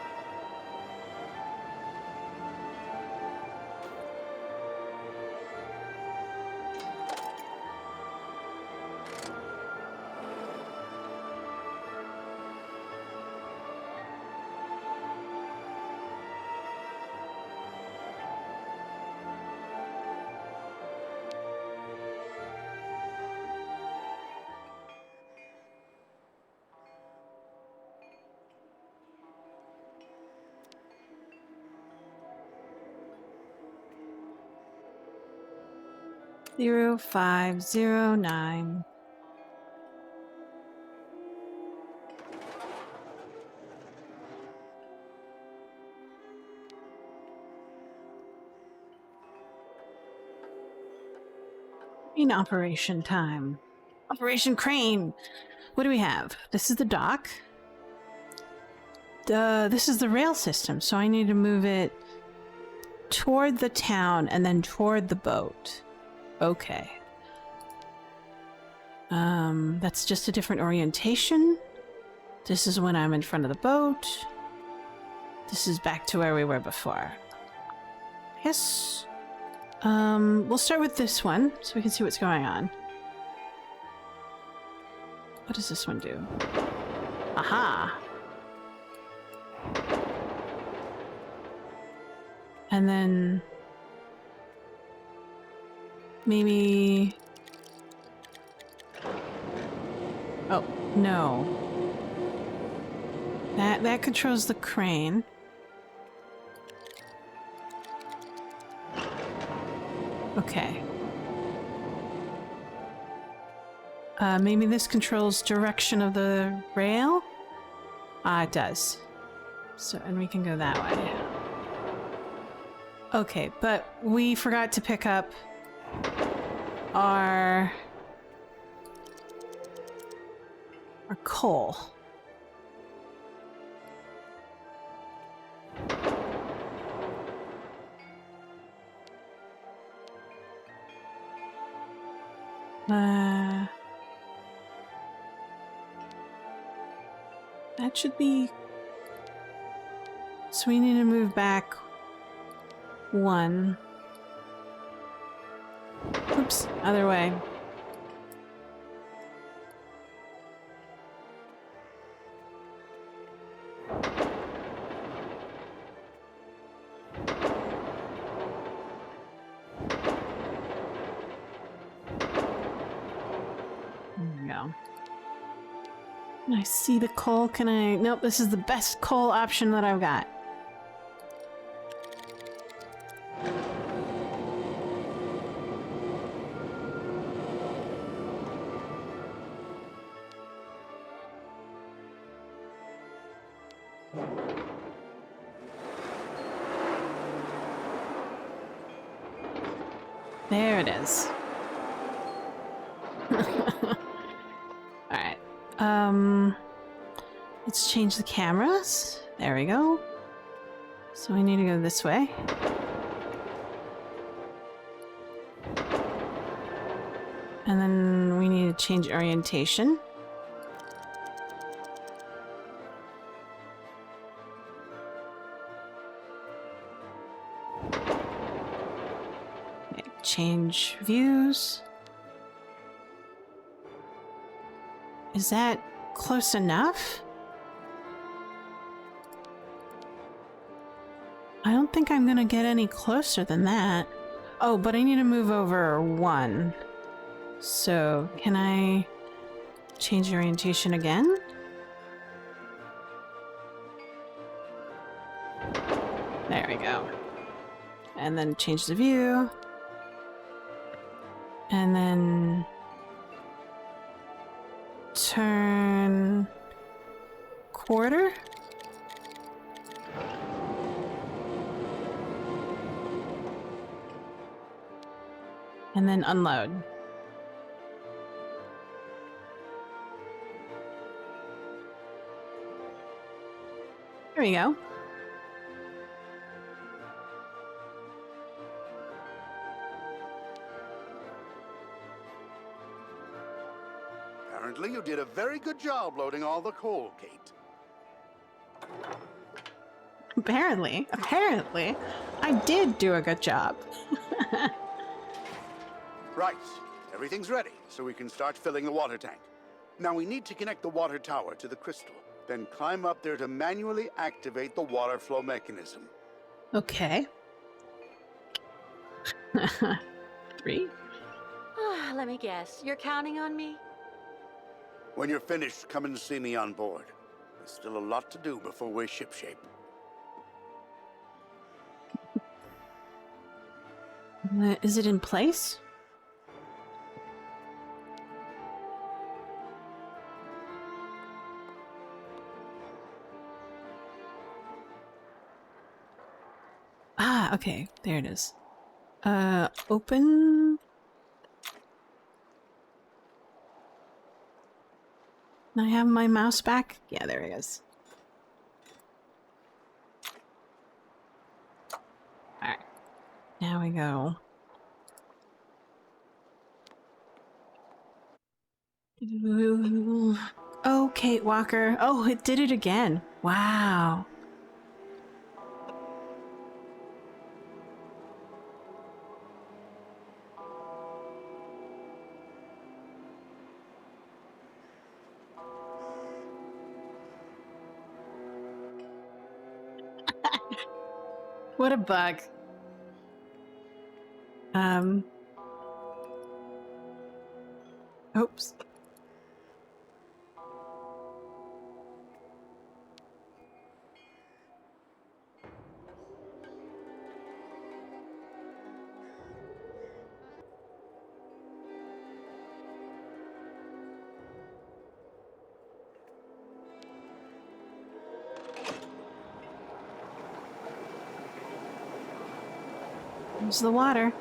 Zero 509. In operation time. Operation Crane. What do we have? This is the dock. This is the rail system, so I need to move it toward the town and then toward the boat. Okay. That's just a different orientation. This is when I'm in front of the boat. This is back to where we were before. Yes. We'll start with this one so we can see what's going on. What does this one do? Aha! And then maybe... Oh, no. That controls the crane. Okay. Maybe this controls direction of the rail? Ah, it does. So, and we can go that way. Okay, but we forgot to pick up our coal. That should be... So we need to move back 1. Oops, other way. There we go. I see the coal. Can I... Nope, this is the best coal option that I've got. There it is. Alright. Let's change the cameras. There we go. So we need to go this way. And then we need to change orientation. Okay, change views. Is that close enough? I don't think I'm gonna get any closer than that. Oh, but I need to move over 1. So, can I change orientation again? There we go. And then change the view. And then turn quarter. And then unload. There we go. Apparently you did a very good job loading all the coal, Kate. Apparently. I did do a good job. Right. Everything's ready, so we can start filling the water tank. Now we need to connect the water tower to the crystal, then climb up there to manually activate the water flow mechanism. Okay. 3? Let me guess. You're counting on me? When you're finished, come and see me on board. There's still a lot to do before we're shipshape. Is it in place? Ah, okay. There it is. Open. Can I have my mouse back? Yeah, there it is. Alright. Now we go. Oh, Kate Walker. Oh, it did it again. Wow. What a bug. Oops. There's the water.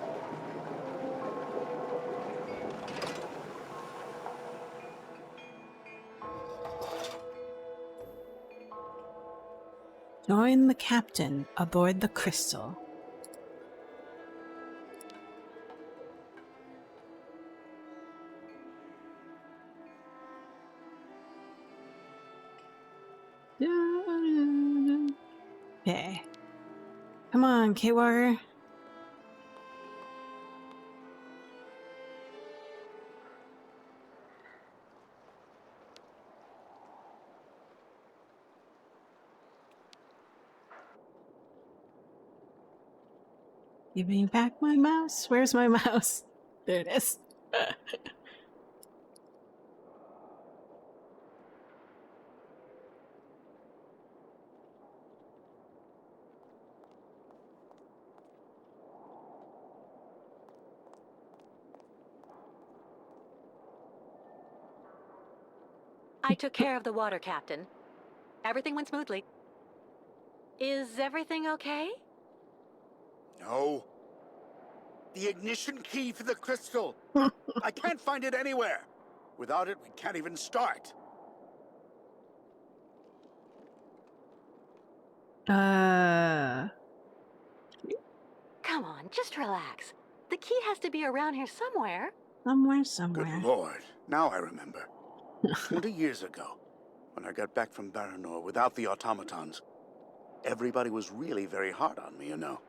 Join the captain aboard the Crystal. Okay. Come on, K-Walker. Give me back my mouse. Where's my mouse? There it is. I took care of the water, Captain. Everything went smoothly. Is everything okay? No. The ignition key for the crystal. I can't find it anywhere. Without it, we can't even start. Come on, just relax. The key has to be around here somewhere. Somewhere. Good Lord. Now I remember. 20 years ago, when I got back from Baranor without the automatons, everybody was really very hard on me, you know.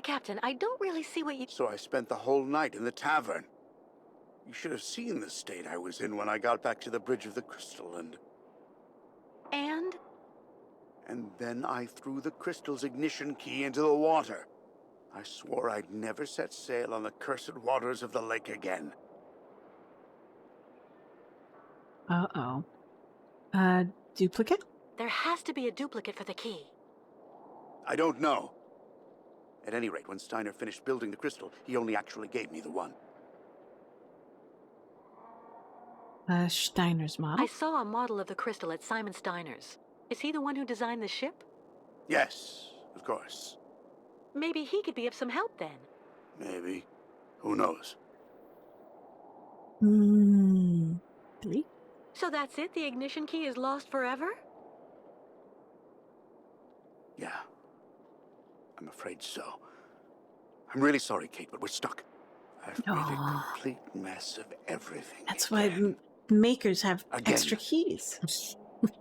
Captain, I don't really see what you... So I spent the whole night in the tavern. You should have seen the state I was in when I got back to the Bridge of the Crystal, and then I threw the crystal's ignition key into the water. I swore I'd never set sail on the cursed waters of the lake again. Uh-oh. Duplicate? There has to be a duplicate for the key. I don't know. At any rate, when Steiner finished building the crystal, he only actually gave me the one. Steiner's model? I saw a model of the crystal at Simon Steiner's. Is he the one who designed the ship? Yes, of course. Maybe he could be of some help then. Maybe. Who knows? 3? So that's it? The ignition key is lost forever? Yeah. I'm afraid so. I'm really sorry, Kate, but we're stuck. I've made a complete mess of everything. That's why makers have Again. extra keys.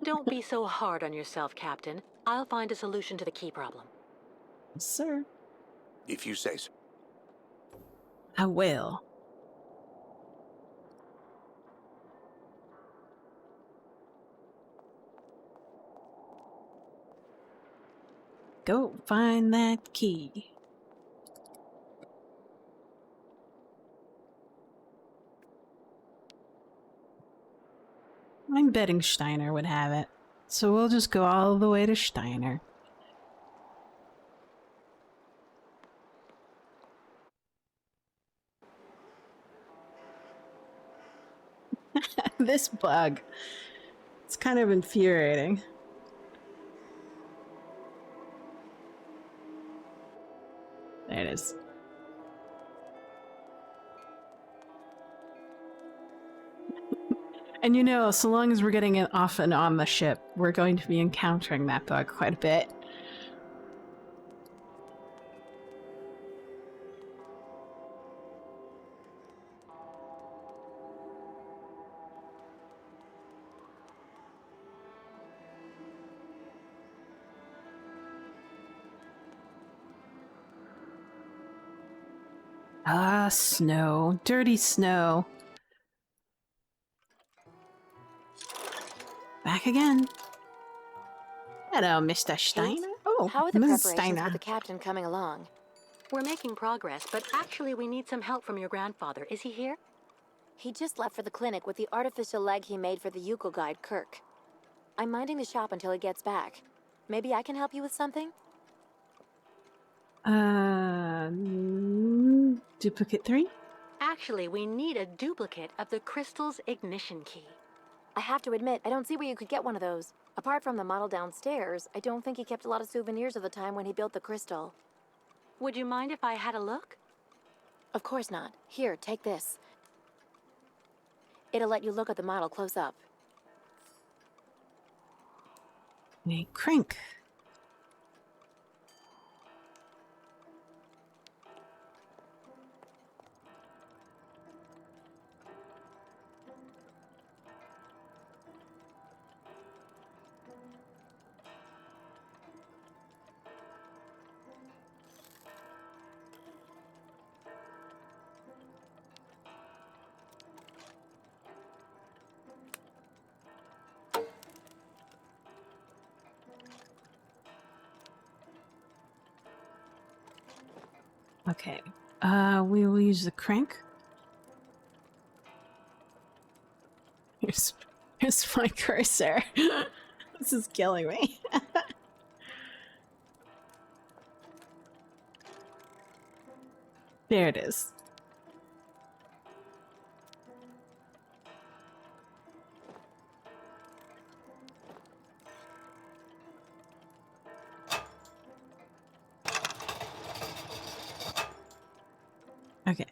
Don't be so hard on yourself, Captain. I'll find a solution to the key problem. Sir. If you say so. I will. Go find that key. I'm betting Steiner would have it. So we'll just go all the way to Steiner. This bug. It's kind of infuriating. There it is. And you know, so long as we're getting it off and on the ship, we're going to be encountering that bug quite a bit. Ah, snow. Dirty snow. Back again. Hello, Mr. Steiner. Kate, Oh, how are the Mrs. preparations Steiner. for the captain coming along? We're making progress, but actually we need some help from your grandfather. Is he here? He just left for the clinic with the artificial leg he made for the Yuko guide, Kirk. I'm minding the shop until he gets back. Maybe I can help you with something? Duplicate 3? Actually, we need a duplicate of the crystal's ignition key. I have to admit, I don't see where you could get one of those. Apart from the model downstairs, I don't think he kept a lot of souvenirs of the time when he built the crystal. Would you mind if I had a look? Of course not. Here, take this. It'll let you look at the model close up. A crank. Okay. We will use the crank. Here's my cursor. This is killing me. There it is. Okay.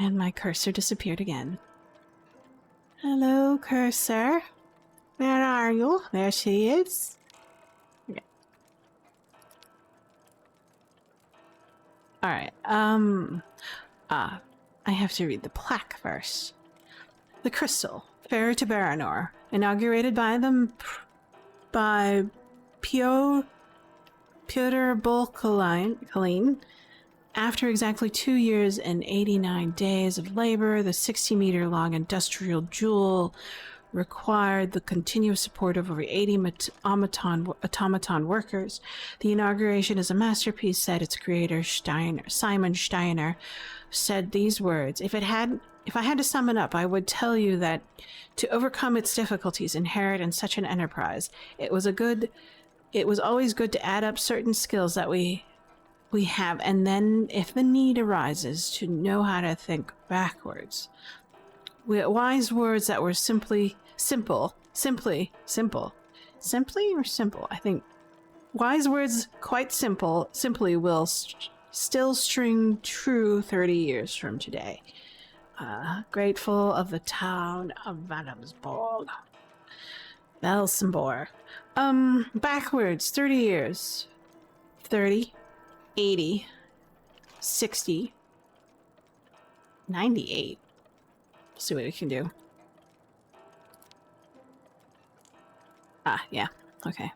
And my cursor disappeared again. Hello, cursor. Where are you? There she is. Okay. Alright, I have to read the plaque first. The crystal, fair to Baranor, inaugurated by Piotr Bolkalin. After exactly 2 years and 89 days of labor, the 60-meter-long industrial jewel required the continuous support of over 80 automaton workers. The inauguration is a masterpiece, said its creator, Simon Steiner, said these words: If I had to sum it up, I would tell you that to overcome its difficulties inherent in such an enterprise, it was always good to add up certain skills that we have, and then, if the need arises, to know how to think backwards. Wise words that were simply simple. I think wise words quite simply will still string true 30 years from today. Grateful of the town of Valsambor. Backwards 30 years. 30, 80, 60, 98. See what we can do. Yeah. Okay.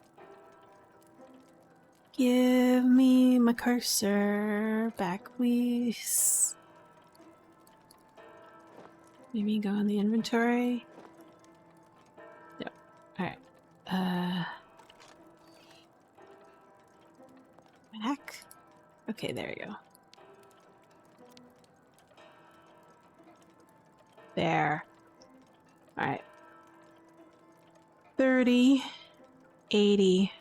Give me my cursor back, please. Maybe go in the inventory. Yep. Alright. Back. Okay, there you go. There. Alright. 30, 80,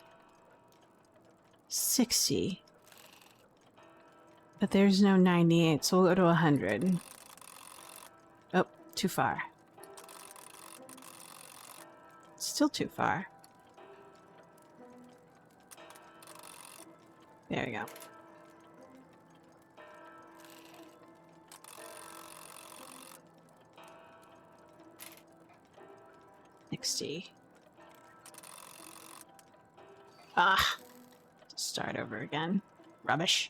60. But there's no 98, so we'll go to 100. Oh, too far. Still too far. There we go. Start over again. Rubbish.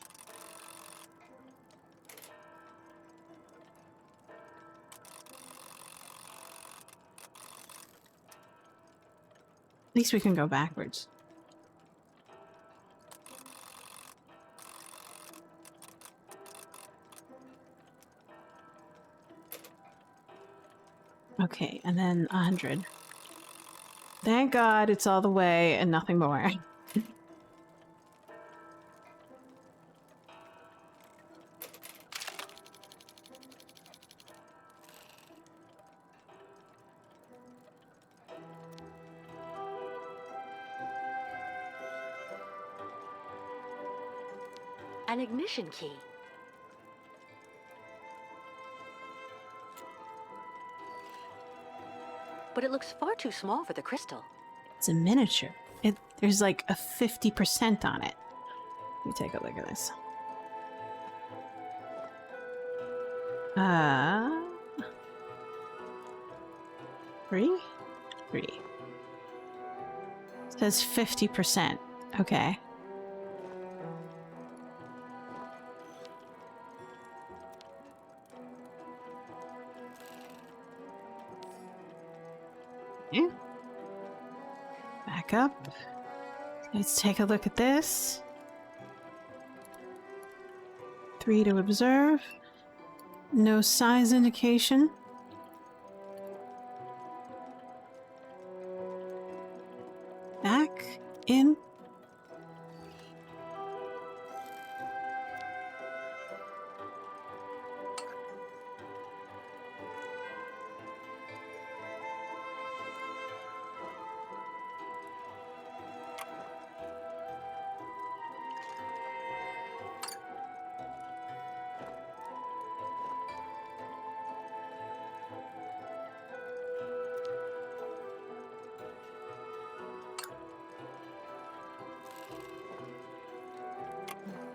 At least we can go backwards. Okay, and then 100. Thank God it's all the way and nothing more. An ignition key. But it looks far too small for the crystal. It's a miniature. there's like a 50% on it. Let me take a look at this. Three? It says 50%. Okay. Yeah. Back up. Let's take a look at this. 3 to observe. No size indication. Back. In.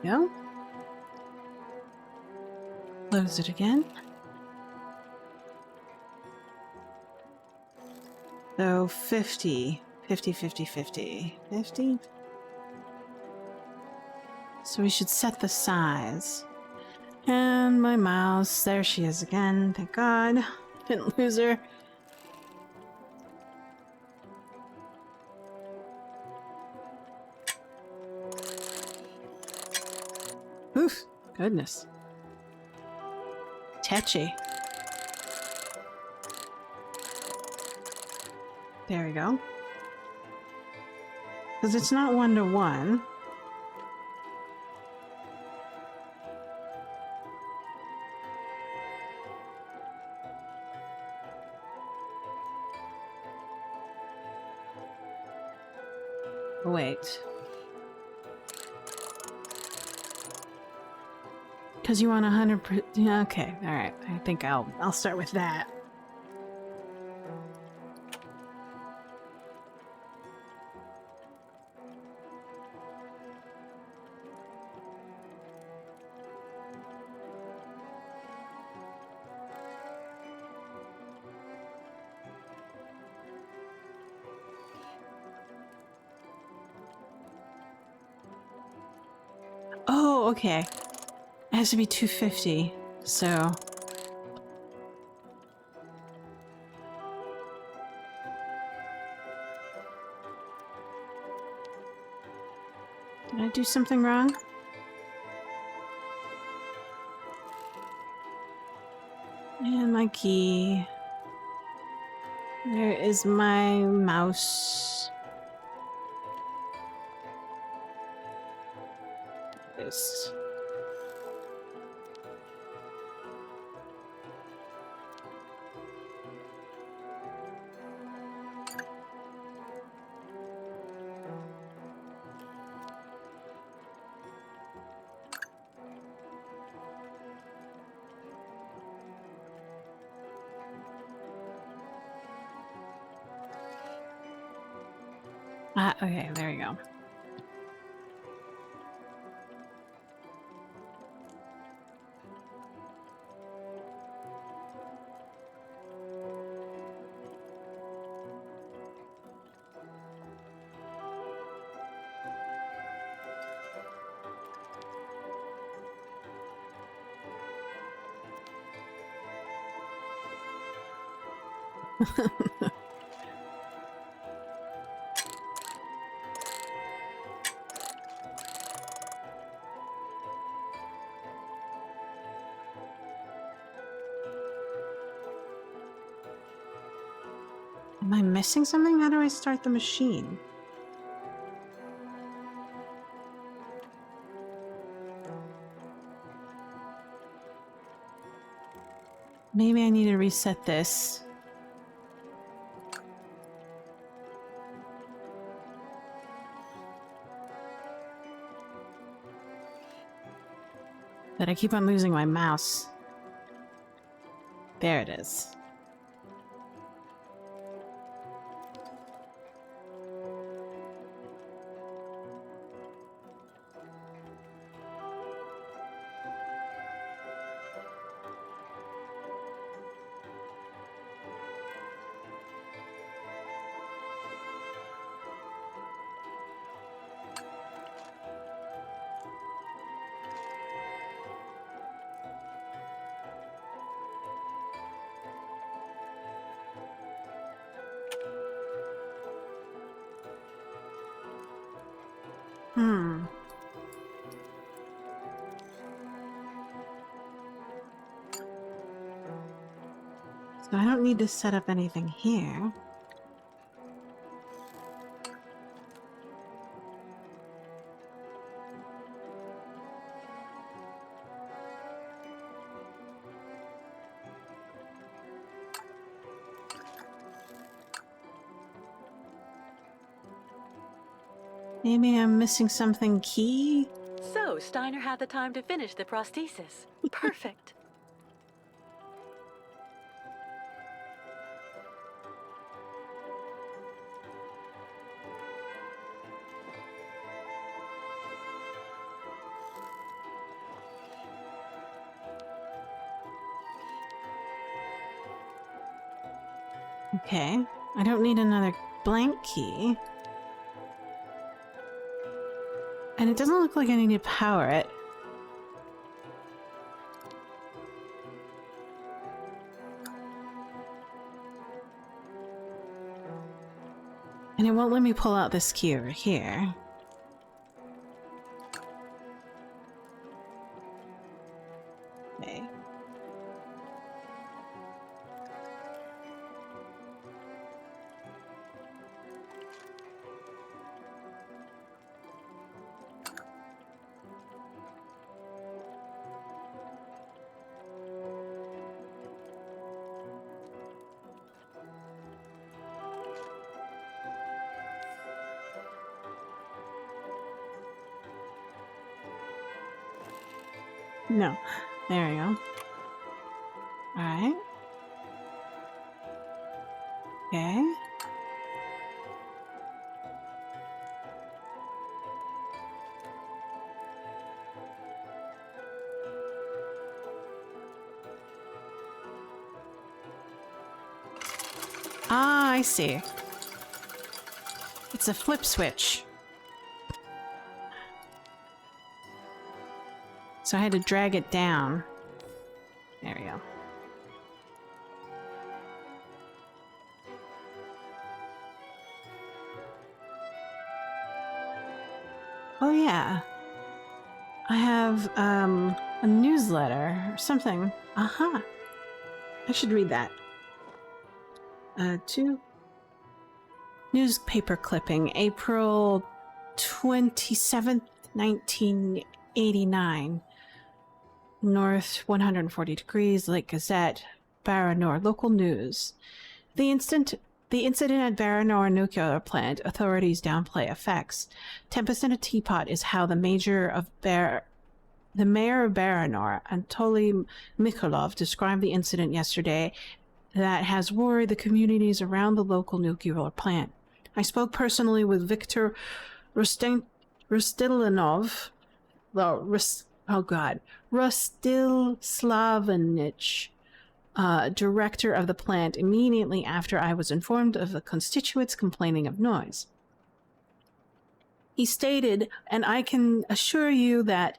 Go. Close it again. So 50. 50, 50, 50. 50? So we should set the size. And my mouse, there she is again, thank God. Didn't lose her. Oof, goodness. Tetchy. There we go. Because it's not 1-to-1. Wait. Because you want 100%. Yeah, okay, all right. I think I'll start with that. Oh, okay. It has to be 250, so... Did I do something wrong? And my key. Where is my mouse? This. Ah, okay, there you go. Am I missing something? How do I start the machine? Maybe I need to reset this. But I keep on losing my mouse. There it is. So I don't need to set up anything here. Maybe I'm missing something key? So, Steiner had the time to finish the prosthesis. Perfect. Okay. I don't need another blank key. And it doesn't look like I need to power it. And it won't let me pull out this key over here. Okay. No. There we go. Alright. Okay. Ah, I see. It's a flip switch. So I had to drag it down. There we go. Oh yeah. I have a newsletter or something. Aha. I should read that. 2 newspaper clipping, April 27th, 1989. North 140 degrees, Lake Gazette, Baranor, local news. The incident at Baranor nuclear plant, authorities downplay effects. Tempest in a teapot is how the mayor of Baranor, Anatoly Mikhailov, described the incident yesterday that has worried the communities around the local nuclear plant. I spoke personally with Viktor Rostilanov, Rostilslavovich, director of the plant, immediately after I was informed of the constituents complaining of noise. He stated, and I can assure you that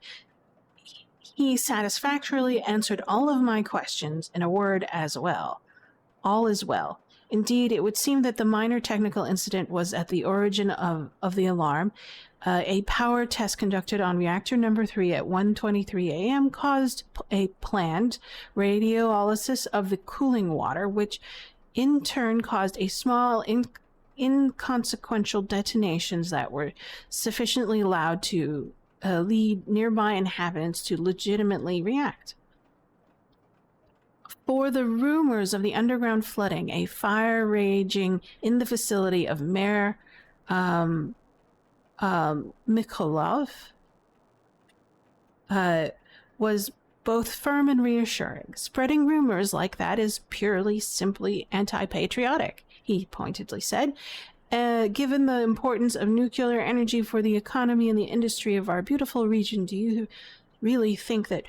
he satisfactorily answered all of my questions in a word as well. All is well. Indeed, it would seem that the minor technical incident was at the origin of the alarm. A power test conducted on reactor number 3 at 1:23 a.m. caused a planned radiolysis of the cooling water, which in turn caused a small inconsequential detonations that were sufficiently loud to lead nearby inhabitants to legitimately react. For the rumors of the underground flooding, a fire raging in the facility of Mayor Mikhailov was both firm and reassuring. Spreading rumors like that is purely, simply anti-patriotic, he pointedly said. Given the importance of nuclear energy for the economy and the industry of our beautiful region, do you really think that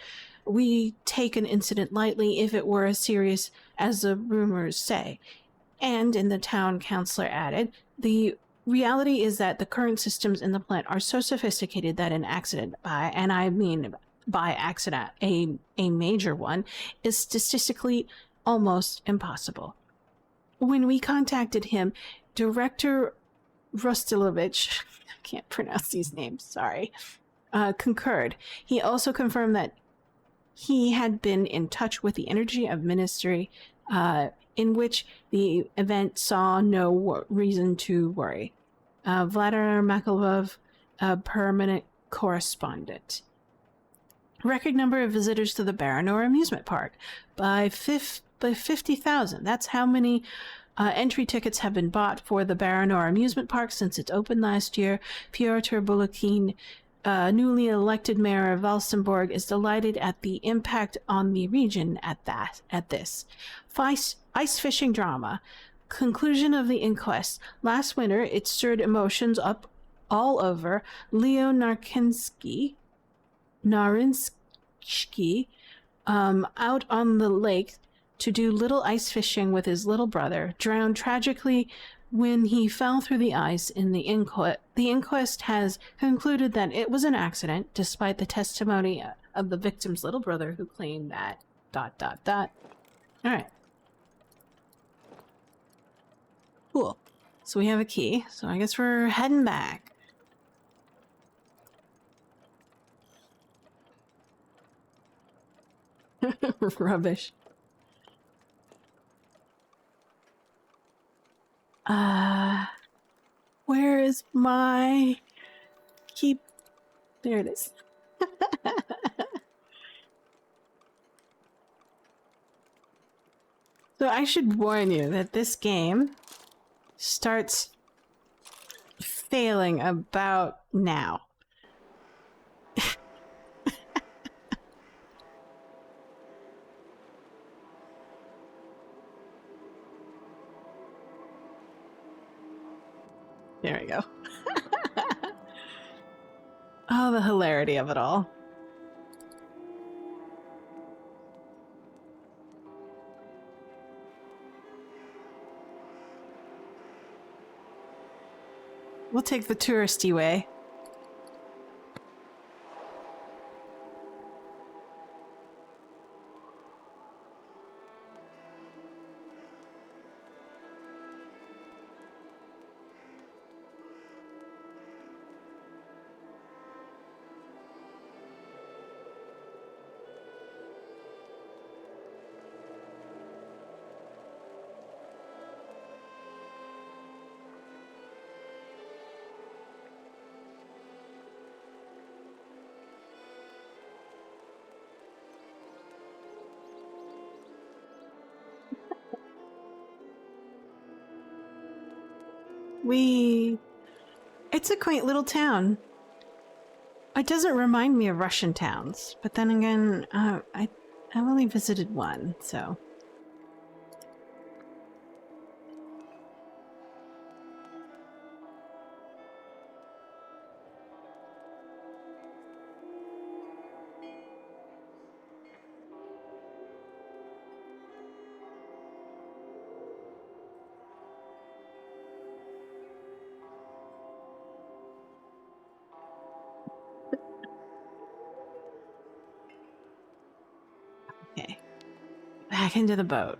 we take an incident lightly if it were as serious as the rumors say? And, the town councillor added, the reality is that the current systems in the plant are so sophisticated that an accident, and I mean by accident, a major one, is statistically almost impossible. When we contacted him, Director Rostilovich, I can't pronounce these names, sorry, concurred. He also confirmed that he had been in touch with the Energy of Ministry, in which the event saw no reason to worry. Vladimir Makalov, a permanent correspondent. Record number of visitors to the Baranor amusement park by 50,000. That's how many entry tickets have been bought for the Baranor amusement park since it opened last year. Pyotr Bulakin, newly elected mayor of Valstenborg, is delighted at the impact on the region at this. Ice fishing drama. Conclusion of the inquest. Last winter, it stirred emotions up all over. Leo Narinsky, out on the lake to do little ice fishing with his little brother, drowned tragically when he fell through the ice in the inquest. The inquest has concluded that it was an accident, despite the testimony of the victim's little brother, who claimed that... ... Alright. Cool. So we have a key, so I guess we're heading back. Rubbish. Where is my key? There it is. So I should warn you that this game starts failing about now. There we go. Oh, the hilarity of it all. We'll take the touristy way. It's a quaint little town. It doesn't remind me of Russian towns, but then again, I've only visited one, so... Okay. Back into the boat.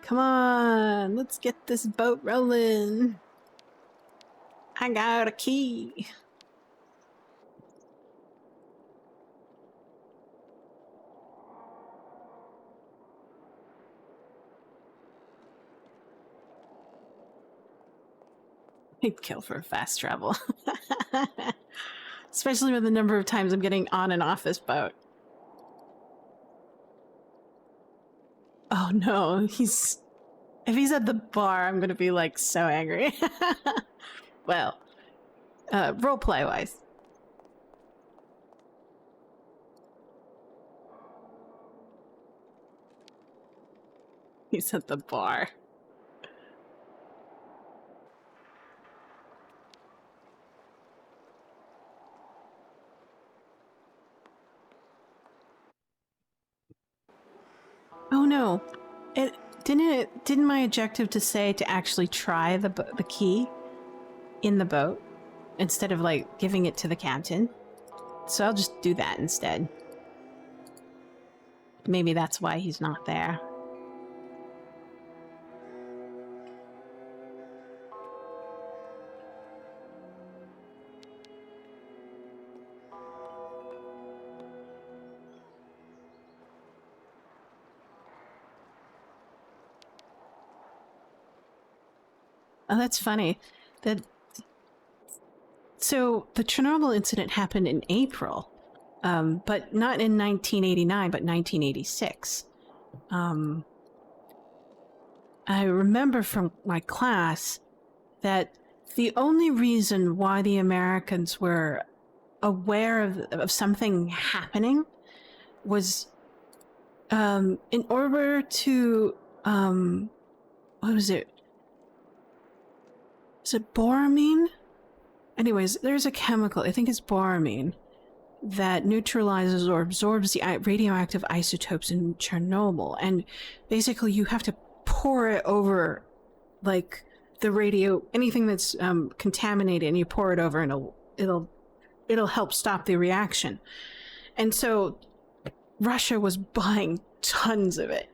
Come on, let's get this boat rolling. I got a key. I'd kill for fast travel. Especially with the number of times I'm getting on and off this boat. Oh no, if he's at the bar, I'm gonna be like so angry. Well, roleplay wise. He's at the bar. Oh no, didn't my objective to say to actually try the key in the boat instead of like giving it to the captain? So I'll just do that instead. Maybe that's why he's not there. Oh, that's funny. That So the Chernobyl incident happened in April, but not in 1989, but 1986. I remember from my class that the only reason why the Americans were aware of something happening was in order to, what was it? Is it boramine? Anyways, there's a chemical, I think it's boramine, that neutralizes or absorbs the radioactive isotopes in Chernobyl. And basically you have to pour it over, like, the anything that's contaminated, and you pour it over and it'll help stop the reaction. And so Russia was buying tons of it.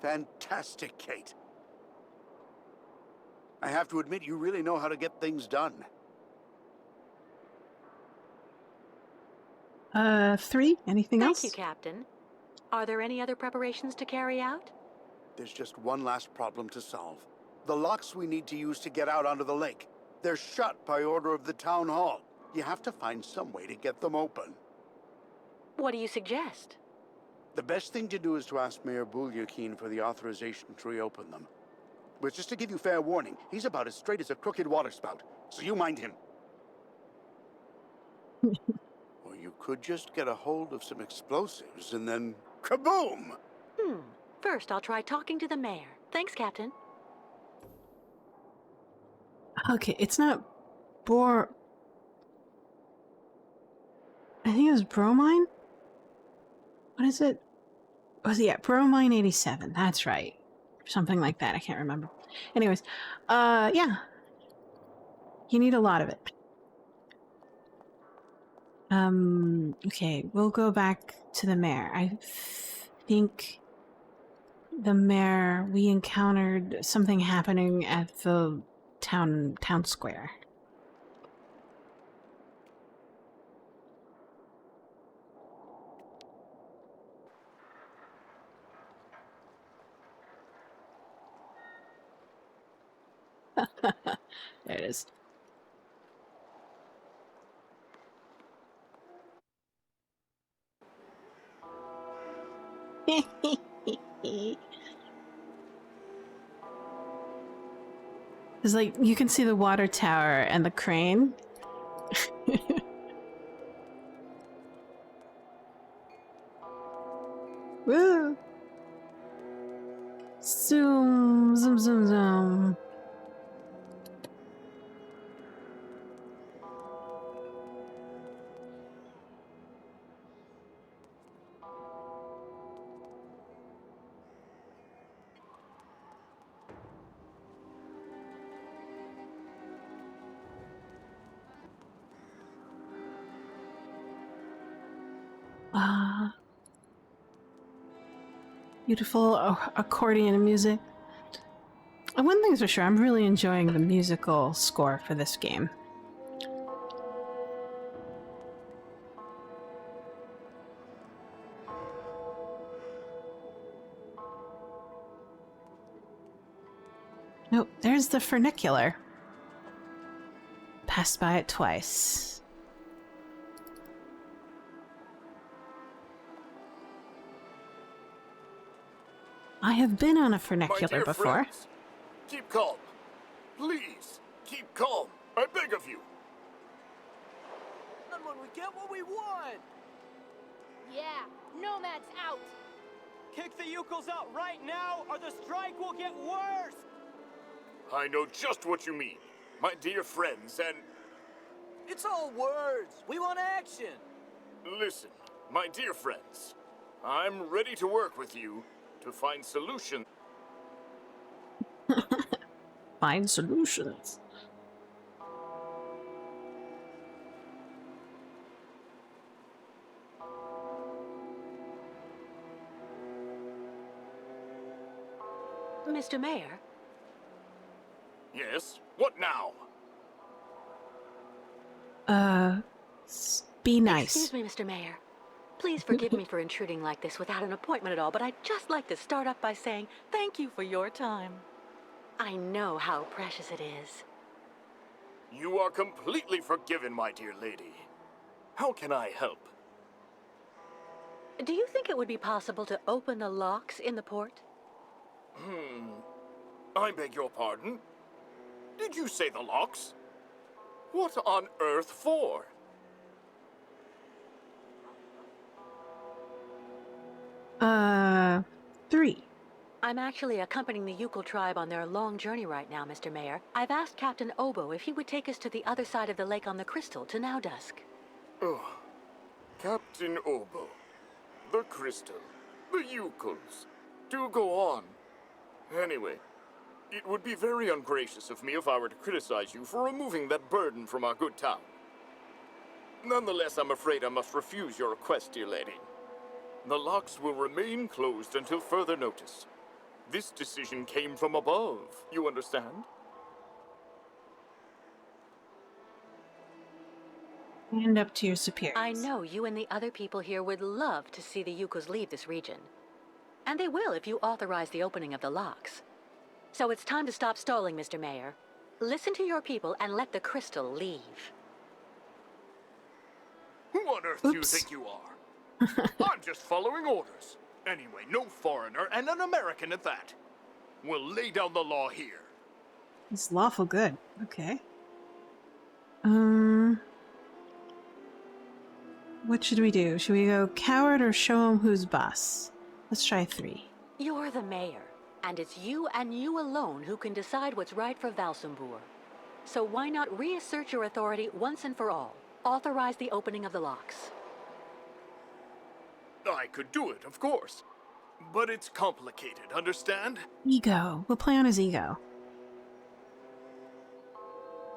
Fantastic, Kate. I have to admit, you really know how to get things done. 3? Anything else? Thank you, Captain. Are there any other preparations to carry out? There's just one last problem to solve. The locks we need to use to get out onto the lake. They're shut by order of the town hall. You have to find some way to get them open. What do you suggest? The best thing to do is to ask Mayor Bulyakin for the authorization to reopen them. But just to give you fair warning, he's about as straight as a crooked waterspout, so you mind him. Or you could just get a hold of some explosives and then kaboom! First, I'll try talking to the mayor. Thanks, Captain. Okay, it's not I think it was bromine? What is it? Yeah, bromine 87. That's right. Something like that. I can't remember. Anyways, yeah. You need a lot of it. Okay, we'll go back to the mayor. I think the mayor, we encountered something happening at the town square. There it is. It's like you can see the water tower and the crane. Woo! Zoom, zoom, zoom, zoom. Beautiful accordion music. And one thing's for sure, I'm really enjoying the musical score for this game. Nope, there's the funicular. Passed by it twice. I have been on a funicular before. Friends, keep calm. Please, keep calm. I beg of you. And when we get what we want! Yeah, Nomad's out. Kick the Yukos out right now, or the strike will get worse! I know just what you mean. My dear friends, and... It's all words! We want action! Listen, my dear friends. I'm ready to work with you to find solutions. Find solutions. Mr. Mayor? Yes? What now? Be nice. Excuse me, Mr. Mayor. Please forgive me for intruding like this without an appointment at all, but I'd just like to start up by saying thank you for your time. I know how precious it is. You are completely forgiven, my dear lady. How can I help? Do you think it would be possible to open the locks in the port? I beg your pardon? Did you say the locks? What on earth for? 3. I'm actually accompanying the Yukol tribe on their long journey right now, Mr. Mayor. I've asked Captain Obo if he would take us to the other side of the lake on the Crystal to Now Dusk. Oh, Captain Obo, the Crystal, the Yukols. Do go on. Anyway, it would be very ungracious of me if I were to criticize you for removing that burden from our good town. Nonetheless, I'm afraid I must refuse your request, dear lady. The locks will remain closed until further notice. This decision came from above, you understand? Hand up to your superiors. I know you and the other people here would love to see the Yukos leave this region. And they will if you authorize the opening of the locks. So it's time to stop stalling, Mr. Mayor. Listen to your people and let the Crystal leave. Who on earth do you think you are? I'm just following orders. Anyway, no foreigner, and an American at that, will lay down the law here. It's lawful good. Okay. What should we do? Should we go coward or show him who's boss? Let's try 3. You're the mayor, and it's you and you alone who can decide what's right for Valsambur. So why not reassert your authority once and for all? Authorize the opening of the locks. I could do it, of course. But it's complicated, understand? Ego. We'll play on his ego.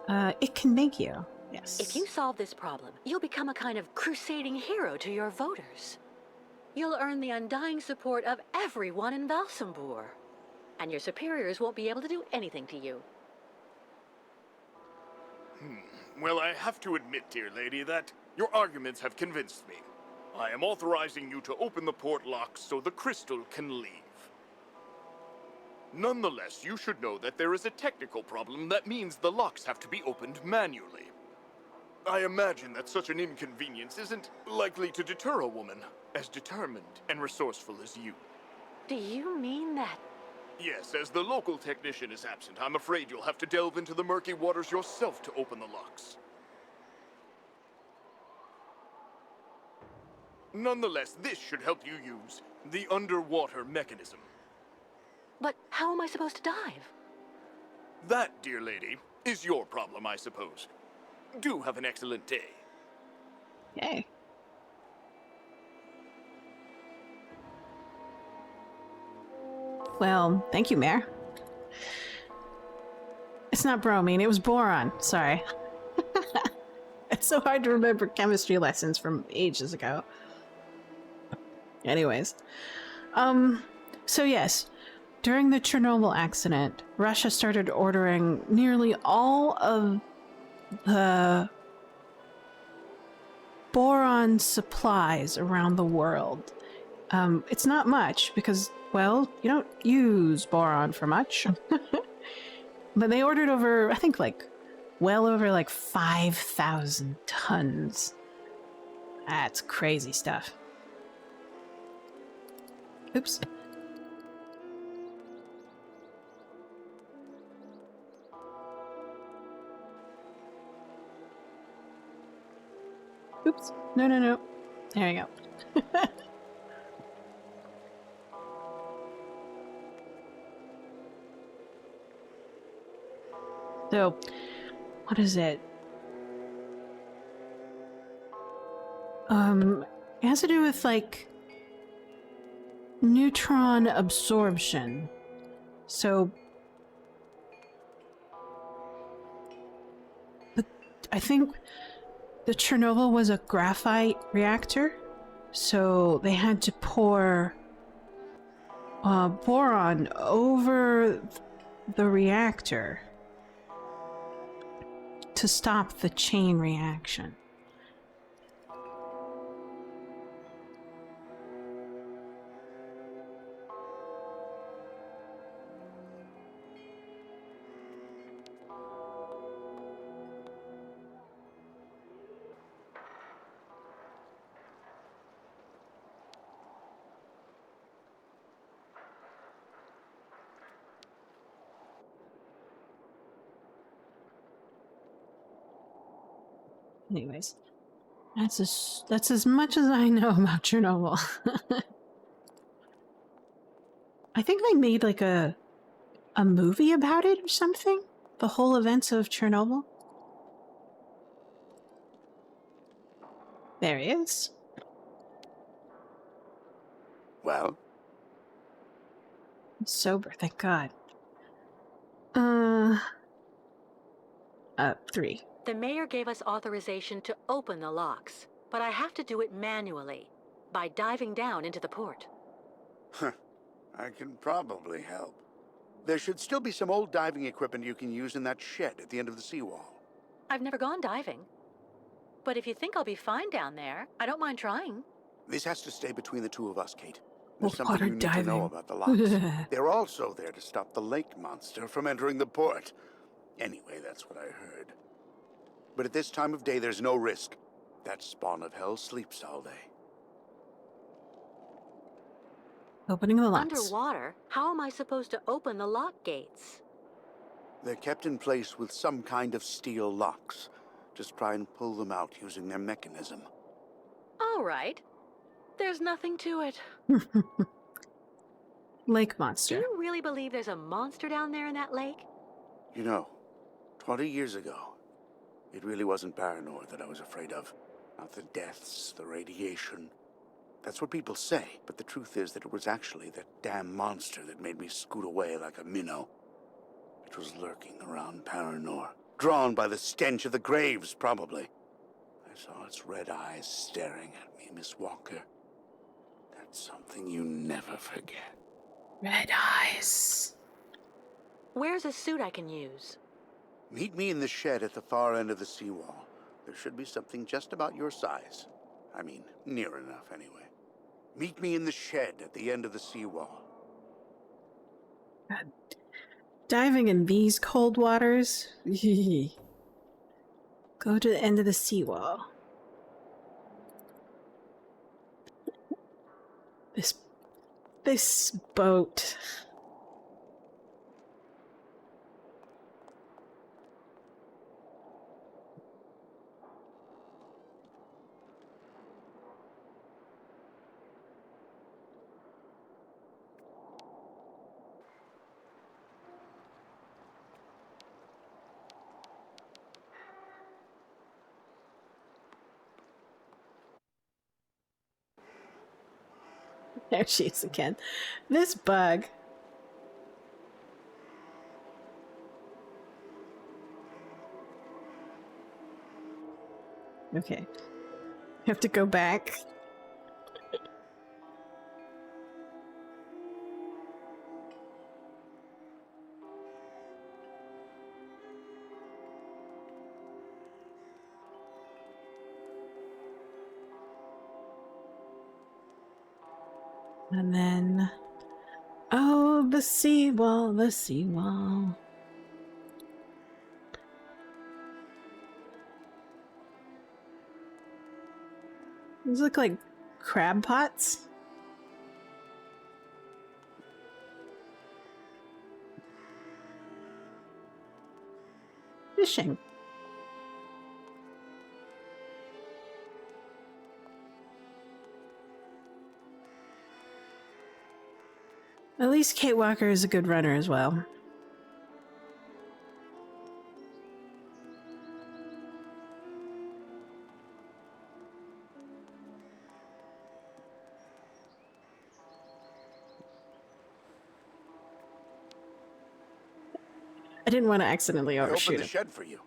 It can make you. Yes. If you solve this problem, you'll become a kind of crusading hero to your voters. You'll earn the undying support of everyone in Valsambur. And your superiors won't be able to do anything to you. Well, I have to admit, dear lady, that your arguments have convinced me. I am authorizing you to open the port locks so the Crystal can leave. Nonetheless, you should know that there is a technical problem that means the locks have to be opened manually. I imagine that such an inconvenience isn't likely to deter a woman as determined and resourceful as you. Do you mean that? Yes, as the local technician is absent, I'm afraid you'll have to delve into the murky waters yourself to open the locks. Nonetheless, this should help you use the underwater mechanism. But how am I supposed to dive? That, dear lady, is your problem, I suppose. Do have an excellent day. Yay. Well, thank you, Mayor. It's not bromine, it was boron. Sorry. It's so hard to remember chemistry lessons from ages ago. Anyways. So yes, during the Chernobyl accident, Russia started ordering nearly all of the boron supplies around the world. It's not much because, well, you don't use boron for much. But they ordered over, I think, well over 5,000 tons. That's crazy stuff. Oops. Oops. No. There you go. So, what is it? It has to do with, neutron absorption. So, I think the Chernobyl was a graphite reactor, so they had to pour boron over the reactor to stop the chain reaction. Anyways, that's as much as I know about Chernobyl. I think they made like a movie about it or something. The whole events of Chernobyl. There he is. Well, Sober, thank God. 3. The mayor gave us authorization to open the locks, but I have to do it manually, by diving down into the port. I can probably help. There should still be some old diving equipment you can use in that shed at the end of the seawall. I've never gone diving. But if you think I'll be fine down there, I don't mind trying. This has to stay between the two of us, Kate. There's Water something you need to know diving. about the locks. They're also there to stop the lake monster from entering the port. Anyway, that's what I heard. But at this time of day, there's no risk. That spawn of hell sleeps all day. Opening the locks. Underwater? How am I supposed to open the lock gates? They're kept in place with some kind of steel locks. Just try and pull them out using their mechanism. All right. There's nothing to it. Lake Do monster. you really believe there's a monster down there in that lake? You know, 20 years ago, it really wasn't Paranor that I was afraid of. Not the deaths, the radiation. That's what people say, but the truth is that it was actually that damn monster that made me scoot away like a minnow. It was lurking around Paranor, drawn by the stench of the graves, probably. I saw its red eyes staring at me, Miss Walker. That's something you never forget. Red eyes. Where's a suit I can use? Meet me in the shed at the far end of the seawall. There should be something just about your size. I mean, near enough, anyway. Meet me in the shed at the end of the seawall. God. Diving in these cold waters? Go to the end of the seawall. This boat. There she is again. This bug. Okay. Have to go back. And then... Oh, the seawall, the seawall. These look like crab pots. Fishing. At least Kate Walker is a good runner as well. I didn't want to accidentally overshoot I opened the it. shed for you.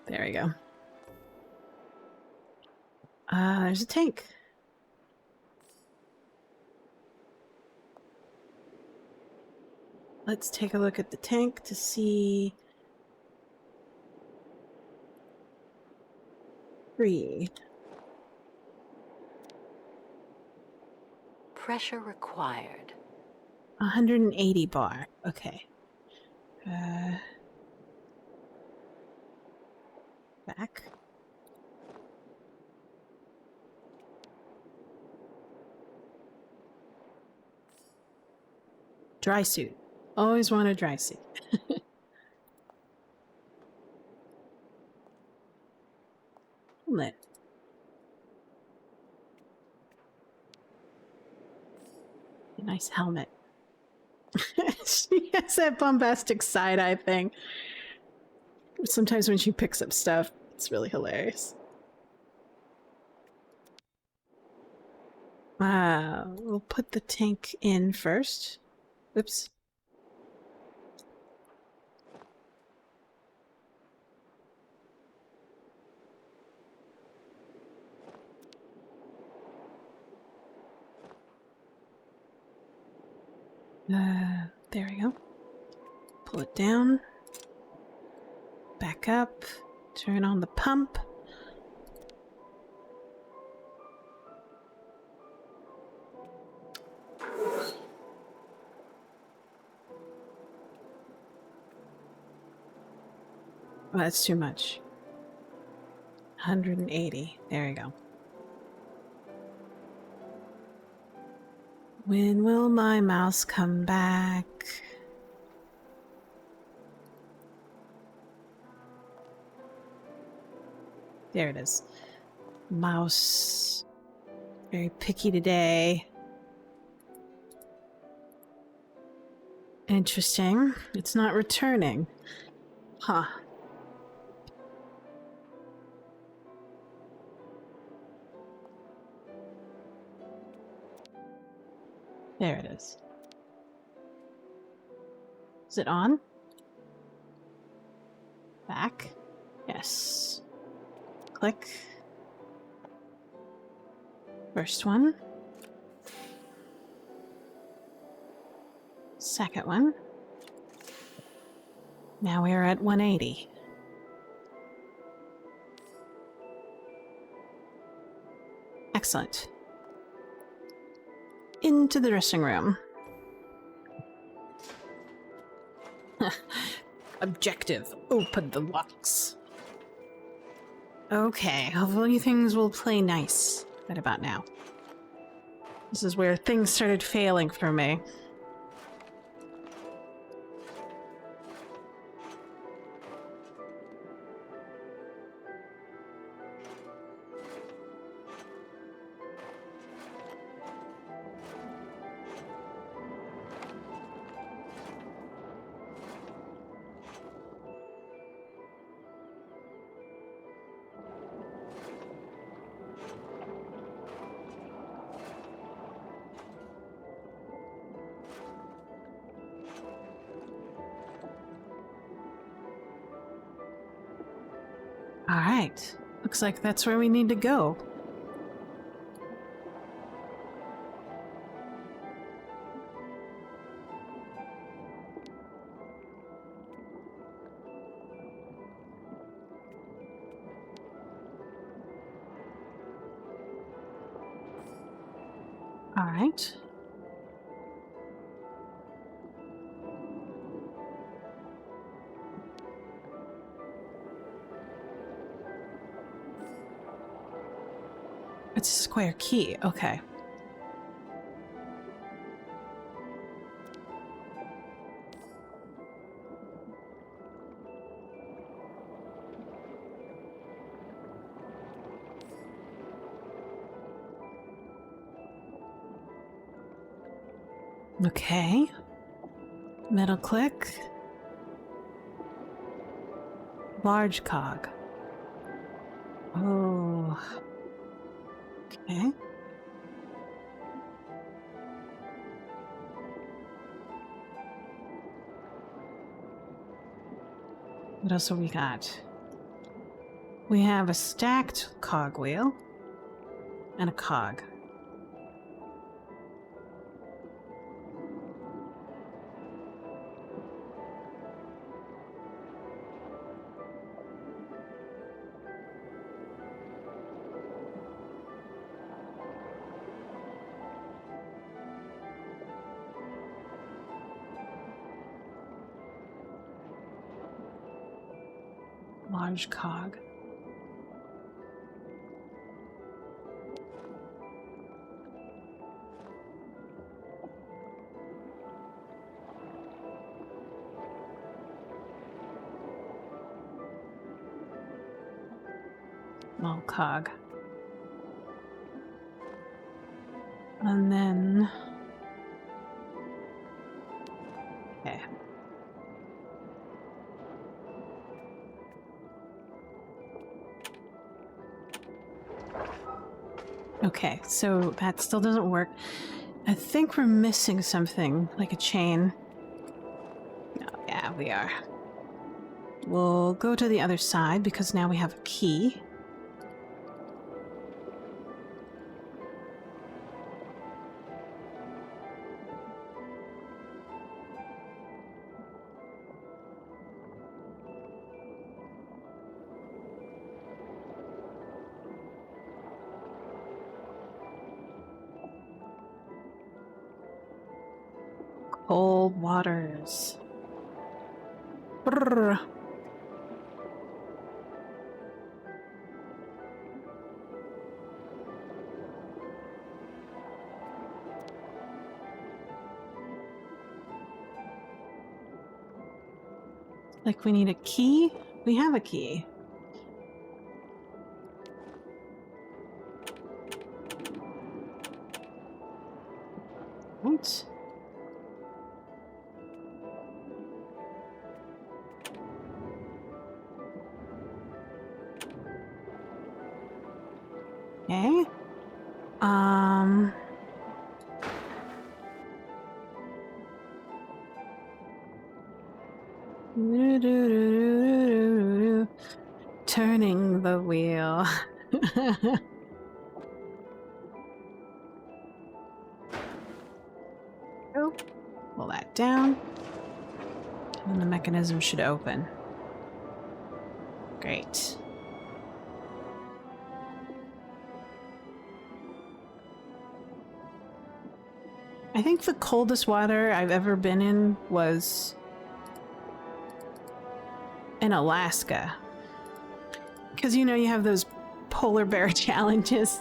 There we go. There's a tank. let's take a look at the tank to see. Breathe. Pressure required. 180 bar. Okay. Back. Dry suit. Always want a dry suit. Lit. A nice helmet. She has that bombastic side-eye thing. Sometimes when she picks up stuff, it's really hilarious. We'll put the tank in first. Oops. There we go. Pull it down. Back up. Turn on the pump. Oh, that's too much. 180. There you go. When will my mouse come back? There it is. Mouse. Very picky today. Interesting. It's not returning. Huh. There it is. Is it on? Back? Yes. Click. First one. Second one. Now we're at 180. Excellent. Into the dressing room. Objective. Open the locks. Okay, hopefully things will play nice right about now. This is where things started failing for me. Alright, looks like that's where we need to go. Alright. It's a square key, okay. Okay. Middle click. Large cog. Oh. Okay. What else have we got? We have a stacked cogwheel and a cog. Large cog. Small cog. And then... Okay. Okay, so that still doesn't work. I think we're missing something, like a chain. Oh, yeah, we are. We'll go to the other side because now we have a key. Cold waters. Brrr. Like we need a key? We have a key. What? Okay. Turning the wheel. Oh, pull that down. And the mechanism should open. Great. I think the coldest water I've ever been in was in Alaska. Because, you know, you have those polar bear challenges.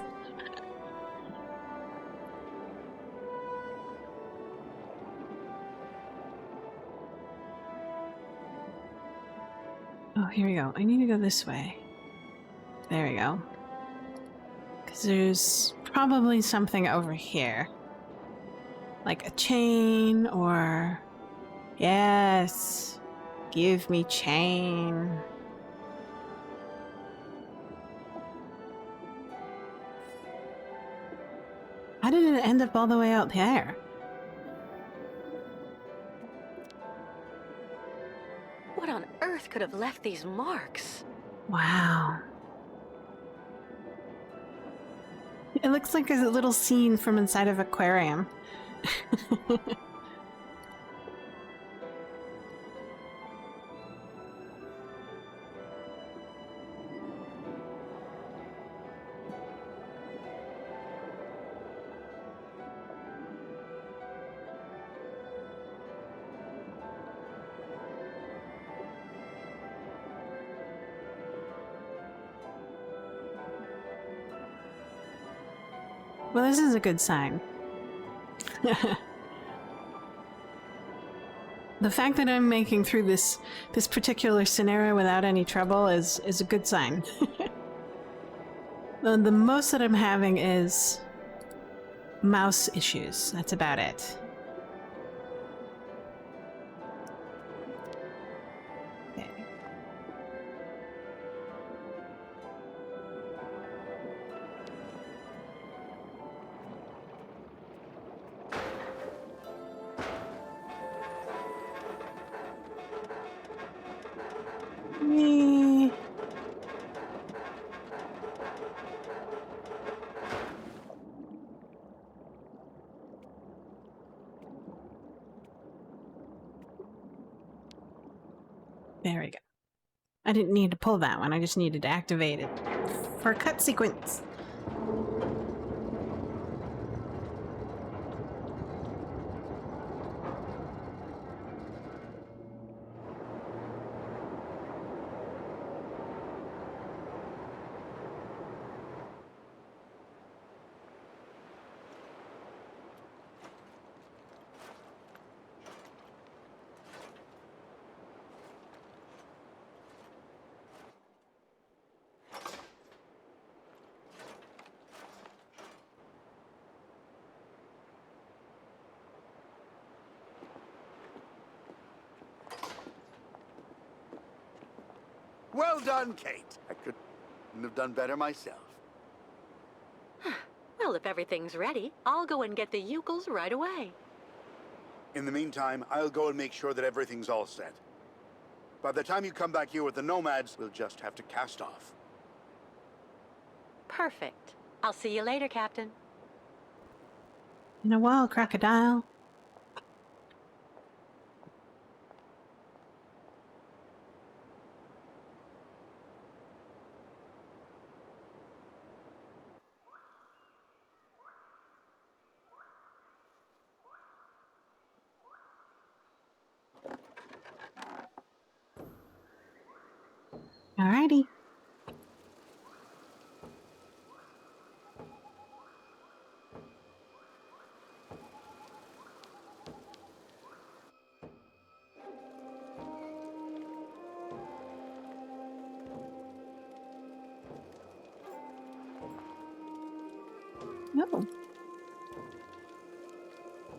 Oh, here we go. I need to go this way. There we go. Because there's probably something over here. Like a chain or... Yes! Give me chain. How did it end up all the way out there? What on earth could have left these marks? Wow. It looks like a little scene from inside of an aquarium. Well, this is a good sign. The fact that I'm making through this particular scenario without any trouble is a good sign. The most that I'm having is mouse issues. That's about it. Okay. Me. There we go. I didn't need to pull that one. I just needed to activate it for a cut sequence. Well done, Kate. I couldn't have done better myself. Well, if everything's ready, I'll go and get the Yukels right away. In the meantime, I'll go and make sure that everything's all set. By the time you come back here with the nomads, we'll just have to cast off. Perfect. I'll see you later, Captain. In a while, crocodile. Alrighty. Oh.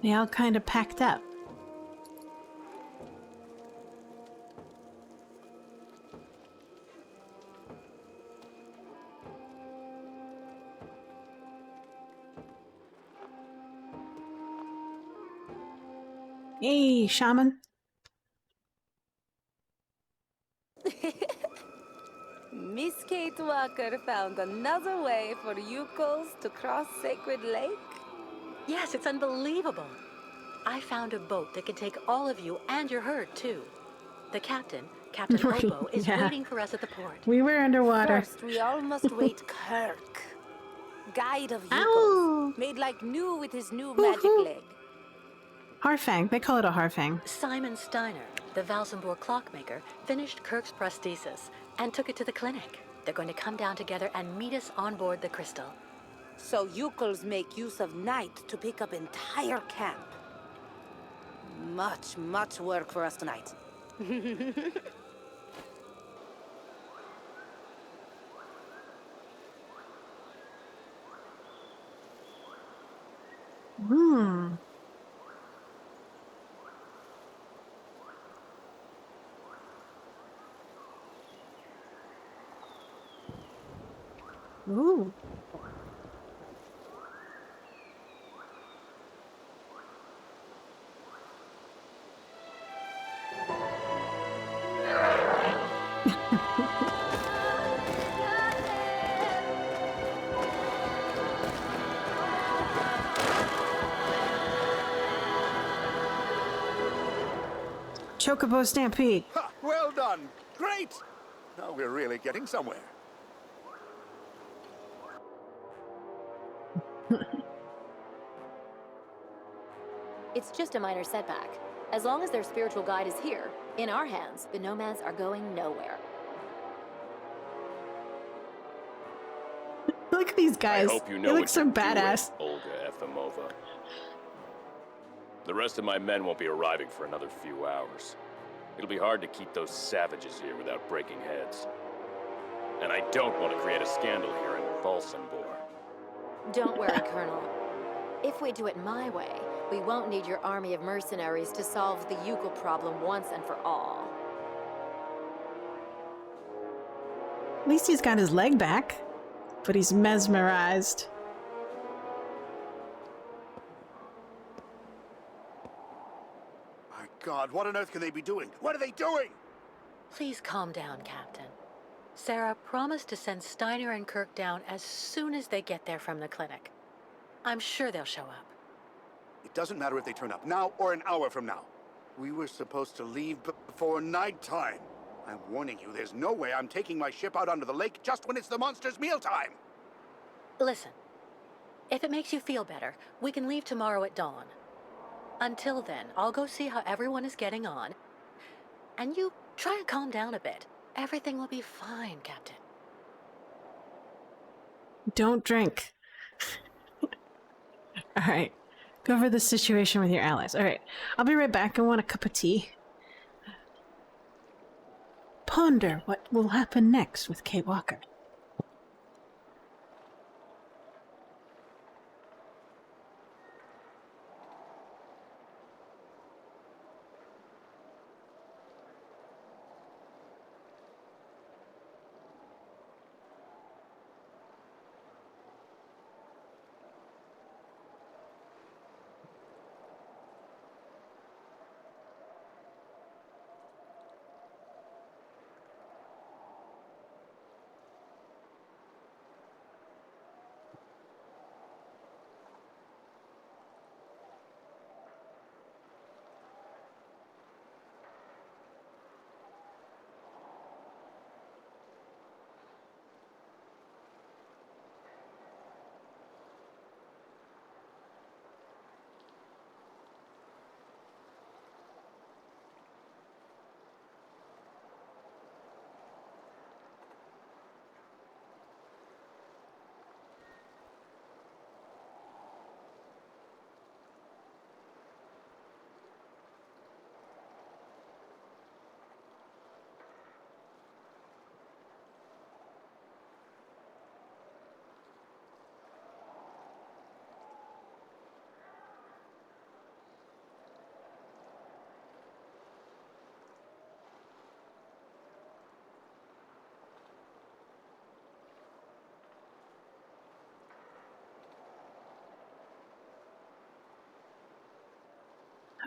They all kind of packed up. Hey, shaman. Miss Kate Walker found another way for Yukos to cross Sacred Lake? Yes, it's unbelievable. I found a boat that can take all of you and your herd, too. The captain, Captain Right, Obo, is yeah. waiting for us at the port. We were underwater. First, we all must wait Kirk, guide of Yukos, Ow! made like new with his new magic leg. Harfang. They call it a harfang. Simon Steiner, the Valsenborg clockmaker, finished Kirk's prosthesis and took it to the clinic. They're going to come down together and meet us on board the Crystal. So Yukos make use of night to pick up entire camp. Much, much work for us tonight. Hmm. Ooh. Chocobo Stampede. Ha! Well done! Great! Now we're really getting somewhere. It's just a minor setback. As long as their spiritual guide is here, in our hands, the nomads are going nowhere. Look at these guys. I hope you know They look what so you're badass. doing, Olga Efimova. The rest of my men won't be arriving for another few hours. It'll be hard to keep those savages here without breaking heads. And I don't want to create a scandal here in Valsenborg. Don't worry, Colonel. If we do it my way, we won't need your army of mercenaries to solve the Yukel problem once and for all. At least he's got his leg back, but he's mesmerized. My God, what on earth can they be doing? What are they doing? Please calm down, Captain. Sarah promised to send Steiner and Kirk down as soon as they get there from the clinic. I'm sure they'll show up. It doesn't matter if they turn up now or an hour from now. We were supposed to leave before nighttime. I'm warning you, there's no way I'm taking my ship out onto the lake just when it's the monster's mealtime. Listen, if it makes you feel better, we can leave tomorrow at dawn. Until then, I'll go see how everyone is getting on. And you try and calm down a bit. Everything will be fine, Captain. Don't drink. All right. Go over the situation with your allies. All right. I'll be right back. I want a cup of tea. Ponder what will happen next with Kate Walker.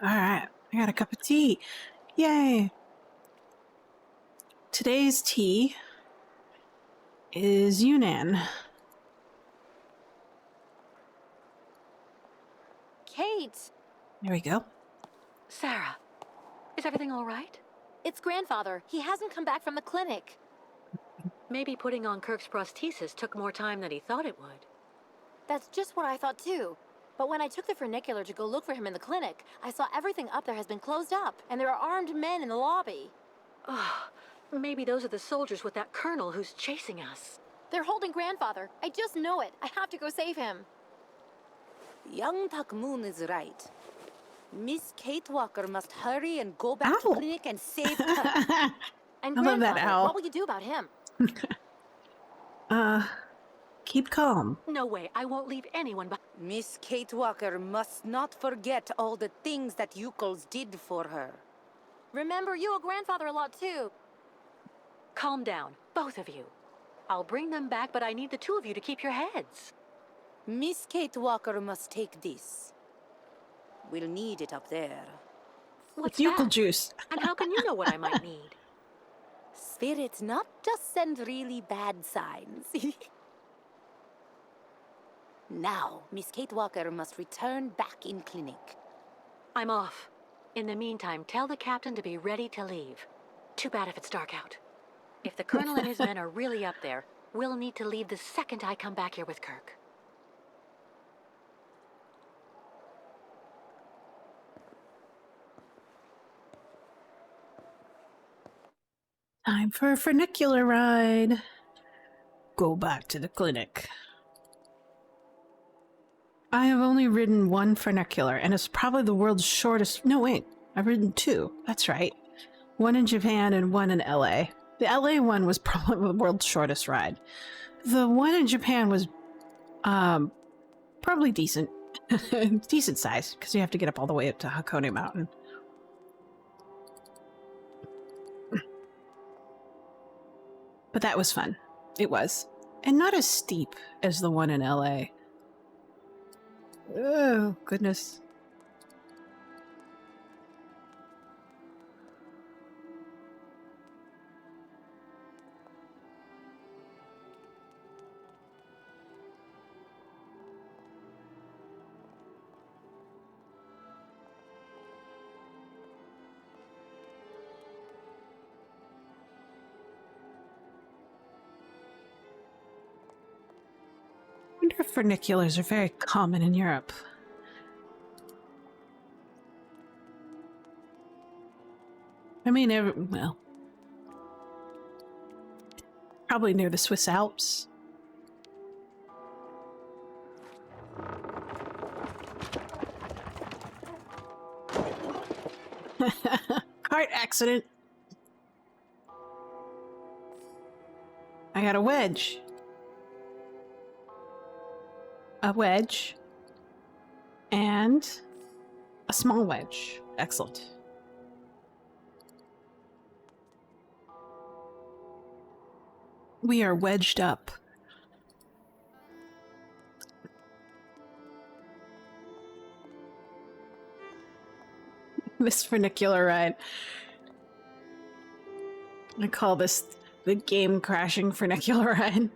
Alright, I got a cup of tea. Yay! Today's tea is Yunnan. Kate! There we go. Sarah, is everything all right? It's grandfather. He hasn't come back from the clinic. Maybe putting on Kirk's prosthesis took more time than he thought it would. That's just what I thought too. But when I took the funicular to go look for him in the clinic, I saw everything up there has been closed up, and there are armed men in the lobby. Oh, maybe those are the soldiers with that colonel who's chasing us. They're holding grandfather. I just know it. I have to go save him. Young Takmoon is right. Miss Kate Walker must hurry and go back to Ow. clinic and save Kirk. And I love that grandfather, owl. what will you do about him? Keep calm. No way, I won't leave anyone behind. Miss Kate Walker must not forget all the things that Yukols did for her. Remember, you owe grandfather a lot too. Calm down, both of you. I'll bring them back, but I need the two of you to keep your heads. Miss Kate Walker must take this. We'll need it up there. What's Yuckle that? juice. And how can you know what I might need? Spirits not just send really bad signs. Now, Miss Kate Walker must return back in clinic. I'm off. In the meantime, tell the captain to be ready to leave. Too bad if it's dark out. If the colonel and his men are really up there, we'll need to leave the second I come back here with Kirk. Time for a funicular ride. Go back to the clinic. I have only ridden one funicular, and it's probably the world's shortest. No, wait. I've ridden two. That's right. One in Japan and one in LA. The LA one was probably the world's shortest ride. The one in Japan was probably decent. Decent size, because you have to get up all the way up to Hakone Mountain. But that was fun. It was. And not as steep as the one in LA. Oh, goodness. I wonder if funiculars are very common in Europe. I mean, well, probably near the Swiss Alps. Cart accident. I got a wedge. A wedge. And a small wedge. Excellent. We are wedged up. This funicular ride. I call this the game crashing funicular ride.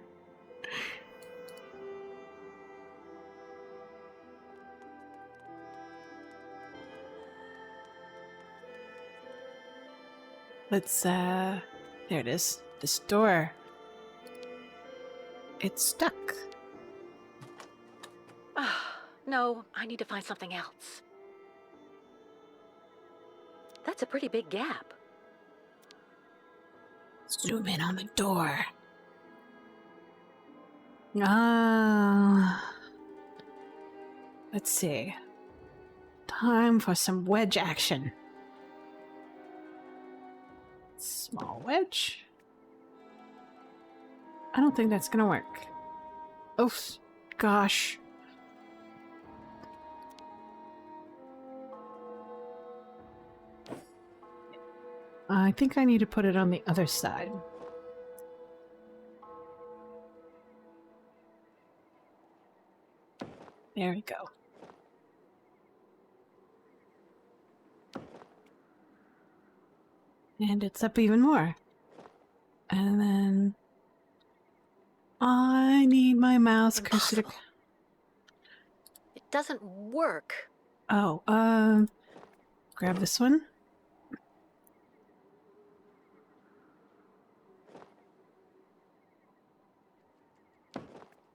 Let's, there it is. This door. It's stuck. No, I need to find something else. That's a pretty big gap. Zoom in on the door. Ah. Let's see. Time for some wedge action. Small wedge. I don't think that's gonna work. Oh, gosh. I think I need to put it on the other side. There we go. And it's up even more. And then I need my mouse cursor to... It doesn't work. Oh, grab this one.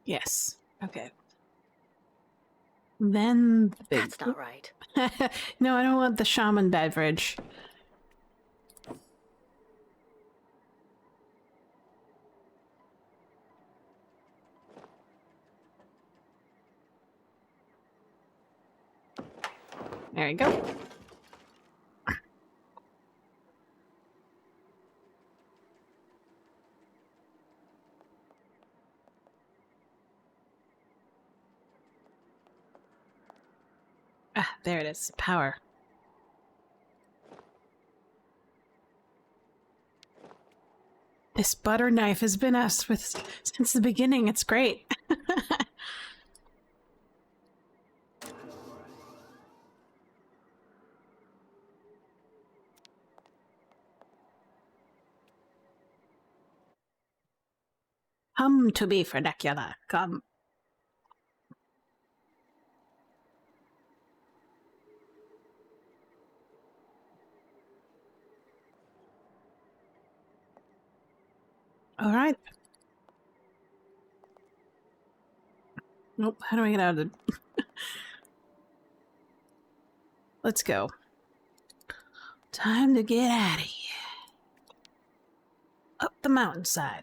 Yes. Okay. Then the big... That's not right. No, I don't want the shaman beverage. There you go. Ah, there it is. Power. This butter knife has been us with since the beginning. It's great. Come to be vernacular. Come. All right. Nope. How do I get out of the... Let's go. Time to get out of here. Up the mountainside.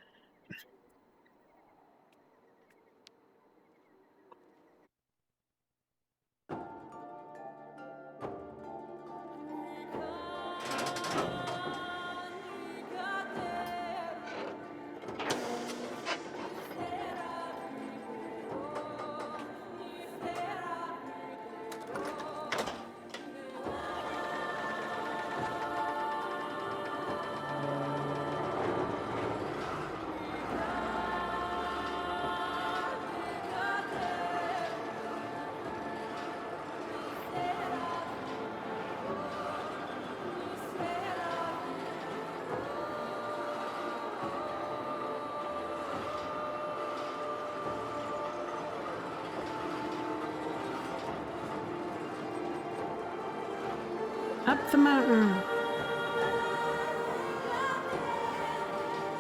Up the mountain.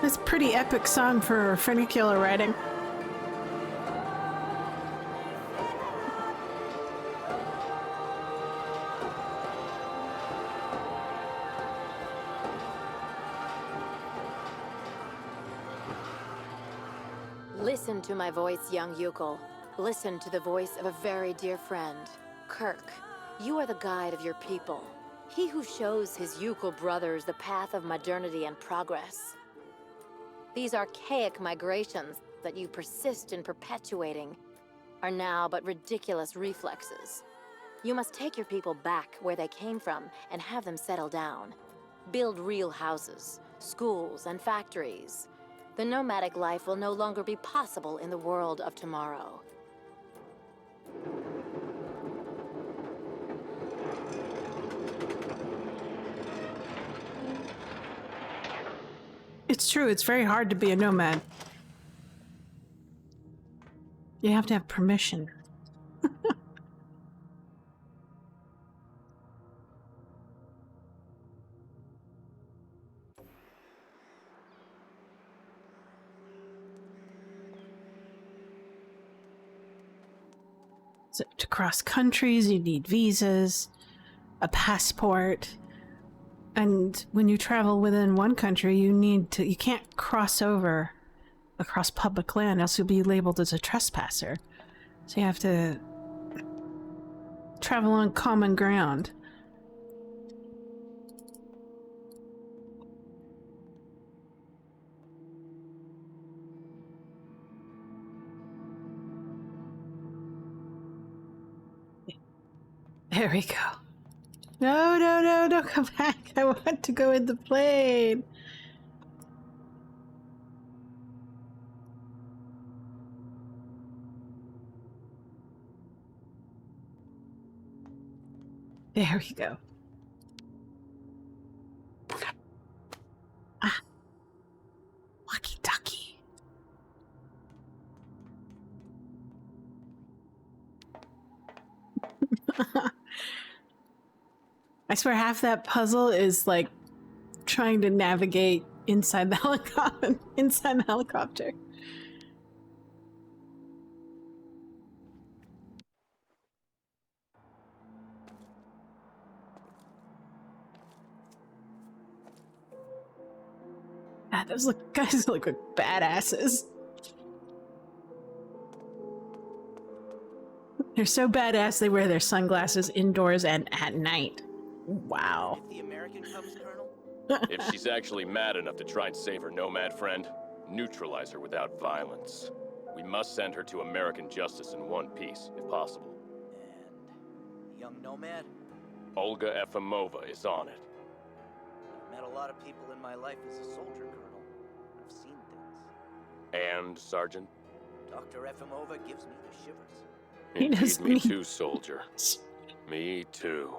That's a pretty epic song for funicular riding. Listen to my voice, young Yukol. Listen to the voice of a very dear friend. Kirk, you are the guide of your people. He who shows his Yukol brothers the path of modernity and progress. These archaic migrations that you persist in perpetuating are now but ridiculous reflexes. You must take your people back where they came from and have them settle down. Build real houses, schools, and factories. The nomadic life will no longer be possible in the world of tomorrow. It's true, it's very hard to be a nomad. You have to have permission. So to cross countries, you need visas, a passport, and when you travel within one country, you can't cross over across public land, else you'll be labeled as a trespasser. So you have to travel on common ground. There we go. No, no, no, don't come back. I want to go in the plane. There we go. I swear half that puzzle is like trying to navigate inside the helicopter. God, those guys look like badasses. They're so badass they wear their sunglasses indoors and at night. Wow. If the American comes, Colonel? If she's actually mad enough to try and save her nomad friend, neutralize her without violence. We must send her to American justice in one piece, if possible. And the young nomad? Olga Efimova is on it. I've met a lot of people in my life as a soldier, Colonel. I've seen things. And, Sergeant? Dr. Efimova gives me the shivers. Indeed, me too, soldier. Me too.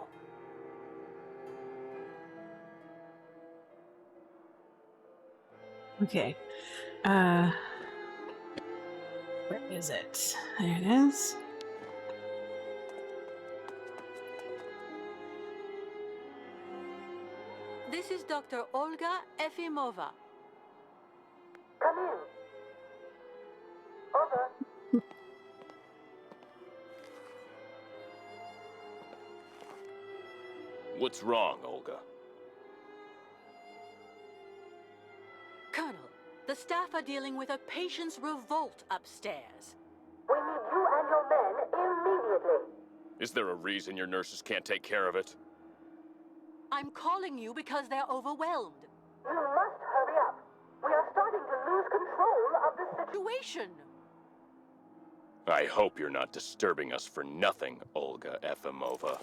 Okay. Where is it? There it is. This is Dr. Olga Efimova. Come in. Over. What's wrong, Olga? Colonel, the staff are dealing with a patient's revolt upstairs. We need you and your men immediately. Is there a reason your nurses can't take care of it? I'm calling you because they're overwhelmed. You must hurry up. We are starting to lose control of the Situation. I hope you're not disturbing us for nothing, Olga Efimova.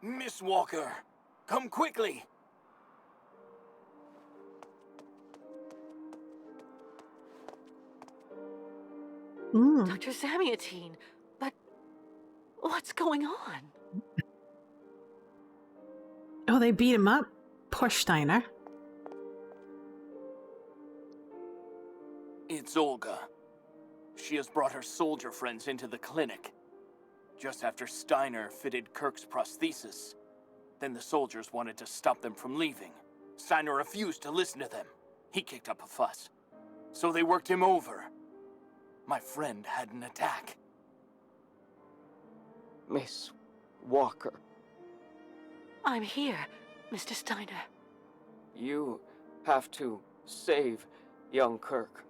Miss Walker, come quickly. Dr. Zamiatine, but what's going on? Oh, they beat him up? Poor Steiner. It's Olga. She has brought her soldier friends into the clinic. Just after Steiner fitted Kirk's prosthesis. Then the soldiers wanted to stop them from leaving. Steiner refused to listen to them. He kicked up a fuss. So they worked him over. My friend had an attack. Miss Walker, I'm here, Mr. Steiner. you have to save young Kirk.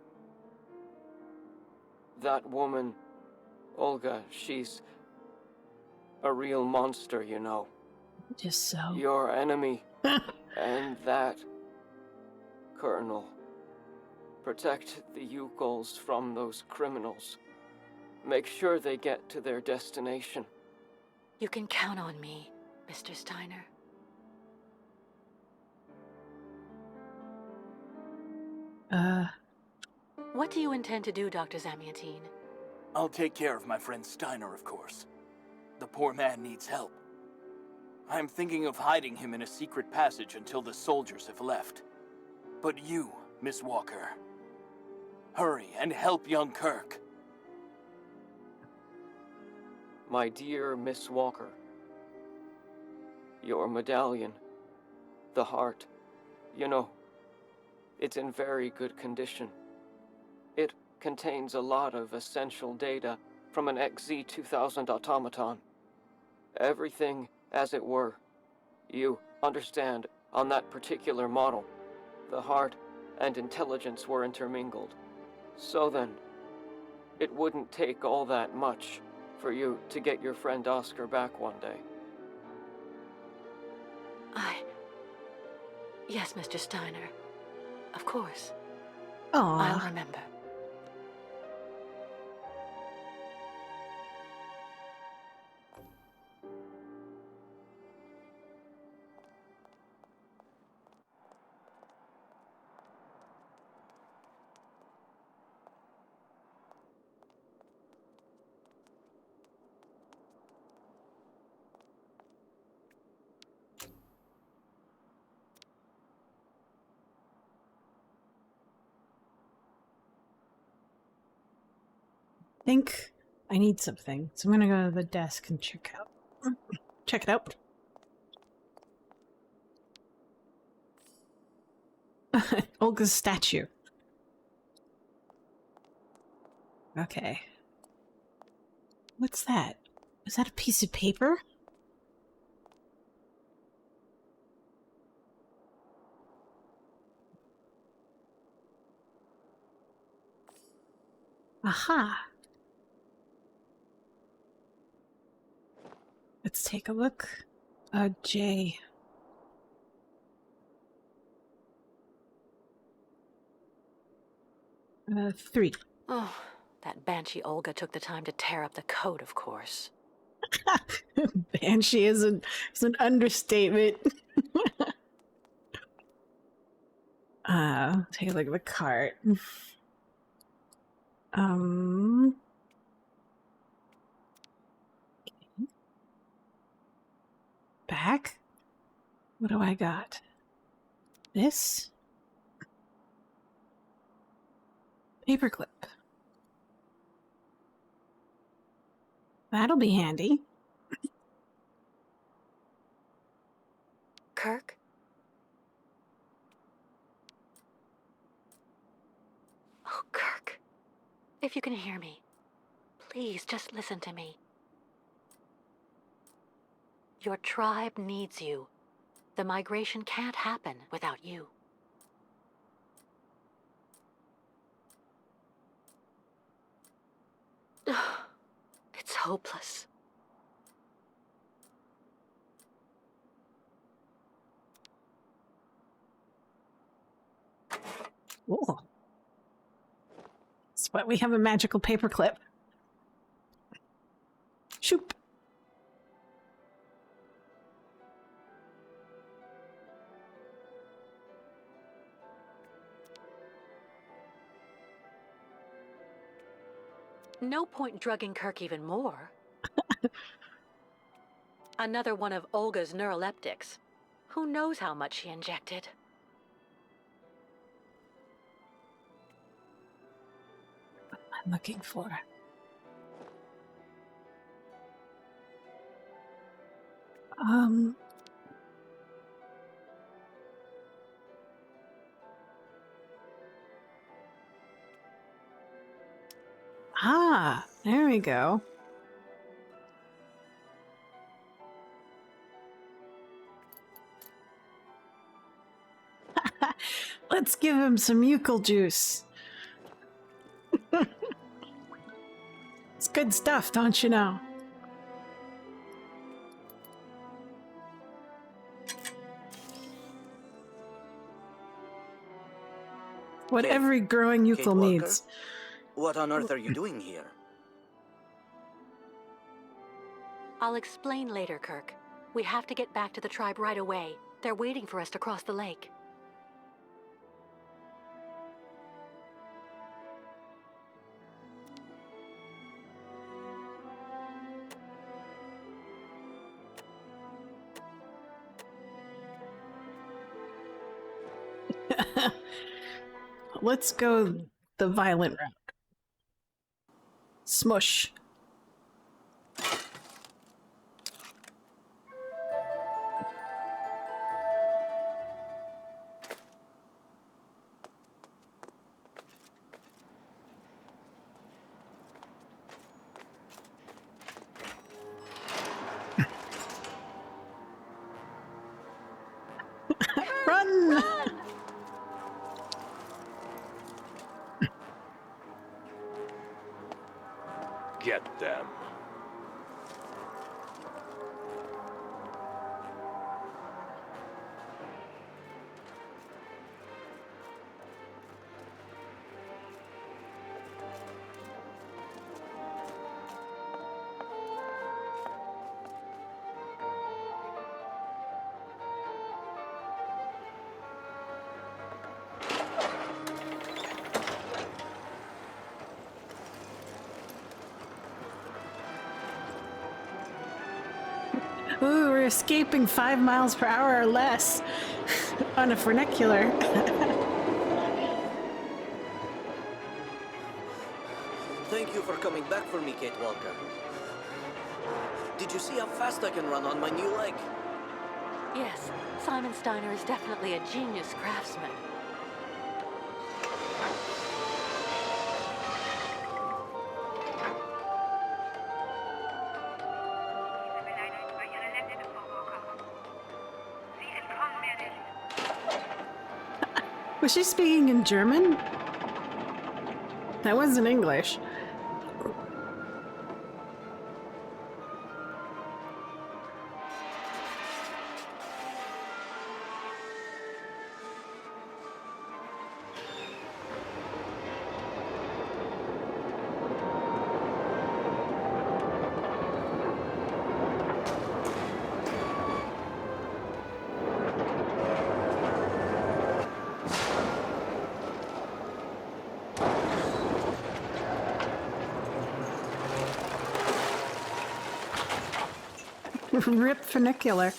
That woman, Olga, she's a real monster, you know. Just so. Your enemy. And that, Colonel. Protect the Yukols from those criminals. Make sure they get to their destination. You can count on me, Mr. Steiner. What do you intend to do, Dr. Zamiatine? I'll take care of my friend Steiner, of course. The poor man needs help. I'm thinking of hiding him in a secret passage until the soldiers have left. But you, Miss Walker, hurry and help young Kirk. My dear Miss Walker, your medallion, the heart, you know, it's in very good condition. It contains a lot of essential data from an XZ-2000 automaton. Everything as it were. You understand, on that particular model, the heart and intelligence were intermingled. So then, it wouldn't take all that much for you to get your friend Oscar back one day. Yes, Mr. Steiner. Of course. Aww. I'll remember. think I need something, so I'm gonna go to the desk and check it out. Olga's statue. Okay. What's that? Is that a piece of paper? Aha! Let's take a look. J. Three. Oh, that banshee Olga took the time to tear up the code, of course. Banshee is an understatement. Take a look at the cart. Back? What do I got? This? Paperclip. That'll be handy. Kirk? Oh, Kirk. If you can hear me, please just listen to me. Your tribe needs you. The migration can't happen without you. It's hopeless. Cool. That's why we have a magical paperclip. Shoop. No point drugging Kirk even more. Another one of Olga's neuroleptics. Who knows how much she injected? I'm looking for. Ah, there we go. Let's give him some eucalyptus juice. It's good stuff, don't you know? What every growing eucalypt needs. What on earth are you doing here? I'll explain later, Kirk. We have to get back to the tribe right away. They're waiting for us to cross the lake. Let's go the violent route. Smush. Run! Get them. Ooh, we're escaping 5 miles per hour or less on a funicular. Thank you for coming back for me, Kate Walker. Did you see how fast I can run on my new leg? Yes, Simon Steiner is definitely a genius craftsman. Was she speaking in German? That wasn't English. Rip funicular.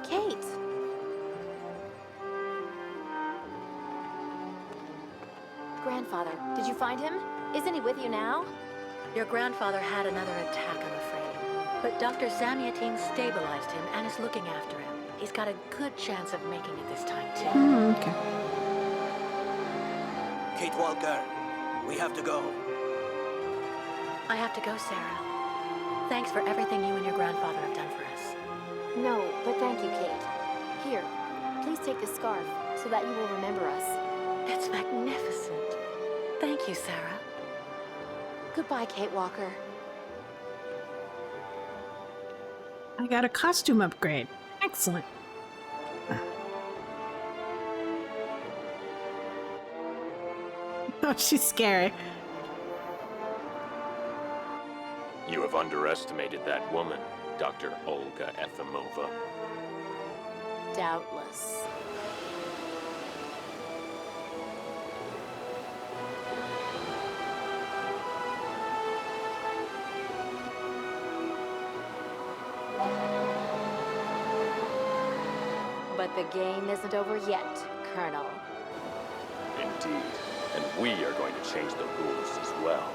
Kate! Grandfather, did you find him? Isn't he with you now? Your grandfather had another attack, I'm afraid. But Dr. Zamiatine stabilized him and is looking after him. He's got a good chance of making it this time, too. Okay. Kate Walker, we have to go. I have to go, Sarah. Thanks for everything you and your grandfather have done for us. No, but thank you, Kate. Here, please take this scarf so that you will remember us. It's magnificent. Thank you, Sarah. Goodbye, Kate Walker. I got a costume upgrade. Excellent. Oh, she's scary. You have underestimated that woman, Dr. Olga Efimova. Doubtless. But the game isn't over yet, Colonel. Indeed. And we are going to change the rules as well.